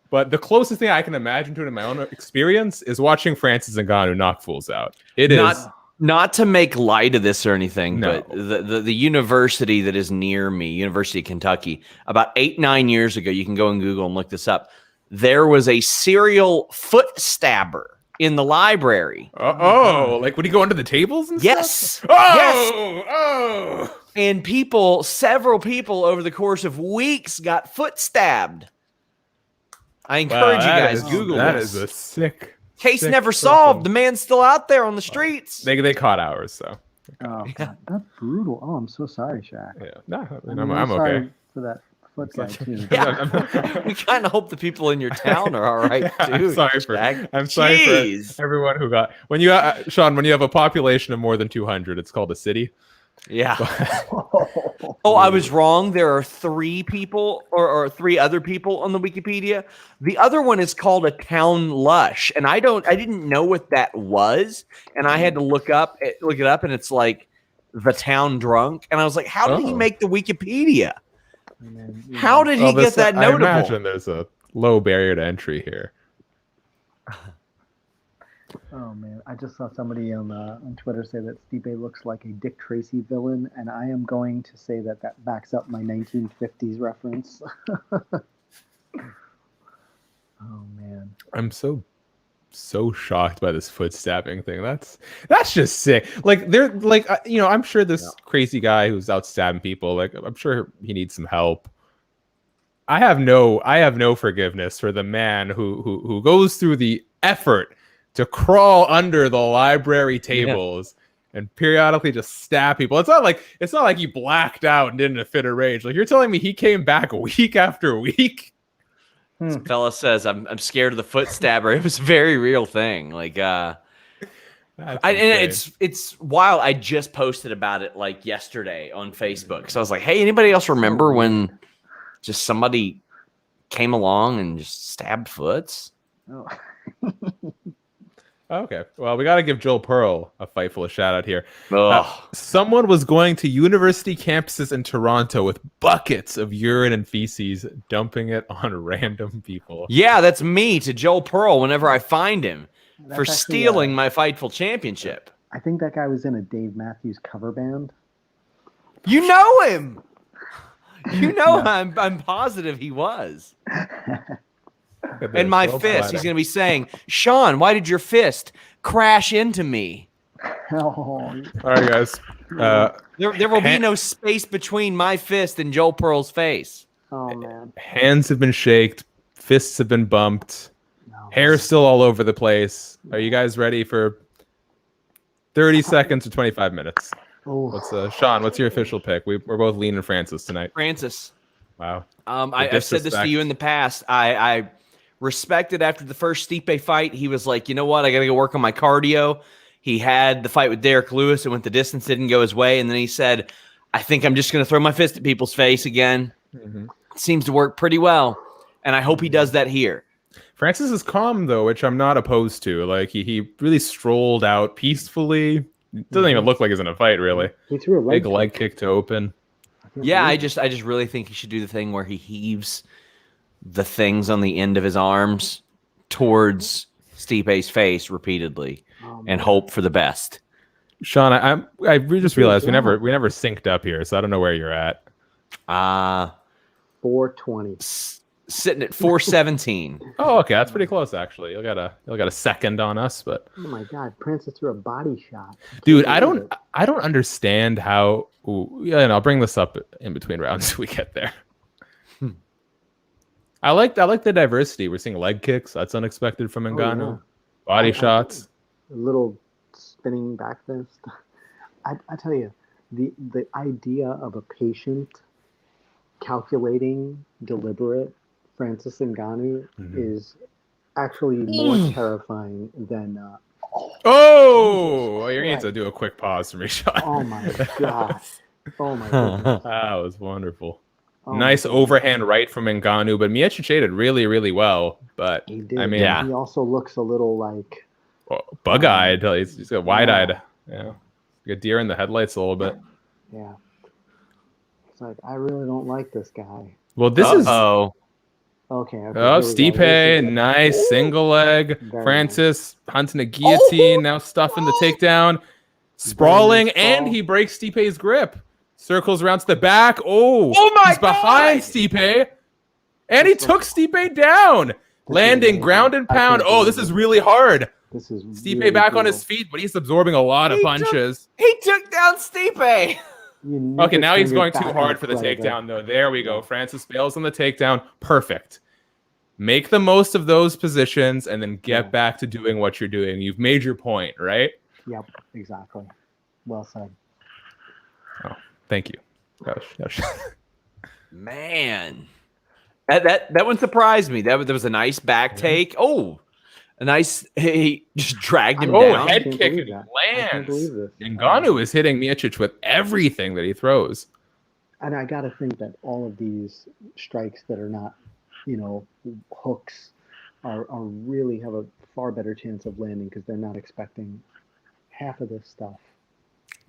but the closest thing I can imagine to it in my own experience is watching Francis Ngannou knock fools out. It is not to make light of this or anything, No. but the university that is near me, University of Kentucky, about 8-9 years ago, you can go and Google and look this up. There was a serial foot stabber in the library. like would he go under the tables and Yes. stuff? Yes. Oh. And several people over the course of weeks got foot stabbed. I encourage you guys, Google that this. is a sick Case sick never person. solved. The man's still out there on the streets. They caught ours, so Oh, God, that's brutal. Oh, I'm so sorry, Shaq. yeah. No, I'm I'm sorry okay. for that foot guy too. Yeah. We kind of hope the people in your town are all right too. I'm sorry Jeez. for everyone who got Sean. When you have a population of more than 200, it's called a city. Yeah. Oh, I was wrong. There are 3 people or 3 other people on the Wikipedia. The other one is called a town lush, and I didn't know what that was, and I had to look it up, and it's like the town drunk, and I was like, how did he make the Wikipedia? How did he get that notable? I imagine there's a low barrier to entry here. Oh man, I just saw somebody on Twitter say that Stipe looks like a Dick Tracy villain, and I am going to say that backs up my 1950s reference. Oh man, I'm so shocked by this foot stabbing thing. That's just sick. Like they're like I'm sure this crazy guy who's out stabbing people, like I'm sure he needs some help. I have no forgiveness for the man who goes through the effort to crawl under the library tables and periodically just stab people. It's not like he blacked out and did in a fit of rage. Like you're telling me he came back week after week. This fella says, I'm scared of the foot stabber. It was a very real thing. Like, and it's wild. I just posted about it like yesterday on Facebook. So I was like, hey, anybody else remember when just somebody came along and just stabbed foots? oh. Okay. Well, we got to give Joel Pearl a Fightful shout out here. Ugh. Someone was going to university campuses in Toronto with buckets of urine and feces, dumping it on random people. Yeah, that's me to Joel Pearl whenever I find him. for stealing my Fightful championship. I think that guy was in a Dave Matthews cover band. You know him. You know, no. I'm positive he was. And my fist, he's going to be saying, Sean, why did your fist crash into me? All right, guys. There will be no space between my fist and Joel Pearl's face. Oh, man. Hands have been shaked. Fists have been bumped. Hair's still all over the place. Are you guys ready for 30 seconds or 25 minutes? Sean, what's your official pick? We're both leaning Francis tonight. Francis. Wow. I've said this to you in the past. I respected after the first Stipe fight. He was like, you know what? I got to go work on my cardio. He had the fight with Derek Lewis. It went the distance, didn't go his way. And then he said, I think I'm just going to throw my fist at people's face again. Mm-hmm. It seems to work pretty well. And I hope he does that here. Francis is calm, though, which I'm not opposed to. Like, he really strolled out peacefully. It doesn't even look like he's in a fight, really. He threw a big leg kick to open. Yeah, I just really think he should do the thing where he heaves the things on the end of his arms towards Stipe's face repeatedly and hope for the best. Sean, I just realized we never synced up here, so I don't know where you're at. 420. Sitting at 417. Oh, okay, that's pretty close actually. You got a second on us, but oh my God, Francis threw a body shot. Dude, I don't understand how. And I'll bring this up in between rounds if we get there. I like the diversity. We're seeing leg kicks. That's unexpected from Ngannou. Oh, yeah. Body shots. A little spinning back fist. I tell you, the idea of a patient, calculating, deliberate Francis Ngannou is actually more terrifying than. You're going to do a quick pause for me, Sean. Oh my God! Oh my goodness! That was wonderful. Nice overhand right from Ngannou, but Miocic ate it really, really well. But he did. I mean, he also looks a little like bug-eyed. He's got wide-eyed. Yeah, got deer in the headlights a little bit. Yeah, it's like I really don't like this guy. Well, this is okay. Stipe, nice single leg. Very Francis hunting a guillotine, now stuffing the takedown, sprawling, and he breaks Stipe's grip. Circles around to the back. Oh my he's behind Stipe, and he took Stipe down, landing ground and pound. This is really hard. This is Stipe really back on his feet, but he's absorbing a lot of punches. He took down Stipe. Okay, now he's going too hard for the takedown, though. There we go. Francis bails on the takedown. Perfect. Make the most of those positions and then get back to doing what you're doing. You've made your point, right? Yep, exactly. Well said. Oh, thank you. Gosh. Man. That one surprised me. There was a nice back take. He just dragged him down. Head kick and he lands. Ngannou is hitting Miocic with everything that he throws. And I got to think that all of these strikes that are not, hooks are really have a far better chance of landing because they're not expecting half of this stuff.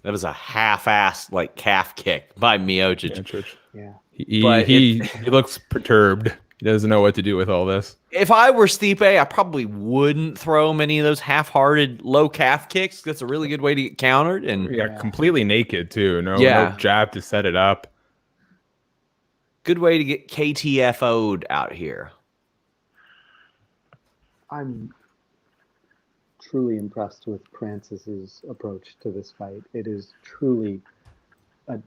That was a half-assed calf kick by Miocic. Yeah. He looks perturbed. He doesn't know what to do with all this. If I were Stipe, I probably wouldn't throw many of those half-hearted low calf kicks. That's a really good way to get countered. And completely naked too. No jab to set it up. Good way to get KTFO'd out here. I'm truly impressed with Francis's approach to this fight. It is truly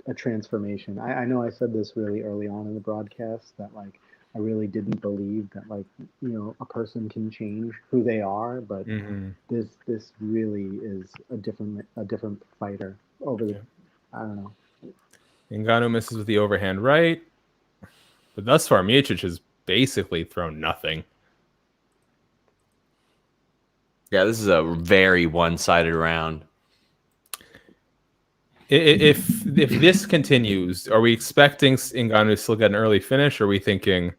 a transformation. I know I said this really early on in the broadcast that I really didn't believe that a person can change who they are, but this really is a different fighter over the I don't know. Ngannou misses with the overhand right, but thus far Miocic has basically thrown nothing. Yeah, this is a very one-sided round. If this continues, are we expecting Ngannou to still get an early finish, or are we thinking?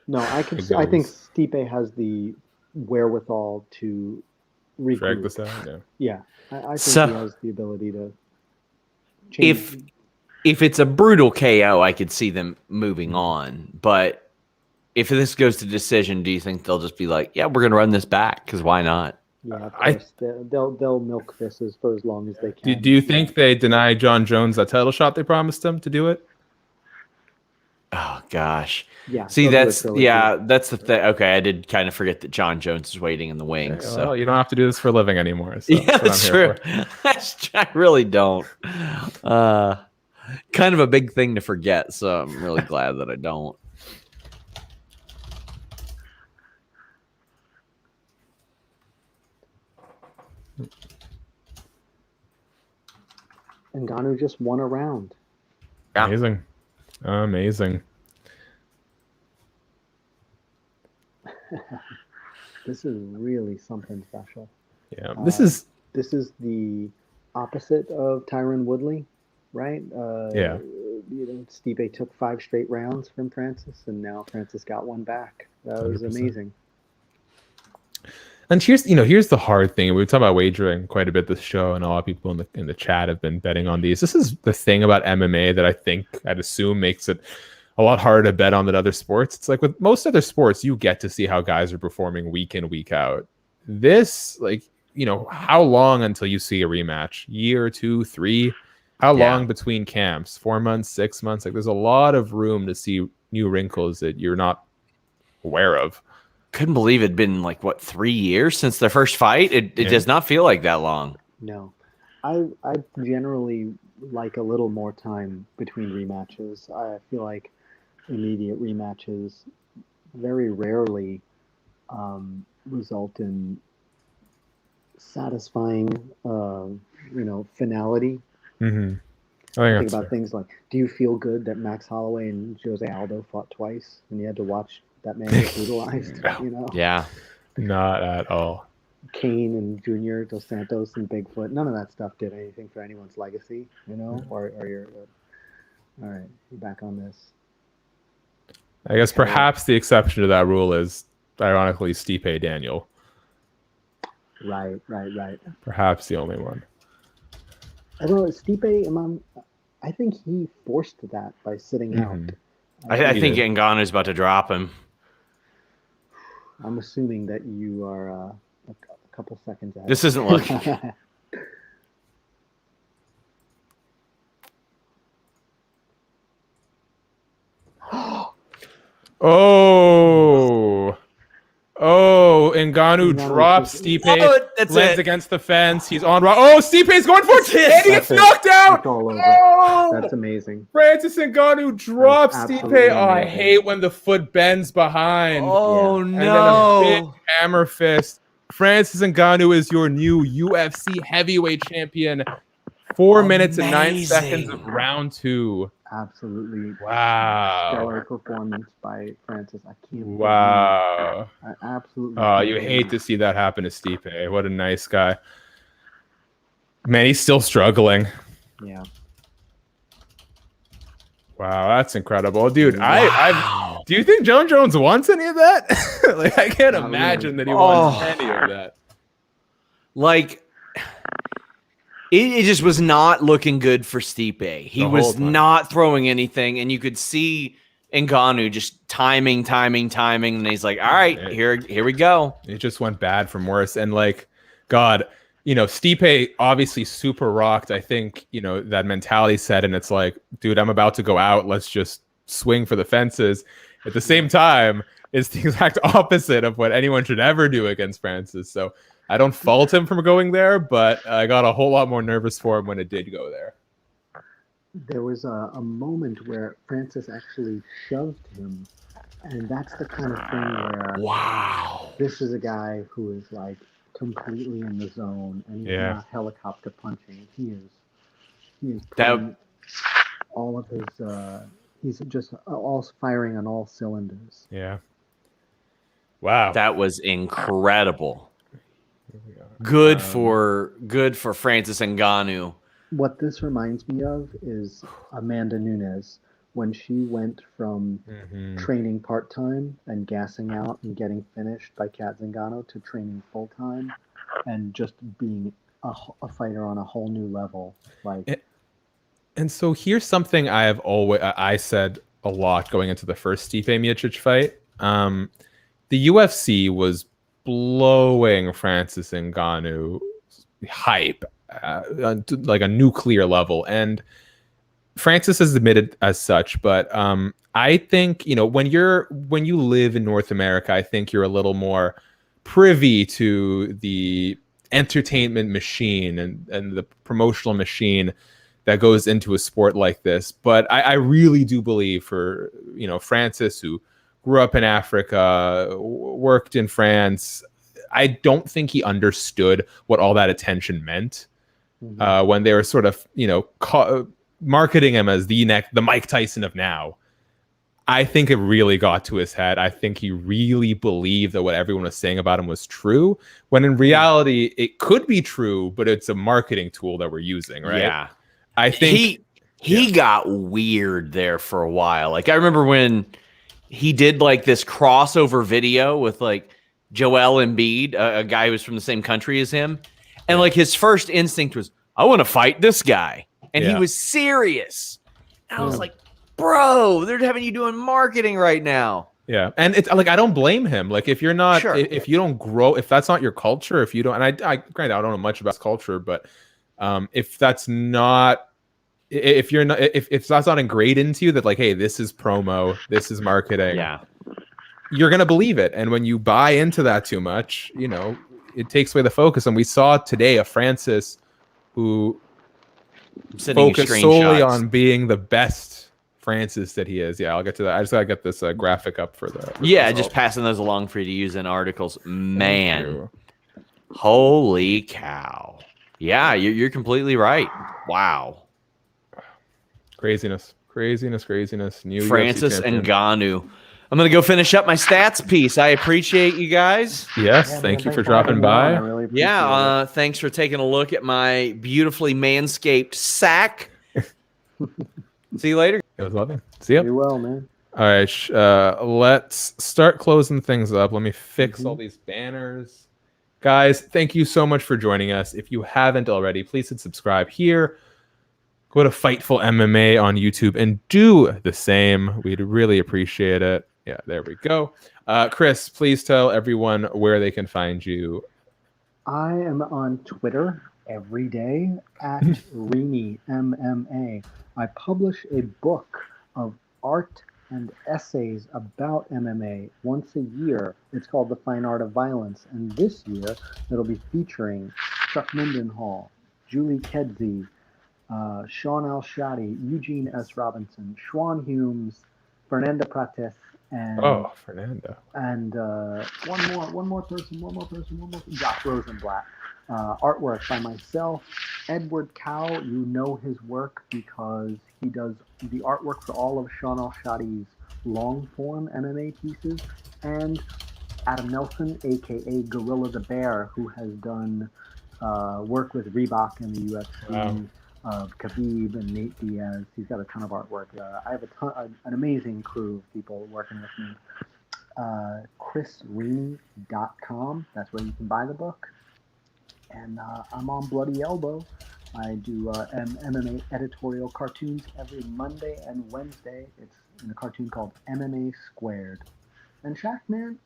No, I think Stipe has the wherewithal to regroup. Drag this out. Yeah, I think he has the ability to change. If it's a brutal KO, I could see them moving on. But if this goes to decision, do you think they'll just be like, yeah, we're going to run this back? Because why not? Yeah, of course. They'll milk this for as long as they can. Do you think they deny John Jones that title shot they promised him to do it? Oh gosh. Yeah. See, they'll do a that's trilogy. that's the thing. Okay, I did kind of forget that John Jones is waiting in the wings. Well, So you don't have to do this for a living anymore. So yeah, that's what that's I'm here true. I really don't. Kind of a big thing to forget. So I'm really glad that I don't. Ngannou just won a round. for. Yeah. Amazing. This is really something special. Yeah, This is the opposite of Tyron Woodley, right? Yeah. Stipe took 5 straight rounds from Francis, and now Francis got one back. That was 100%. amazing. And here's the hard thing. We talk about wagering quite a bit this show, and a lot of people in the chat have been betting on these. This is the thing about MMA that I'd assume makes it a lot harder to bet on than other sports. It's like with most other sports, you get to see how guys are performing week in, week out. This, how long until you see a rematch? Year, 2, 3? How long between camps? 4 months, 6 months? Like, there's a lot of room to see new wrinkles that you're not aware of. Couldn't believe it'd been 3 years since their first fight. It does not feel like that long. No. I generally like a little more time between rematches. I feel like immediate rematches very rarely result in satisfying, finality. Mm-hmm. Think about things like, do you feel good that Max Holloway and Jose Aldo fought twice and you had to watch that man get brutalized? Yeah. Not at all. Kane and Junior Dos Santos and Bigfoot, none of that stuff did anything for anyone's legacy, or you're all right, you're back on this. I guess perhaps the exception to that rule is, ironically, Stipe Daniel. Right. Perhaps the only one. I don't know, Stipe, I think he forced that by sitting out. I think Ngannou's about to drop him. I'm assuming that you are a couple seconds ahead. This isn't looking. Ngannou drops Stipe, that's lands it. against the fence. He's on. Stipe's going for it, and he gets knocked out. It's all over. That's amazing. Francis Ngannou drops That's Stipe. absolutely I amazing. hate when the foot bends behind. Oh, And no. then a big hammer fist. Francis Ngannou is your new UFC heavyweight champion. 4 minutes and 9 seconds of round 2. Absolutely. Wow. Stellar performance by Francis. I can't. Wow. I absolutely. Oh, you hate to see that happen to Stipe. What a nice guy. Man, he's still struggling. Yeah. Wow, that's incredible, dude. Do you think John Jones wants any of that? I can't imagine that he wants any of that. It just was not looking good for Stipe. He was not throwing anything, and you could see Ngannou just timing, and he's like, "All right, here we go." It just went bad from worse, and God, Stipe obviously super rocked. I think that mentality set, and it's like, dude, I'm about to go out. Let's just swing for the fences. At the same time, it's the exact opposite of what anyone should ever do against Francis. So I don't fault him for going there, but I got a whole lot more nervous for him when it did go there. There was a moment where Francis actually shoved him, and that's the kind of thing where this is a guy who is completely in the zone, and he's not helicopter punching. He is putting all of his he's just all firing on all cylinders. Yeah. Wow. That was incredible. Good for Francis Ngannou. What this reminds me of is Amanda Nunes when she went from training part-time and gassing out and getting finished by Kat Zingano to training full-time and just being a fighter on a whole new level. And so here's something I said a lot going into the first Stipe Miocic fight. The UFC was blowing Francis Ngannou hype to like a nuclear level, and Francis has admitted as such. But I think, you know, when you live in North America, I think you're a little more privy to the entertainment machine and the promotional machine that goes into a sport like this. But I really do believe for, you know, Francis, who grew up in Africa, worked in France, I don't think he understood what all that attention meant when they were sort of, you know, marketing him as the Mike Tyson of now. I think it really got to his head. I think he really believed that what everyone was saying about him was true, when in reality it could be true, but it's a marketing tool that we're using, right? Yeah. I think he got weird there for a while. Like, I remember when he did like this crossover video with like Joel Embiid, a guy who was from the same country as him. And like his first instinct was, I want to fight this guy. And he was serious. And I was like, bro, they're having you doing marketing right now. Yeah. And it's like, I don't blame him. Like, if you're not, Sure. if you don't grow, if that's not your culture, if you don't, and I granted, I don't know much about culture, but if that's not, if you're not, if that's not ingrained into you, that like, hey, this is promo, this is marketing. Yeah. You're going to believe it. And when you buy into that too much, you know, it takes away the focus. And we saw today a Francis who focused solely on being the best Francis that he is. Yeah, I'll get to that. I just got to get this graphic up for the. Yeah, just passing those along for you to use in articles. Man, holy cow. Yeah, you're completely right. Wow. Craziness. New Francis Ngannou. I'm going to go finish up my stats piece. I appreciate you guys. Yes, thank you for dropping by. I really appreciate it. Thanks for taking a look at my beautifully manscaped sack. See you later. It was lovely. See you. You well, man. All right, let's start closing things up. Let me fix all these banners. Guys, thank you so much for joining us. If you haven't already, please hit subscribe here. Go to Fightful MMA on YouTube and do the same. We'd really appreciate it. Yeah, there we go. Chris, please tell everyone where they can find you. I am on Twitter every day at Reenie MMA. I publish a book of art and essays about MMA once a year. It's called The Fine Art of Violence. And this year, it'll be featuring Chuck Mindenhall, Julie Kedzie, Sean Al-Shadi, Eugene S. Robinson, Schwan Humes, Fernanda Prates, and Fernanda, and one more person, Josh Rosenblatt. Artwork by myself, Edward Cow. You know his work because he does the artwork for all of Sean Al-Shadi's long form MMA pieces, and Adam Nelson, aka Gorilla the Bear, who has done work with Reebok in the UFC. Wow. Khabib and Nate Diaz. He's got a ton of artwork. I have an amazing crew of people working with me. ChrisReenie.com. That's where you can buy the book. And I'm on Bloody Elbow. I do MMA editorial cartoons every Monday and Wednesday. It's in a cartoon called MMA Squared. And Shaq, man,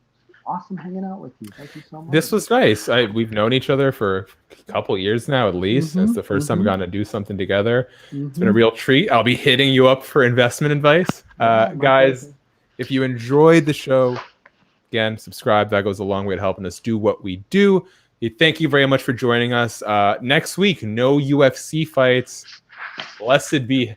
awesome hanging out with you. Thank you so much. This was nice. We've known each other for a couple years now, at least. It's the first time we've gotten to do something together. It's been a real treat. I'll be hitting you up for investment advice. Guys, if you enjoyed the show, again, subscribe. That goes a long way to helping us do what we do. Thank you very much for joining us. Next week, no UFC fights. Blessed be.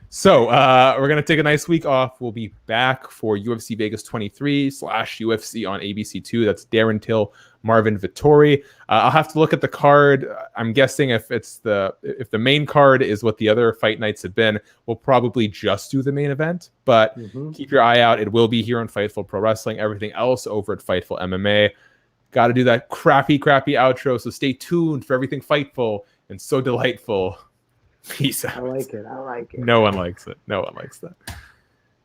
So we're going to take a nice week off. We'll be back for UFC Vegas 23 / UFC on ABC2. That's Darren Till, Marvin Vittori. I'll have to look at the card. I'm guessing if the main card is what the other fight nights have been, we'll probably just do the main event. But keep your eye out. It will be here on Fightful Pro Wrestling. Everything else over at Fightful MMA. Got to do that crappy outro. So stay tuned for everything Fightful and so delightful. Peace out. I like it. No one likes it. No one likes that.